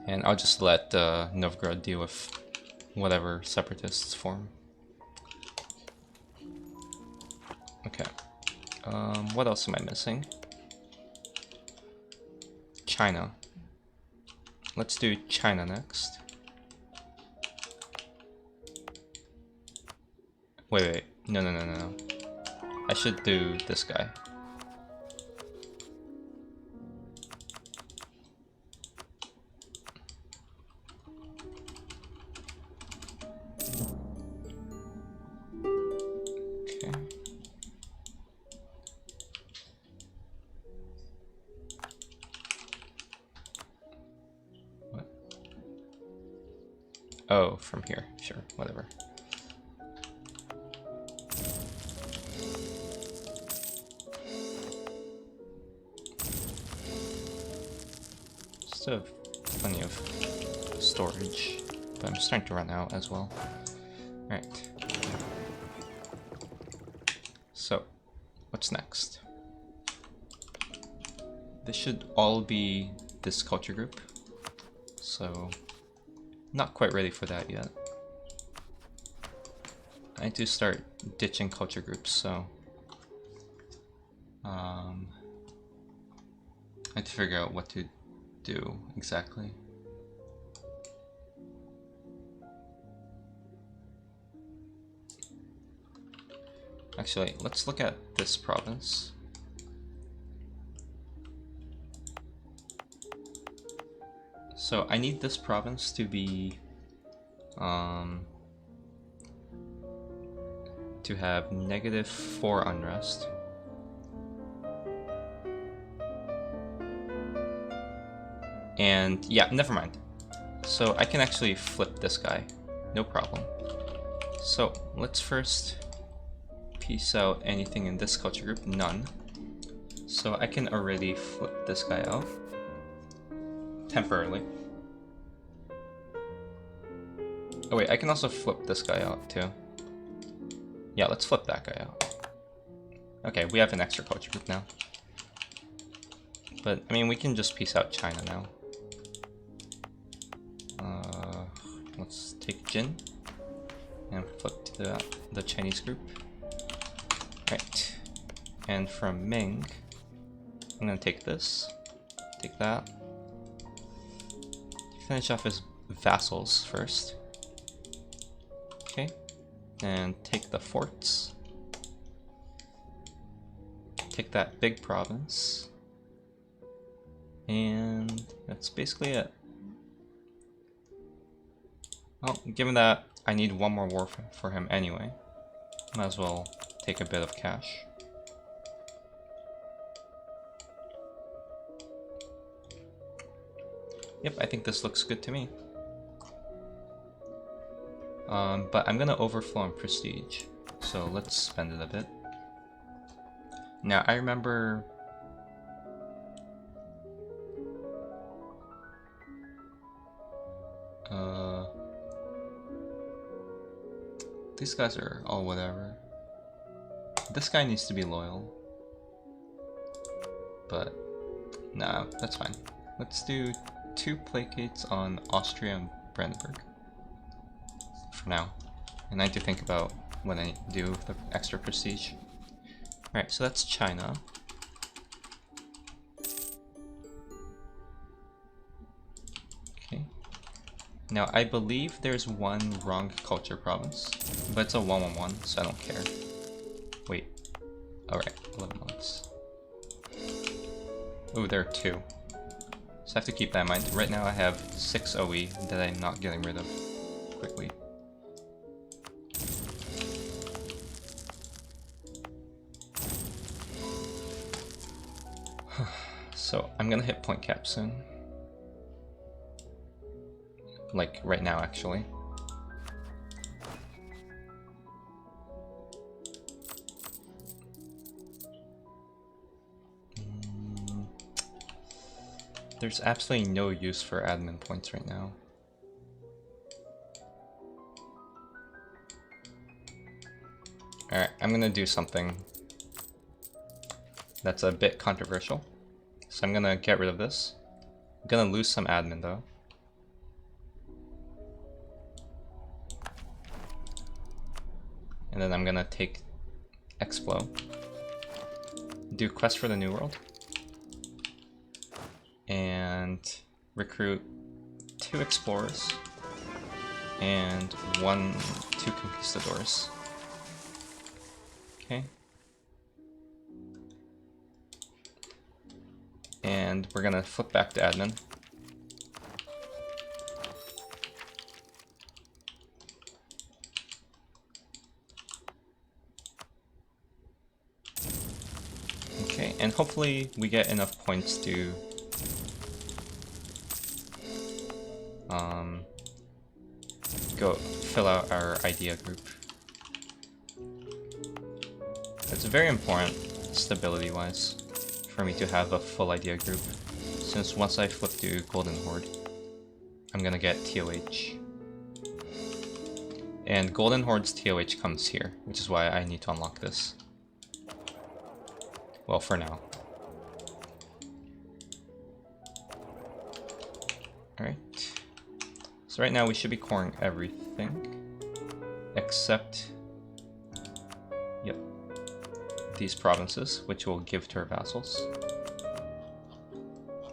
And I'll just let Novgorod deal with whatever separatists form. Okay. What else am I missing? China. Let's do China next. Wait. No. I should do this guy. Okay. What? Oh, from here. Sure, whatever. Still have plenty of storage, but I'm starting to run out as well. Alright. So, what's next? This should all be this culture group, so not quite ready for that yet. I need to start ditching culture groups, so I have to figure out what to do exactly. Actually, let's look at this province. So I need this province to be to have -4 unrest. And yeah, never mind. So I can actually flip this guy, no problem. So let's first piece out anything in this culture group, none. So I can already flip this guy out, temporarily. Oh wait, I can also flip this guy out too. Yeah, let's flip that guy out. Okay, we have an extra culture group now. But, I mean, we can just piece out China now. Let's take Jin and flip to the Chinese group. Right. And from Ming, I'm gonna take this, take that. Finish off his vassals first. Okay. And take the forts. Take that big province. And that's basically it. Well, given that I need one more war for him anyway, might as well take a bit of cash. Yep, I think this looks good to me. But I'm gonna overflow on prestige, so let's spend it a bit. Now, I remember... these guys are all whatever. This guy needs to be loyal. But, nah, that's fine. Let's do 2 placates on Austria and Brandenburg. For now. And I need to think about when I do the extra prestige. Alright, so that's China. Okay. Now, I believe there's one wrong culture province, but it's a 111, so I don't care. Wait. Alright, 11 months. Oh, there are 2. So I have to keep that in mind. Right now I have 6 OE that I'm not getting rid of quickly. So I'm gonna hit point cap soon. Like right now, actually. There's absolutely no use for admin points right now. Alright, I'm gonna do something that's a bit controversial. So I'm gonna get rid of this. I'm gonna lose some admin though. And then I'm gonna take Explo. Do Quest for the New World. And recruit 2 explorers and 2 conquistadors. Okay. And we're gonna flip back to admin. Okay, and hopefully we get enough points to go fill out our idea group. It's very important, stability-wise, for me to have a full idea group, since once I flip to Golden Horde, I'm gonna get TOH. And Golden Horde's TOH comes here, which is why I need to unlock this. Well, for now. Alright. So right now we should be coring everything, except, yep, these provinces, which we'll give to our vassals.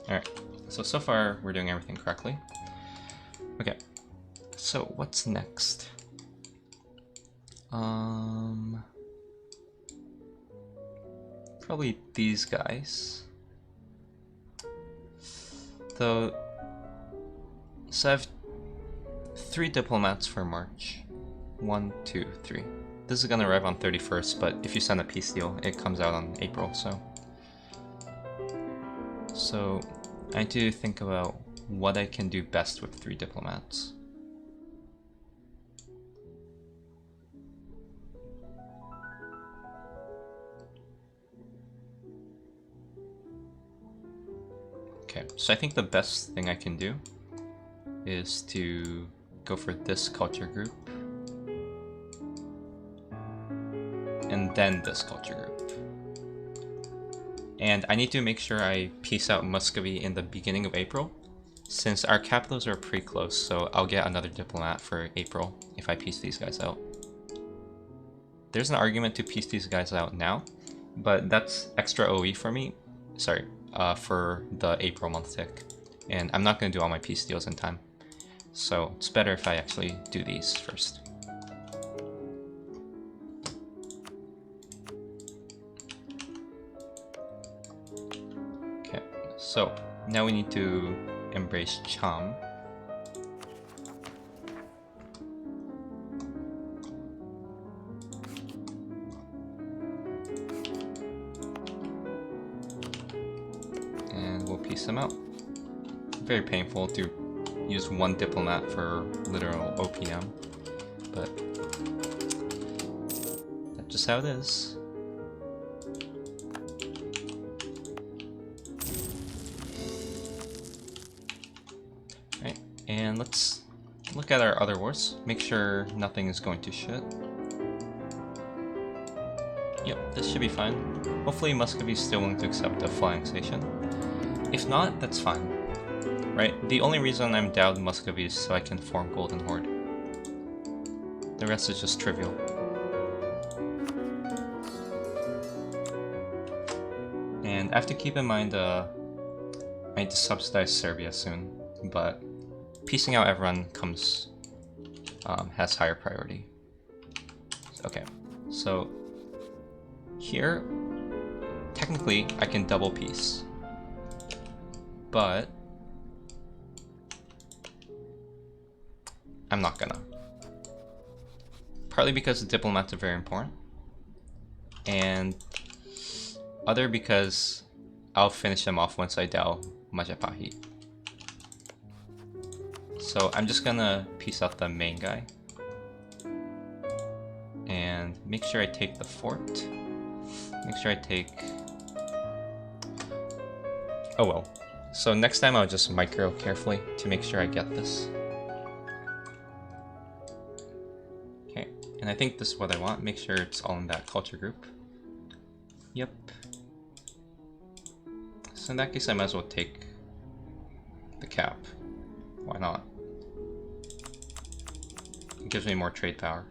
Alright, so far we're doing everything correctly. Okay, so what's next? Probably these guys. Though, so I have 3 diplomats for March. 1, 2, 3. This is gonna arrive on 31st, but if you send a peace deal, it comes out on April, so. So, I need to think about what I can do best with 3 diplomats. Okay, so I think the best thing I can do is to go for this culture group, and then this culture group. And I need to make sure I peace out Muscovy in the beginning of April, since our capitals are pretty close, so I'll get another diplomat for April if I peace these guys out. There's an argument to peace these guys out now, but that's extra OE for me, sorry, for the April month tick. And I'm not going to do all my peace deals in time, so it's better if I actually do these first. So now we need to embrace Cham. And we'll peace them out. Very painful to use 1 diplomat for literal OPM, but that's just how it is. And let's look at our other wars, make sure nothing is going to shit. Yep, this should be fine. Hopefully Muscovy is still willing to accept a full annexation. If not, that's fine. Right? The only reason I'm down Muscovy is so I can form Golden Horde. The rest is just trivial. And I have to keep in mind I need to subsidize Serbia soon, but piecing out everyone comes has higher priority. Okay, so here technically I can double peace, but I'm not gonna. Partly because the diplomats are very important, and other because I'll finish them off once I Dow Majapahit. So I'm just gonna piece out the main guy and make sure I take the fort. Make sure I take... Oh well. So next time I'll just micro carefully to make sure I get this. Okay, and I think this is what I want. Make sure it's all in that culture group. Yep. So in that case I might as well take the cap. Why not? It gives me more trade power.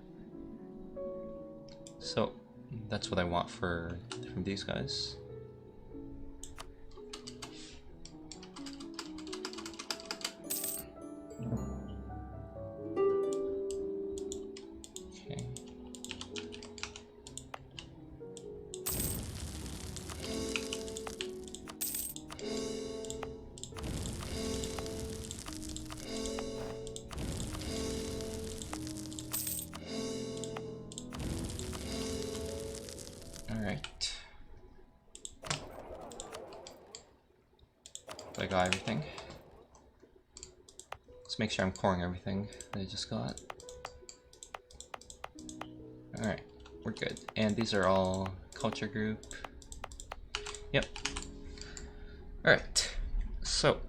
So that's what I want from these guys. Okay. Alright. I got everything. Let's make sure I'm coring everything that I just got. Alright, we're good. And these are all culture group. Yep. Alright, so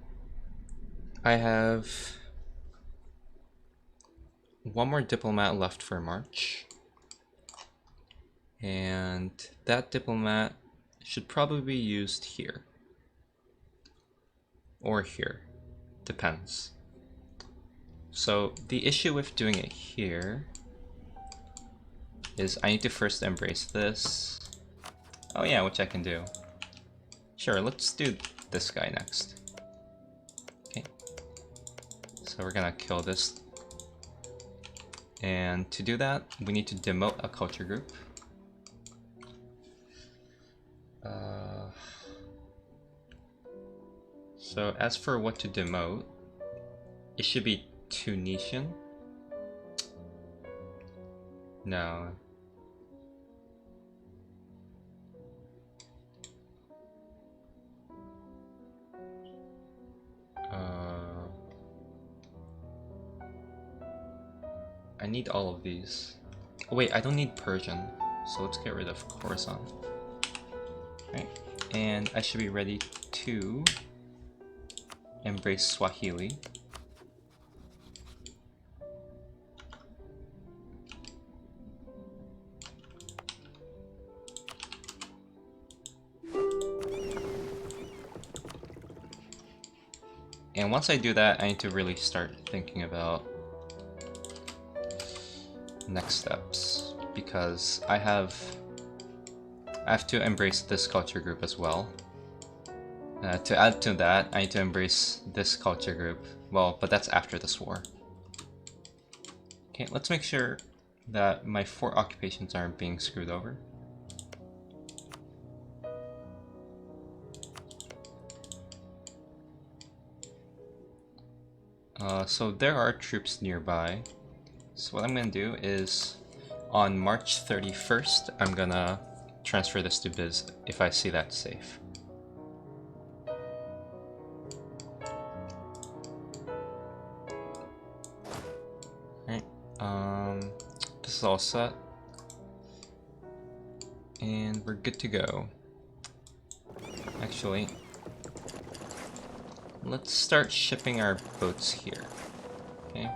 I have one more diplomat left for March. And that diplomat should probably be used here. Or here. Depends. So the issue with doing it here is I need to first embrace this. Oh yeah, which I can do. Sure, let's do this guy next. Okay. So we're gonna kill this. And to do that, we need to demote a culture group. So as for what to demote, it should be Tunisian. No. I need all of these. Oh wait, I don't need Persian, so let's get rid of Khorasan. Right, and I should be ready to embrace Swahili. And once I do that, I need to really start thinking about next steps, because I have to embrace this culture group as well. To add to that, I need to embrace this culture group. Well, but that's after this war. Okay, let's make sure that my 4 occupations aren't being screwed over. So there are troops nearby. So what I'm gonna do is, on March 31st, I'm gonna transfer this to Biz if I see that safe. Alright, this is all set. And we're good to go. Actually, let's start shipping our boats here. Okay.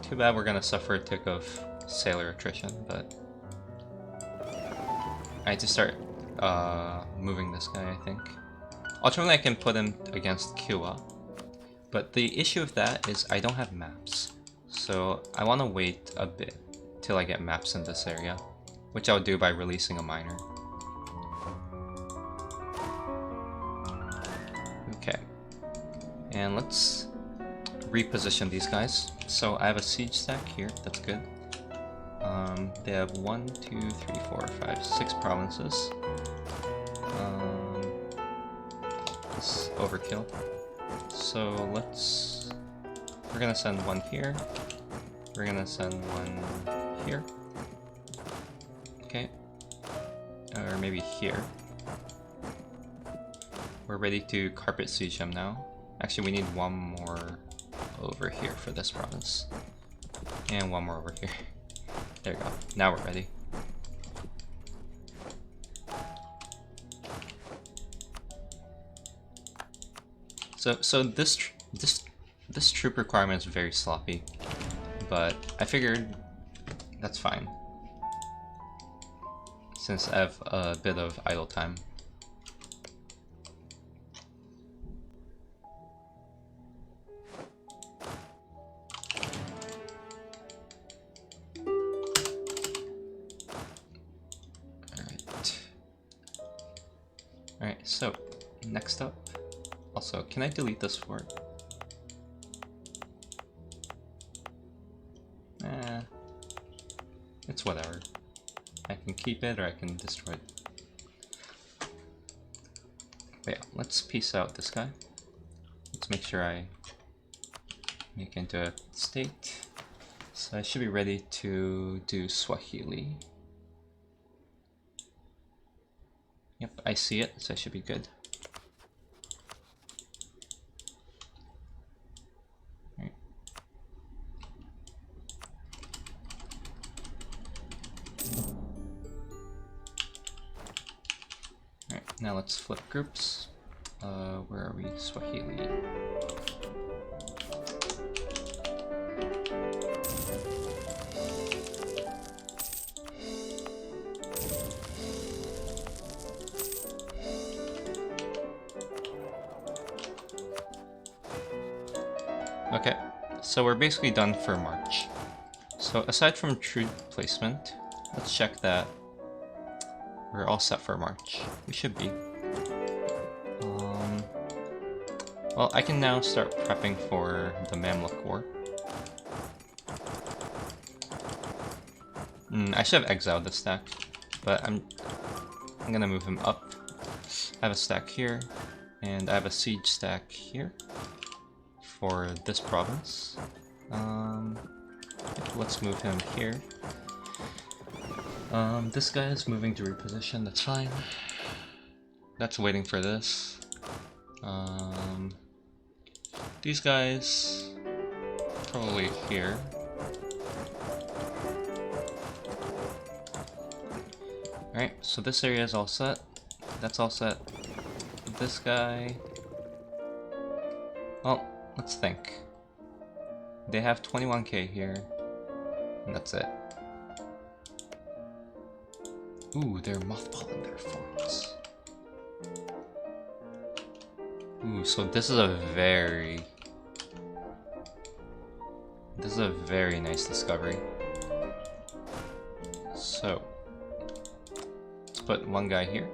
Too bad we're gonna suffer a tick of sailor attrition, but I need to start moving this guy, I think. Ultimately, I can put him against Kua, but the issue with that is I don't have maps. So I want to wait a bit till I get maps in this area, which I'll do by releasing a miner. Okay, and let's reposition these guys. So I have a siege stack here, that's good. They have 1, 2, 3, 4, 5, 6 provinces. This is overkill. So we're gonna send one here. We're gonna send one here. Okay. Or maybe here. We're ready to carpet siege them now. Actually, we need one more over here for this province. And one more over here. There we go. Now we're ready. So this troop requirement is very sloppy, but I figured that's fine since I have a bit of idle time. Alright, so next up. Also, can I delete this fort? It's whatever. I can keep it or I can destroy it. But yeah, let's piece out this guy. Let's make sure I make it into a state. So I should be ready to do Swahili. Yep, I see it, so I should be good. Now let's flip groups. Where are we? Swahili. Okay, so we're basically done for March. So aside from troop placement, let's check that we're all set for March. We should be. Well, I can now start prepping for the Mamluk War. I should have exiled this stack, but I'm gonna move him up. I have a stack here, and I have a siege stack here for this province. Let's move him here. This guy is moving to reposition, that's fine. That's waiting for this. These guys probably here. Alright, so this area is all set. That's all set. This guy... Well, let's think. They have 21k here. And that's it. Ooh, they're mothballing their farms. Ooh, so this is a very nice discovery. So, let's put one guy here.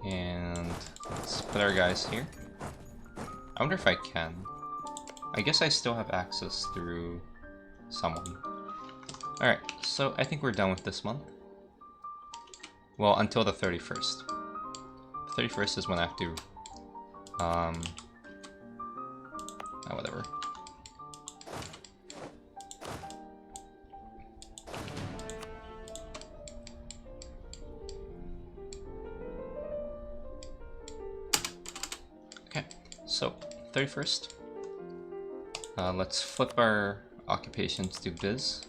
And let's put our guys here. I wonder if I can. I guess I still have access through someone. Alright, so I think we're done with this month. Well, until the 31st. The 31st is when I have to, whatever. Okay, so 31st. Let's flip our occupations to biz.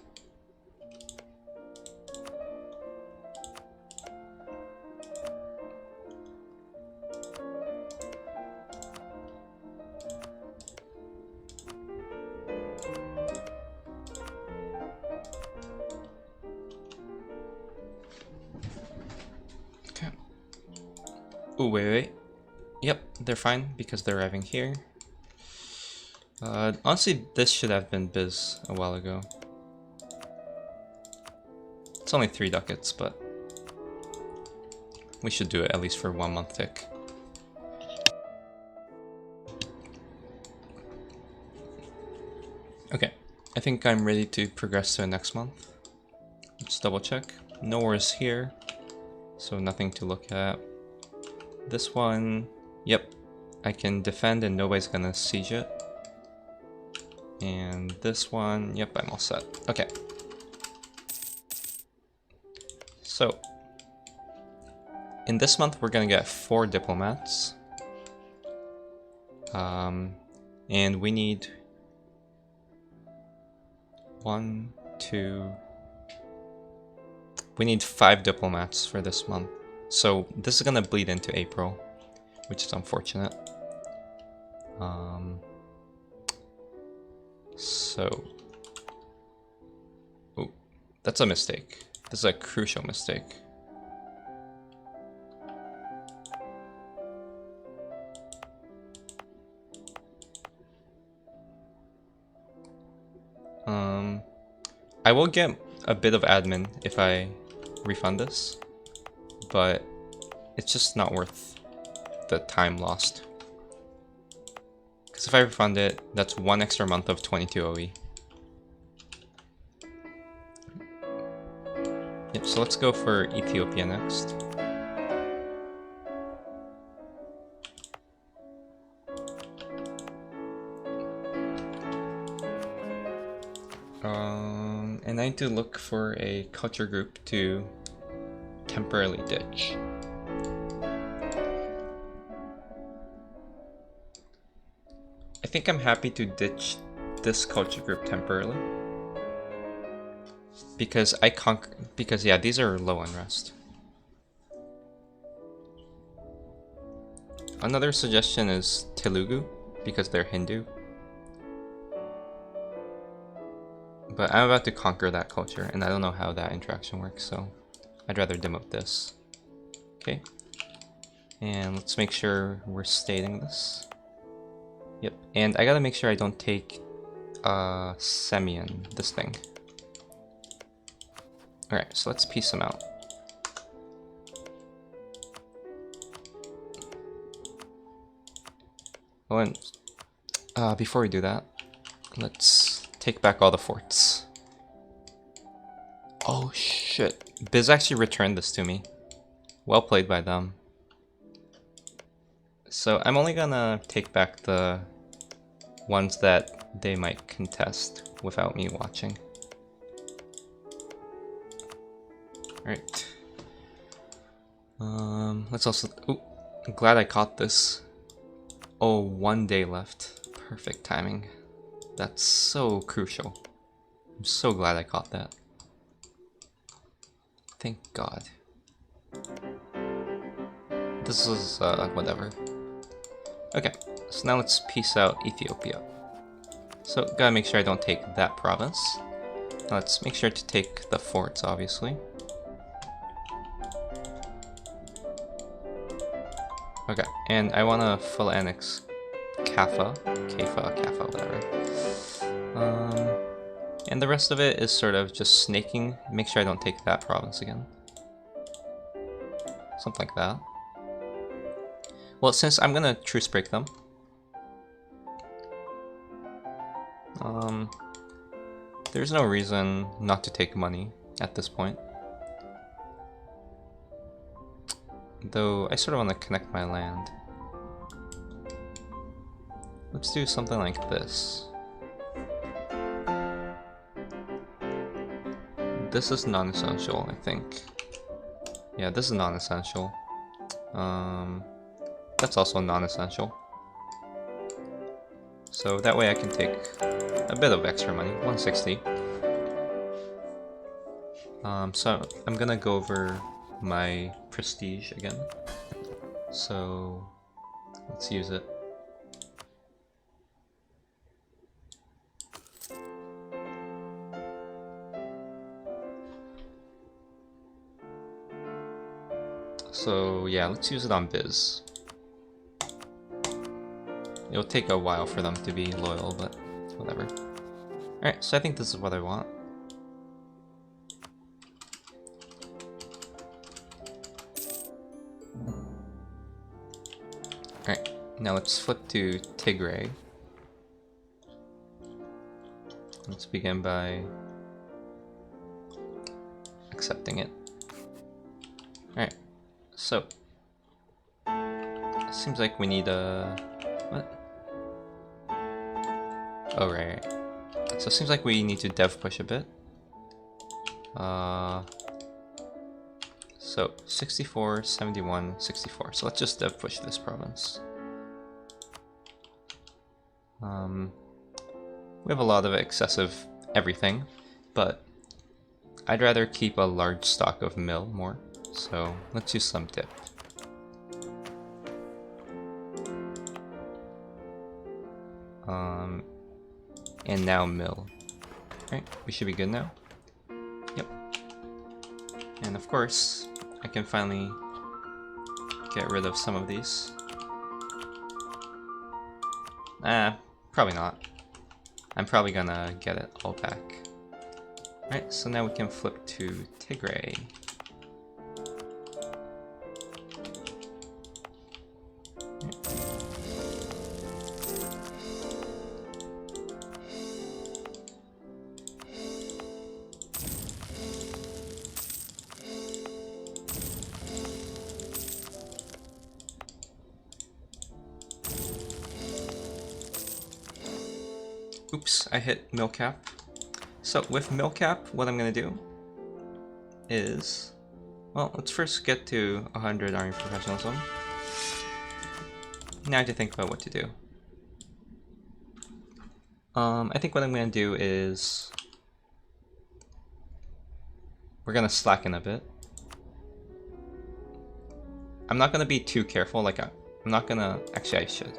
Okay. Oh, wait. Yep, they're fine because they're arriving here. Honestly, this should have been biz a while ago. It's only 3 ducats, but we should do it at least for 1 month tick. Okay, I think I'm ready to progress to the next month. Let's double check. No wars here, so nothing to look at. This one, yep, I can defend and nobody's gonna siege it. And this one, yep, I'm all set. Okay. So, in this month, we're gonna get 4 diplomats. And we need 1, 2... We need 5 diplomats for this month. So, this is gonna bleed into April, which is unfortunate. So, oh, that's a mistake. This is a crucial mistake. I will get a bit of admin if I refund this, but it's just not worth the time lost. Because if I refund it, that's 1 extra month of 22 OE. Yep, so let's go for Ethiopia next. And I need to look for a culture group to temporarily ditch. I think I'm happy to ditch this culture group temporarily. Because yeah, these are low unrest. Another suggestion is Telugu, because they're Hindu. But I'm about to conquer that culture, and I don't know how that interaction works, so I'd rather demote this. Okay. And let's make sure we're stating this. Yep, and I gotta make sure I don't take Semyon, this thing. Alright, so let's piece them out. Oh, and before we do that, let's take back all the forts. Oh shit, Biz actually returned this to me. Well played by them. So I'm only gonna take back the ones that they might contest without me watching. Alright. Let's also... Oh, I'm glad I caught this. Oh, 1 day left. Perfect timing. That's so crucial. I'm so glad I caught that. Thank God. This is, whatever. Okay, so now let's peace out Ethiopia. So, gotta make sure I don't take that province. Now let's make sure to take the forts, obviously. Okay, and I wanna full annex Kaffa, whatever. And the rest of it is sort of just snaking. Make sure I don't take that province again. Something like that. Well, since I'm gonna truce break them, there's no reason not to take money at this point. Though I sort of want to connect my land. Let's do something like this. This is non-essential, I think. Yeah, this is non-essential. That's also non-essential. So that way I can take a bit of extra money, 160. So I'm gonna go over my prestige again. So let's use it. So yeah, let's use it on Biz. It'll take a while for them to be loyal, but whatever. Alright, so I think this is what I want. Alright, now let's flip to Tigray. Let's begin by accepting it. Alright, so seems like we need a... what? Oh, right. So it seems like we need to dev push a bit. So 64, 71, 64. So let's just dev push this province. We have a lot of excessive everything, but I'd rather keep a large stock of mill more. So let's use some dip. And now mill. Right, we should be good now. Yep. And of course, I can finally get rid of some of these. Probably not. I'm probably gonna get it all back. Right, so now we can flip to Tigray. Oops, I hit mill cap. So with mill cap, what I'm gonna do is, well, let's first get to 100 army professionalism. Now I have to think about what to do. I think what I'm gonna do is we're gonna slacken a bit. I'm not gonna be too careful. Like I'm not gonna. Actually, I should.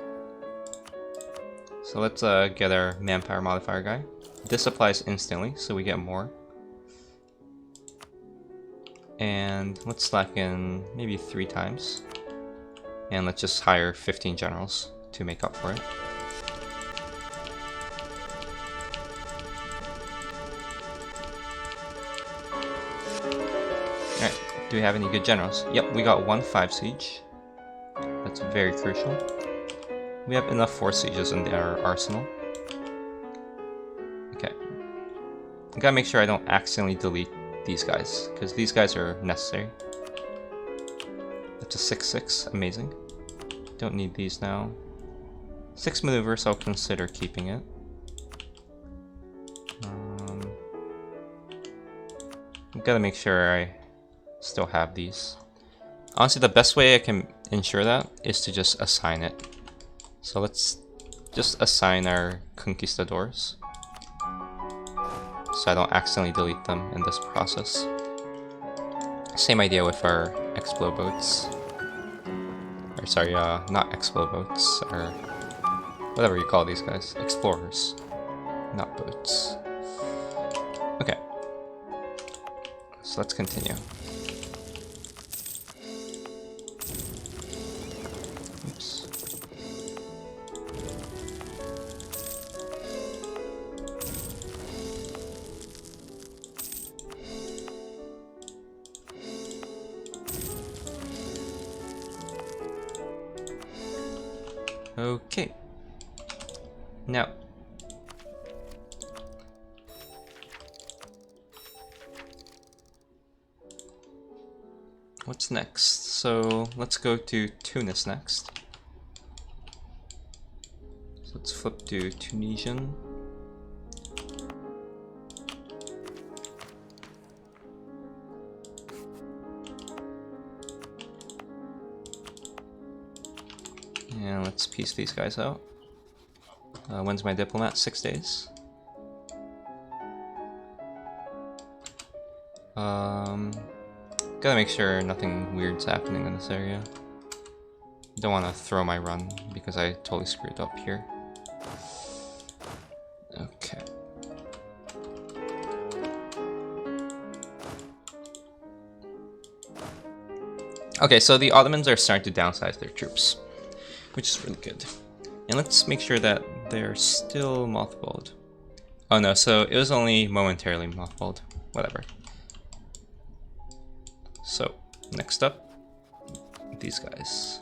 So let's get our manpower modifier guy. This applies instantly, so we get more. And let's slacken maybe 3 times. And let's just hire 15 generals to make up for it. Alright, do we have any good generals? Yep, we got 1 5 siege. That's very crucial. We have enough 4 sieges in our arsenal. Okay. I gotta make sure I don't accidentally delete these guys, because these guys are necessary. That's a 6-6, amazing. Don't need these now. 6 maneuvers, I'll consider keeping it. I've gotta make sure I still have these. Honestly, the best way I can ensure that is to just assign it. So let's just assign our conquistadors, so I don't accidentally delete them in this process. Same idea with our Explo boats. Or sorry, not Explo boats, or whatever you call these guys. Explorers, not boats. Okay. So let's continue. Oops. Okay. Now, what's next? So let's go to Tunis next. So let's flip to Tunisian. And let's piece these guys out. When's my diplomat? 6 days. Gotta make sure nothing weird's happening in this area. Don't want to throw my run because I totally screwed up here. Okay. Okay, so the Ottomans are starting to downsize their troops, which is really good. And let's make sure that they're still mothballed. Oh no, so it was only momentarily mothballed. Whatever. So, next up, these guys.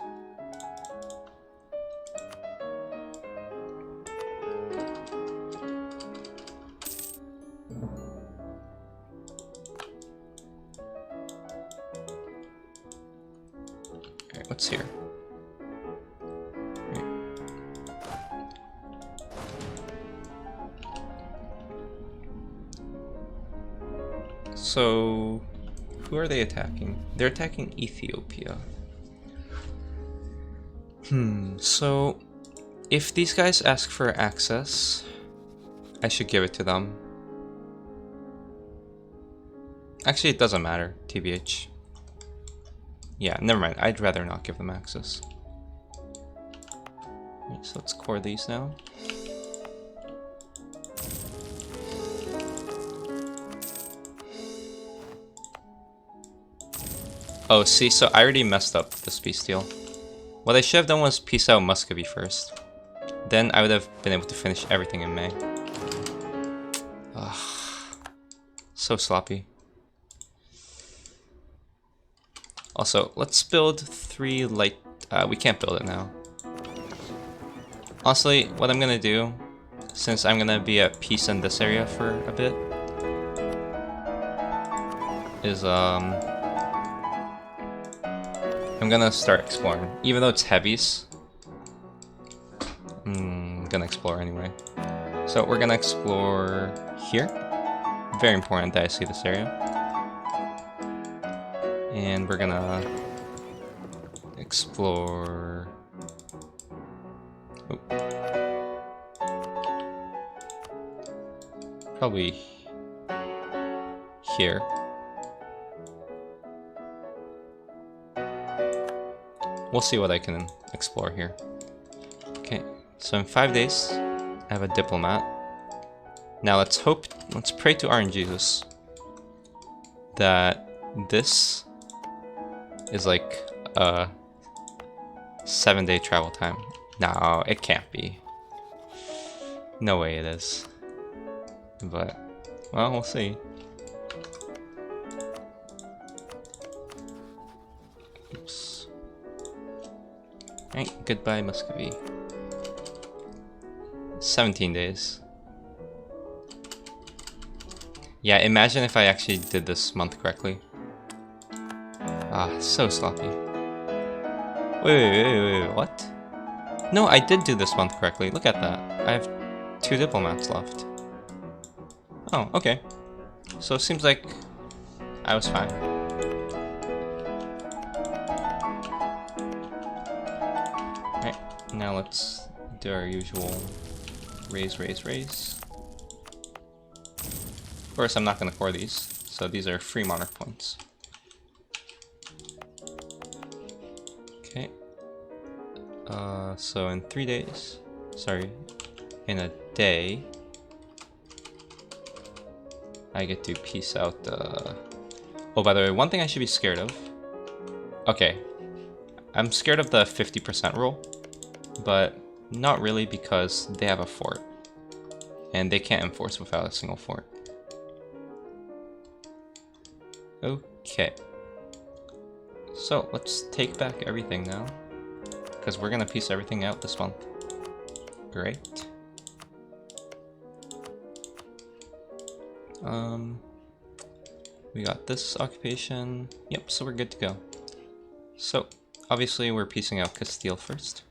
Alright, what's here? So, who are they attacking? They're attacking Ethiopia. So if these guys ask for access, I should give it to them. Actually, it doesn't matter, TBH. Yeah, never mind. I'd rather not give them access. Right, so let's core these now. Oh, see, so I already messed up this peace deal. What I should have done was peace out Muscovy first. Then I would have been able to finish everything in May. Ugh. So sloppy. Also, let's build 3 light... we can't build it now. Honestly, what I'm gonna do, since I'm gonna be at peace in this area for a bit, is I'm gonna start exploring. Even though it's heavies, I'm gonna explore anyway. So we're gonna explore here. Very important that I see this area. And we're gonna explore... Oh. Probably here. We'll see what I can explore here. Okay, so in 5 days, I have a diplomat. Now let's pray to RNGesus that this is like a 7-day travel time. No, it can't be. No way it is. But, well, we'll see. Oops. Alright, goodbye Muscovy. 17 days. Yeah, imagine if I actually did this month correctly. Ah, so sloppy. Wait, what? No, I did do this month correctly. Look at that. I have 2 diplomats left. Oh, okay. So it seems like I was fine. Alright, now let's do our usual raise. Of course, I'm not going to core these, so these are free monarch points. Okay. So in 3 days, sorry, in a day, I get to piece out oh, by the way, one thing I should be scared of. Okay, I'm scared of the 50% rule, but not really because they have a fort. And they can't enforce without a single fort. Okay. So, let's take back everything now. Because we're gonna piece everything out this month. Great. We got this occupation. Yep, so we're good to go. So, obviously we're piecing out Castile first.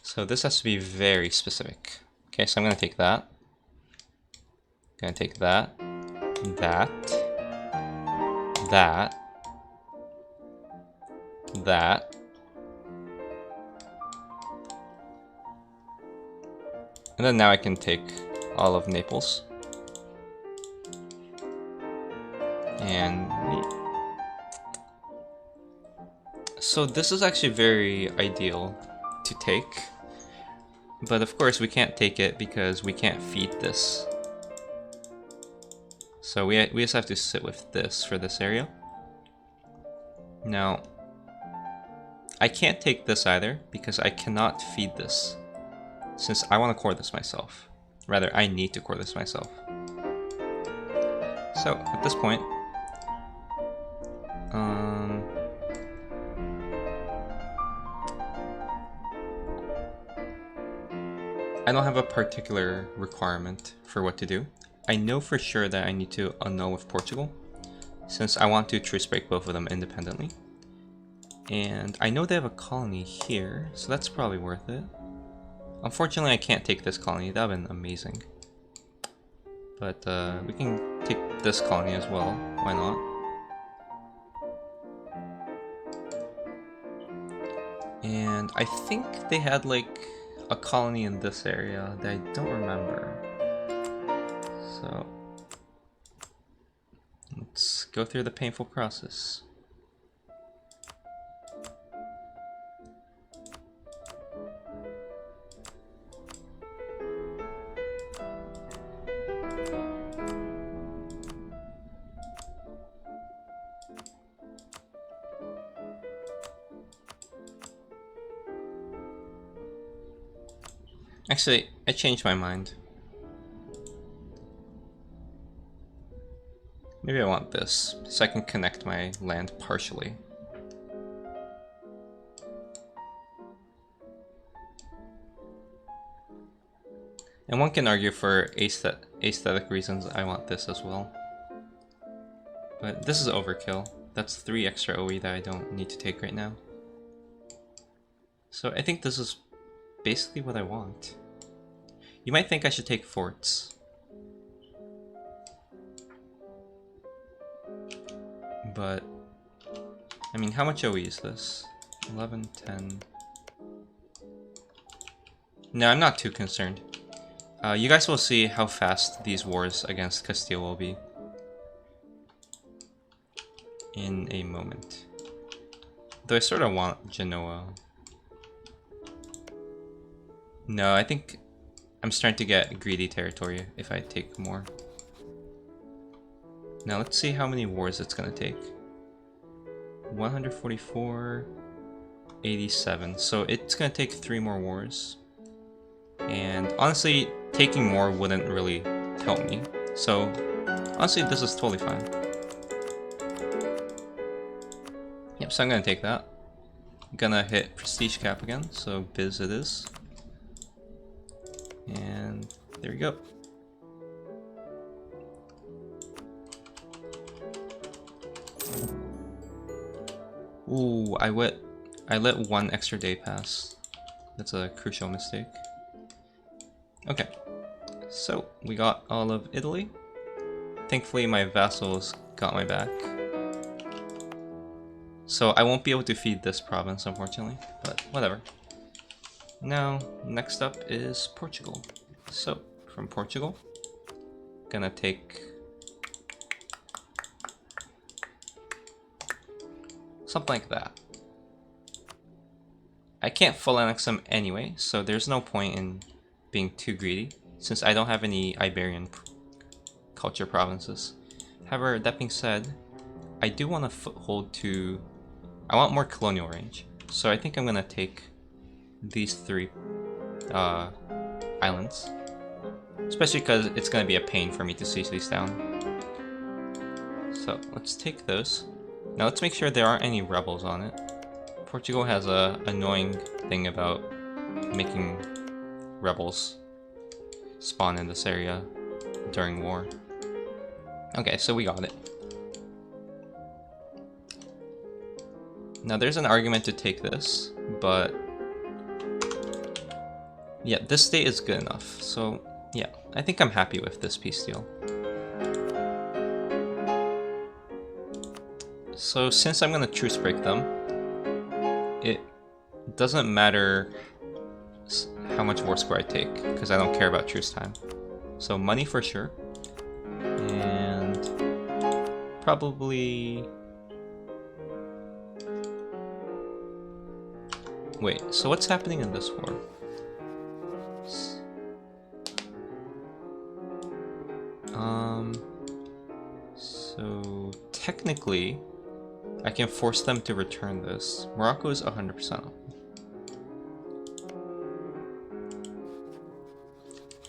So this has to be very specific. Okay, so I'm gonna take that. Gonna take that. That. That. That. And then now I can take all of Naples. And so this is actually very ideal to take. But of course we can't take it because we can't feed this. So we just have to sit with this for this area. Now, I can't take this either because I cannot feed this. Since I want to core this myself. Rather, I need to core this myself. So, at this point, I don't have a particular requirement for what to do. I know for sure that I need to annul with Portugal, since I want to truce break both of them independently. And I know they have a colony here, so that's probably worth it. Unfortunately, I can't take this colony. That would have been amazing. But we can take this colony as well. Why not? And I think they had like a colony in this area that I don't remember. So let's go through the painful process. Actually, I changed my mind. Maybe I want this, so I can connect my land partially. And one can argue for aesthetic reasons I want this as well. But this is overkill. That's 3 extra OE that I don't need to take right now. So I think this is basically what I want. You might think I should take forts. But, I mean, how much OE is this? 11, 10... No, I'm not too concerned. You guys will see how fast these wars against Castile will be in a moment. Though I sort of want Genoa. No, I think I'm starting to get greedy territory if I take more. Now let's see how many wars it's gonna take. 144, 87. So it's gonna take 3 more wars. And honestly, taking more wouldn't really help me. So honestly, this is totally fine. Yep, so I'm gonna take that. I'm gonna hit prestige cap again, so biz it is. And there we go. Ooh, I let 1 extra day pass. That's a crucial mistake. Okay, so we got all of Italy. Thankfully my vassals got my back. So I won't be able to feed this province, unfortunately, but whatever. Now, next up is Portugal. So, from Portugal, gonna take something like that. I can't full annex them anyway, so there's no point in being too greedy, since I don't have any Iberian culture provinces. However, that being said, I do want a foothold to... I want more colonial range, so I think I'm gonna take these 3 islands. Especially because it's gonna be a pain for me to siege these down. So let's take those. Now let's make sure there aren't any rebels on it. Portugal has a annoying thing about making rebels spawn in this area during war. Okay, so we got it. Now there's an argument to take this, but yeah, this state is good enough. So yeah, I think I'm happy with this peace deal. So since I'm gonna truce break them, it doesn't matter how much war score I take, because I don't care about truce time. So money for sure, and probably... Wait, so what's happening in this war? So technically, I can force them to return this. Morocco is 100% up.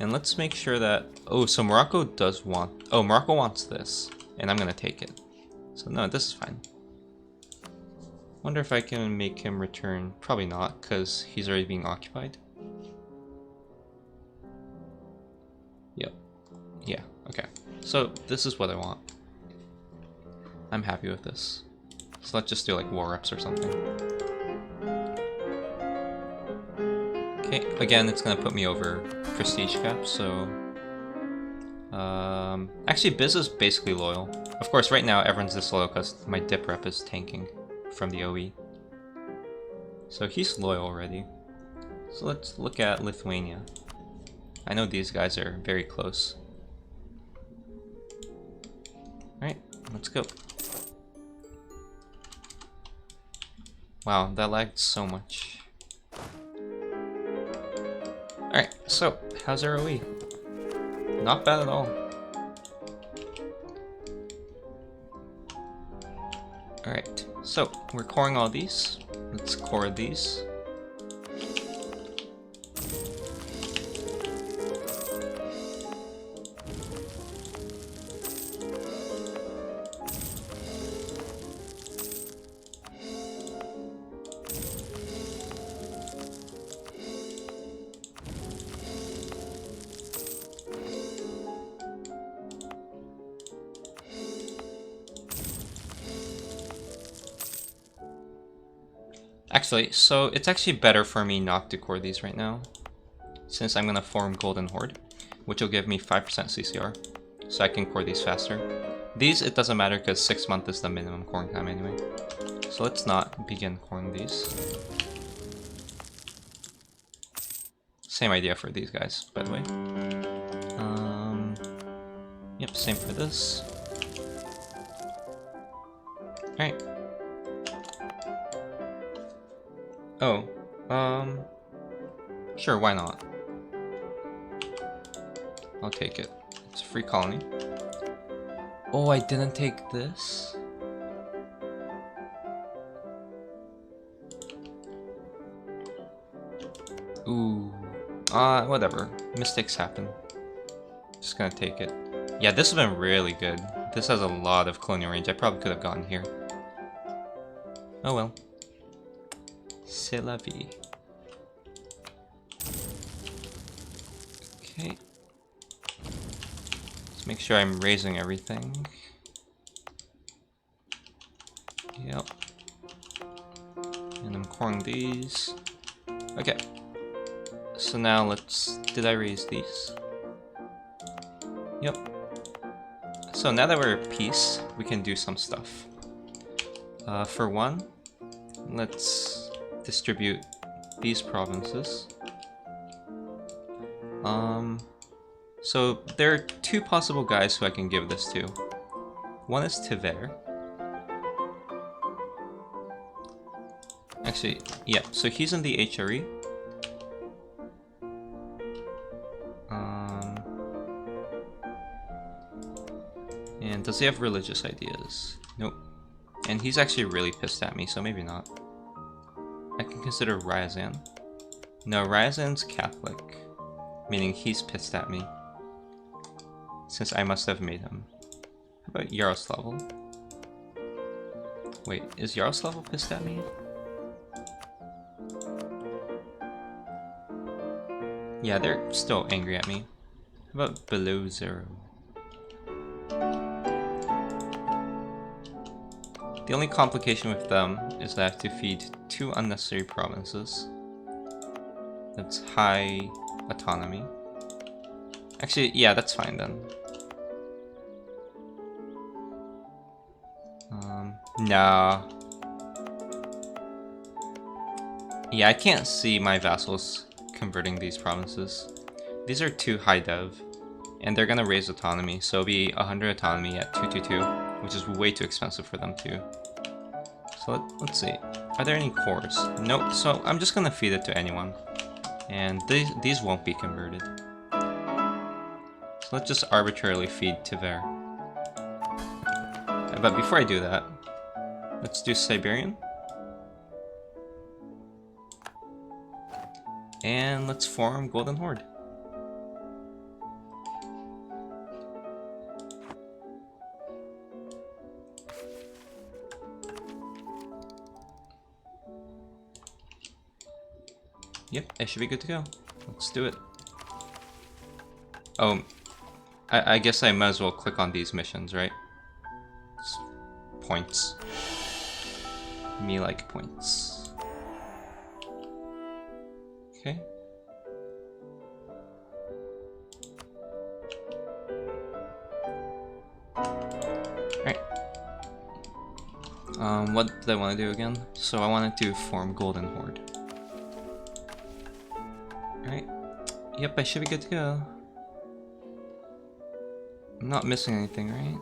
And let's make sure that... Oh, so Morocco does want... Oh, Morocco wants this, and I'm gonna take it. So no, this is fine. Wonder if I can make him return. Probably not, because he's already being occupied. Yep. Yeah, okay. So this is what I want. I'm happy with this. So let's just do like war reps or something. Okay, again, it's gonna put me over prestige cap, so... Actually, Biz is basically loyal. Of course, right now everyone's disloyal because my dip rep is tanking from the OE. So he's loyal already. So let's look at Lithuania. I know these guys are very close. Alright, let's go. Wow, that lagged so much. Alright, so, how's our OE? Not bad at all. Alright, so, we're coring all these. Let's core these. Actually, so it's actually better for me not to core these right now, since I'm gonna form Golden Horde, which will give me 5% CCR, so I can core these faster. These, it doesn't matter because 6 months is the minimum coring time anyway. So let's not begin coring these. Same idea for these guys, by the way. Yep, same for this. Alright. Oh, sure, why not? I'll take it. It's a free colony. Oh, I didn't take this? Ooh. Whatever. Mistakes happen. Just gonna take it. Yeah, this has been really good. This has a lot of colonial range. I probably could have gotten here. Oh well. C'est la vie. Okay. Let's make sure I'm raising everything. Yep. And I'm coring these. Okay. So now let's... Did I raise these? Yep. So now that we're at peace, we can do some stuff. For one, let's distribute these provinces. So there are 2 possible guys who I can give this to. One is Tiver. Actually, yeah, so he's in the HRE. And does he have religious ideas? Nope. And he's actually really pissed at me, so maybe not. I can consider Ryazan. No, Ryazan's Catholic, meaning he's pissed at me, since I must have made him. How about Yaroslavl? Wait, is Yaroslavl pissed at me? Yeah, they're still angry at me. How about below 0? The only complication with them is that I have to feed 2 unnecessary provinces. That's high autonomy. Actually, yeah, that's fine then. Nah. Yeah, I can't see my vassals converting these provinces. These are too high dev, and they're gonna raise autonomy, so it'll be 100 autonomy at 222, which is way too expensive for them too. So let's see. Are there any cores? Nope, so I'm just gonna feed it to anyone. And these won't be converted. So let's just arbitrarily feed Tver. But before I do that, let's do Siberian. And let's form Golden Horde. Yep, I should be good to go. Let's do it. Oh, I guess I might as well click on these missions, right? It's points. Me like points. Okay. Alright. What did I want to do again? So I wanted to form Golden Horde. Alright. Yep, I should be good to go. I'm not missing anything, right?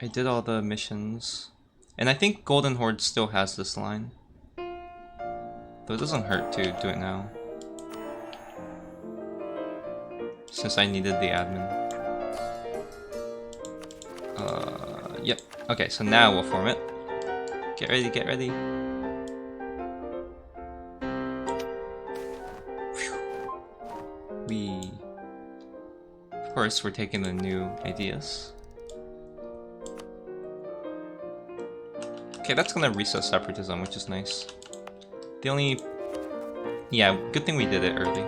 I did all the missions. And I think Golden Horde still has this line. Though it doesn't hurt to do it now. Since I needed the admin. Yep. Okay, so now we'll form it. Get ready, get ready. Of course, we're taking the new ideas. Okay, that's gonna reset separatism, which is nice. The only... Yeah, good thing we did it early.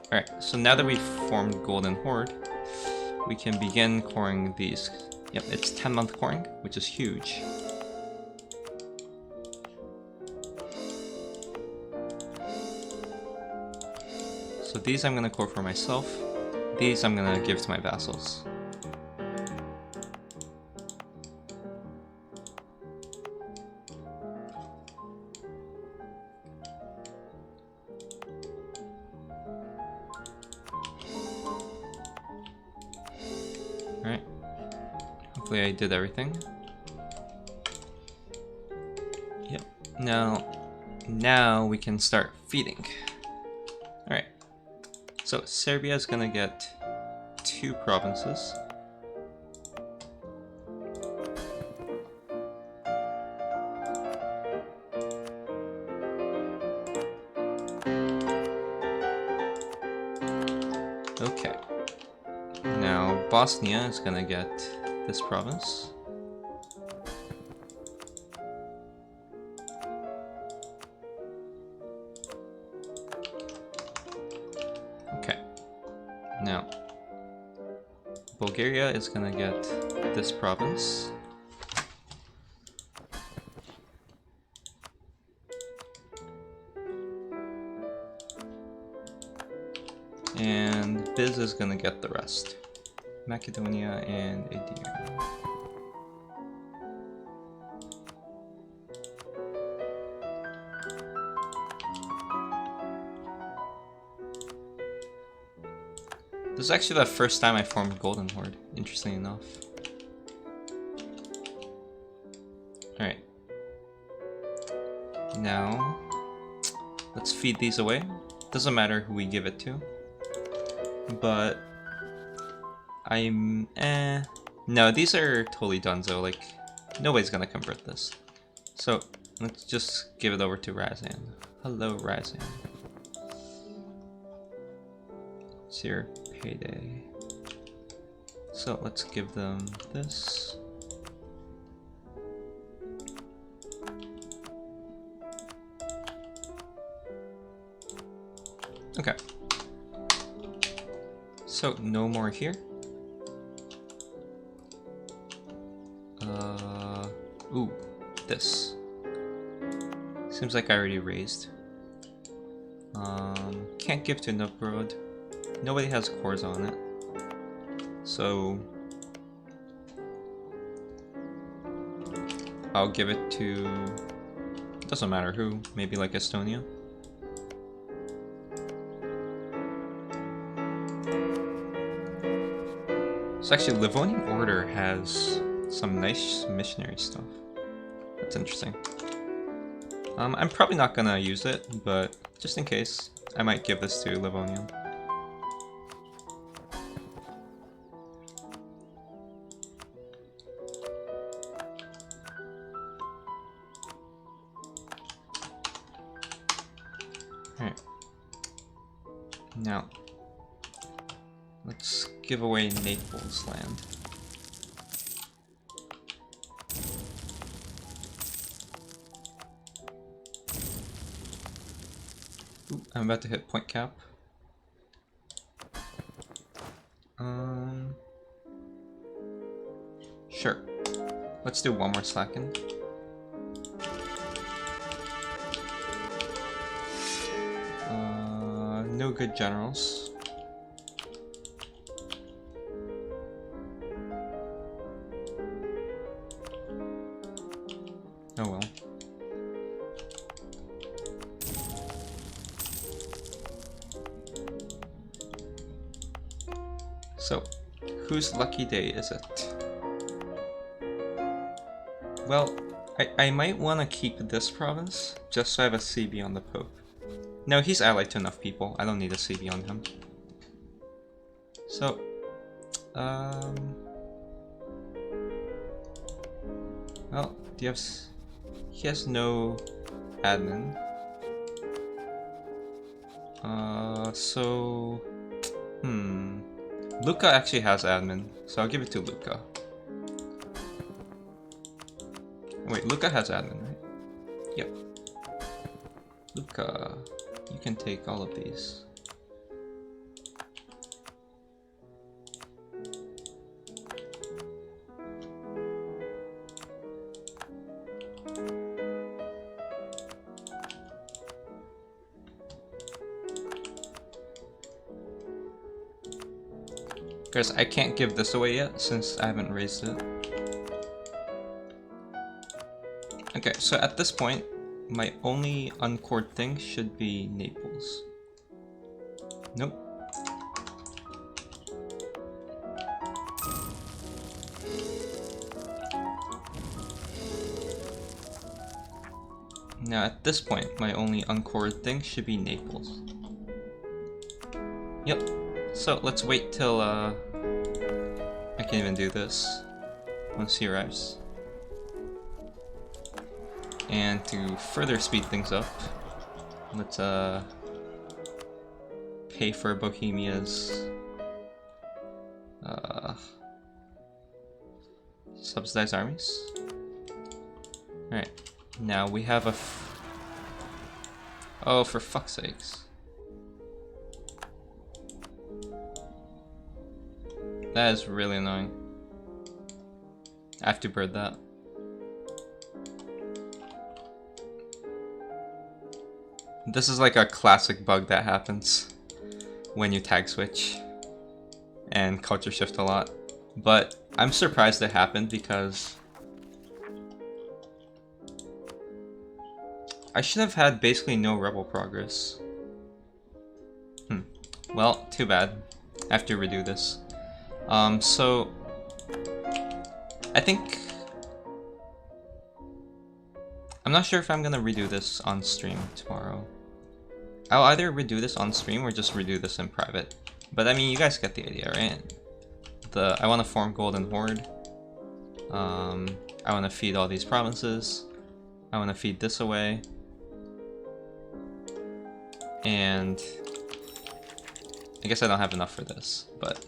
Alright, so now that we've formed Golden Horde, we can begin coring these. Yep, it's 10-month coring, which is huge. So these I'm gonna core for myself. These I'm gonna give to my vassals. Alright. Hopefully I did everything. Yep. Now we can start feeding. Alright. So Serbia is gonna get 2 provinces. Okay. Now Bosnia is gonna get this province. Okay. Now Bulgaria is gonna get this province. And Biz is gonna get the rest. Macedonia and Adir. This is actually the first time I formed Golden Horde, interestingly enough. Alright. Now, let's feed these away. Doesn't matter who we give it to. But no, these are totally donezo, like nobody's gonna convert this. So let's just give it over to Razan. Hello Razan. It's your payday. So let's give them this. Okay. So no more here. Ooh, this. Seems like I already raised. Can't give to Nook Road. Nobody has cores on it. So I'll give it to, doesn't matter who, maybe like Estonia. So actually Livonian Order has some nice missionary stuff. That's interesting. I'm probably not gonna use it, but just in case, I might give this to Livonian. Alright. Now, let's give away Naples land. Ooh, I'm about to hit point cap. Sure. Let's do one more slacken. No good generals. Oh well. So, whose lucky day is it? Well, I might want to keep this province, just so I have a CB on the Pope. No, he's allied to enough people. I don't need a CB on him. So, well, do you have... He has no admin. Luca actually has admin, so I'll give it to Luca. Wait, Luca has admin, right? Yep. Luca, you can take all of these. Guys, I can't give this away yet since I haven't raised it. Okay, so at this point, my only uncored thing should be Naples. Nope. Now at this point, my only uncored thing should be Naples. Yep. So let's wait till I can even do this once he arrives. And to further speed things up, let's pay for Bohemia's subsidized armies. Alright, now we have a oh, for fuck's sakes. That is really annoying. I have to bird that. This is like a classic bug that happens when you tag switch and culture shift a lot. But I'm surprised it happened because I should have had basically no rebel progress. Well, too bad. I have to redo this. So I think I'm not sure if I'm gonna redo this on stream tomorrow. I'll either redo this on stream or just redo this in private. But I mean, you guys get the idea, right? I want to form Golden Horde. I want to feed all these provinces. I want to feed this away. And I guess I don't have enough for this, but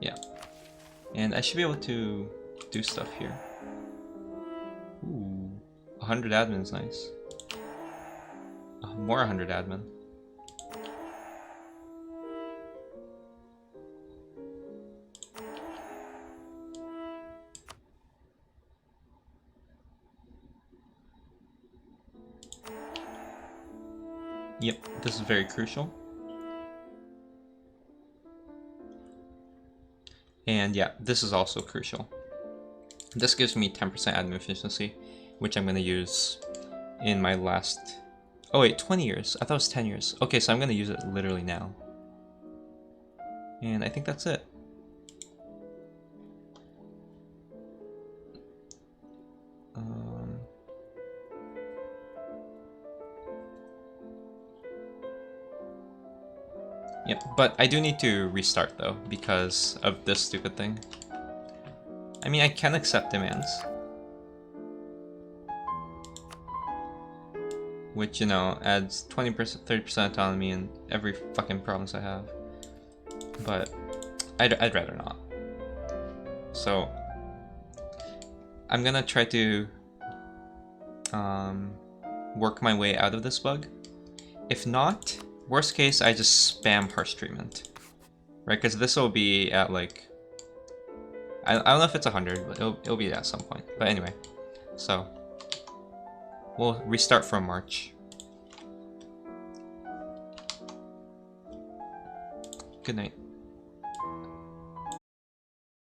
yeah. And I should be able to do stuff here. Ooh, 100 admin is nice. More 100 admin. Yep, this is very crucial. And yeah, this is also crucial. This gives me 10% admin efficiency, which I'm going to use in my last... Oh wait, 20 years. I thought it was 10 years. Okay, so I'm going to use it literally now. And I think that's it. Yep, but I do need to restart though, because of this stupid thing. I mean, I can accept demands. Which, you know, adds 20%, 30% autonomy in every fucking province I have. But I'd rather not. So I'm gonna try to work my way out of this bug. If not, worst case, I just spam harsh treatment, right? Because this will be at like, I don't know if it's 100, but it'll be at some point. But anyway, so we'll restart from March. Good night.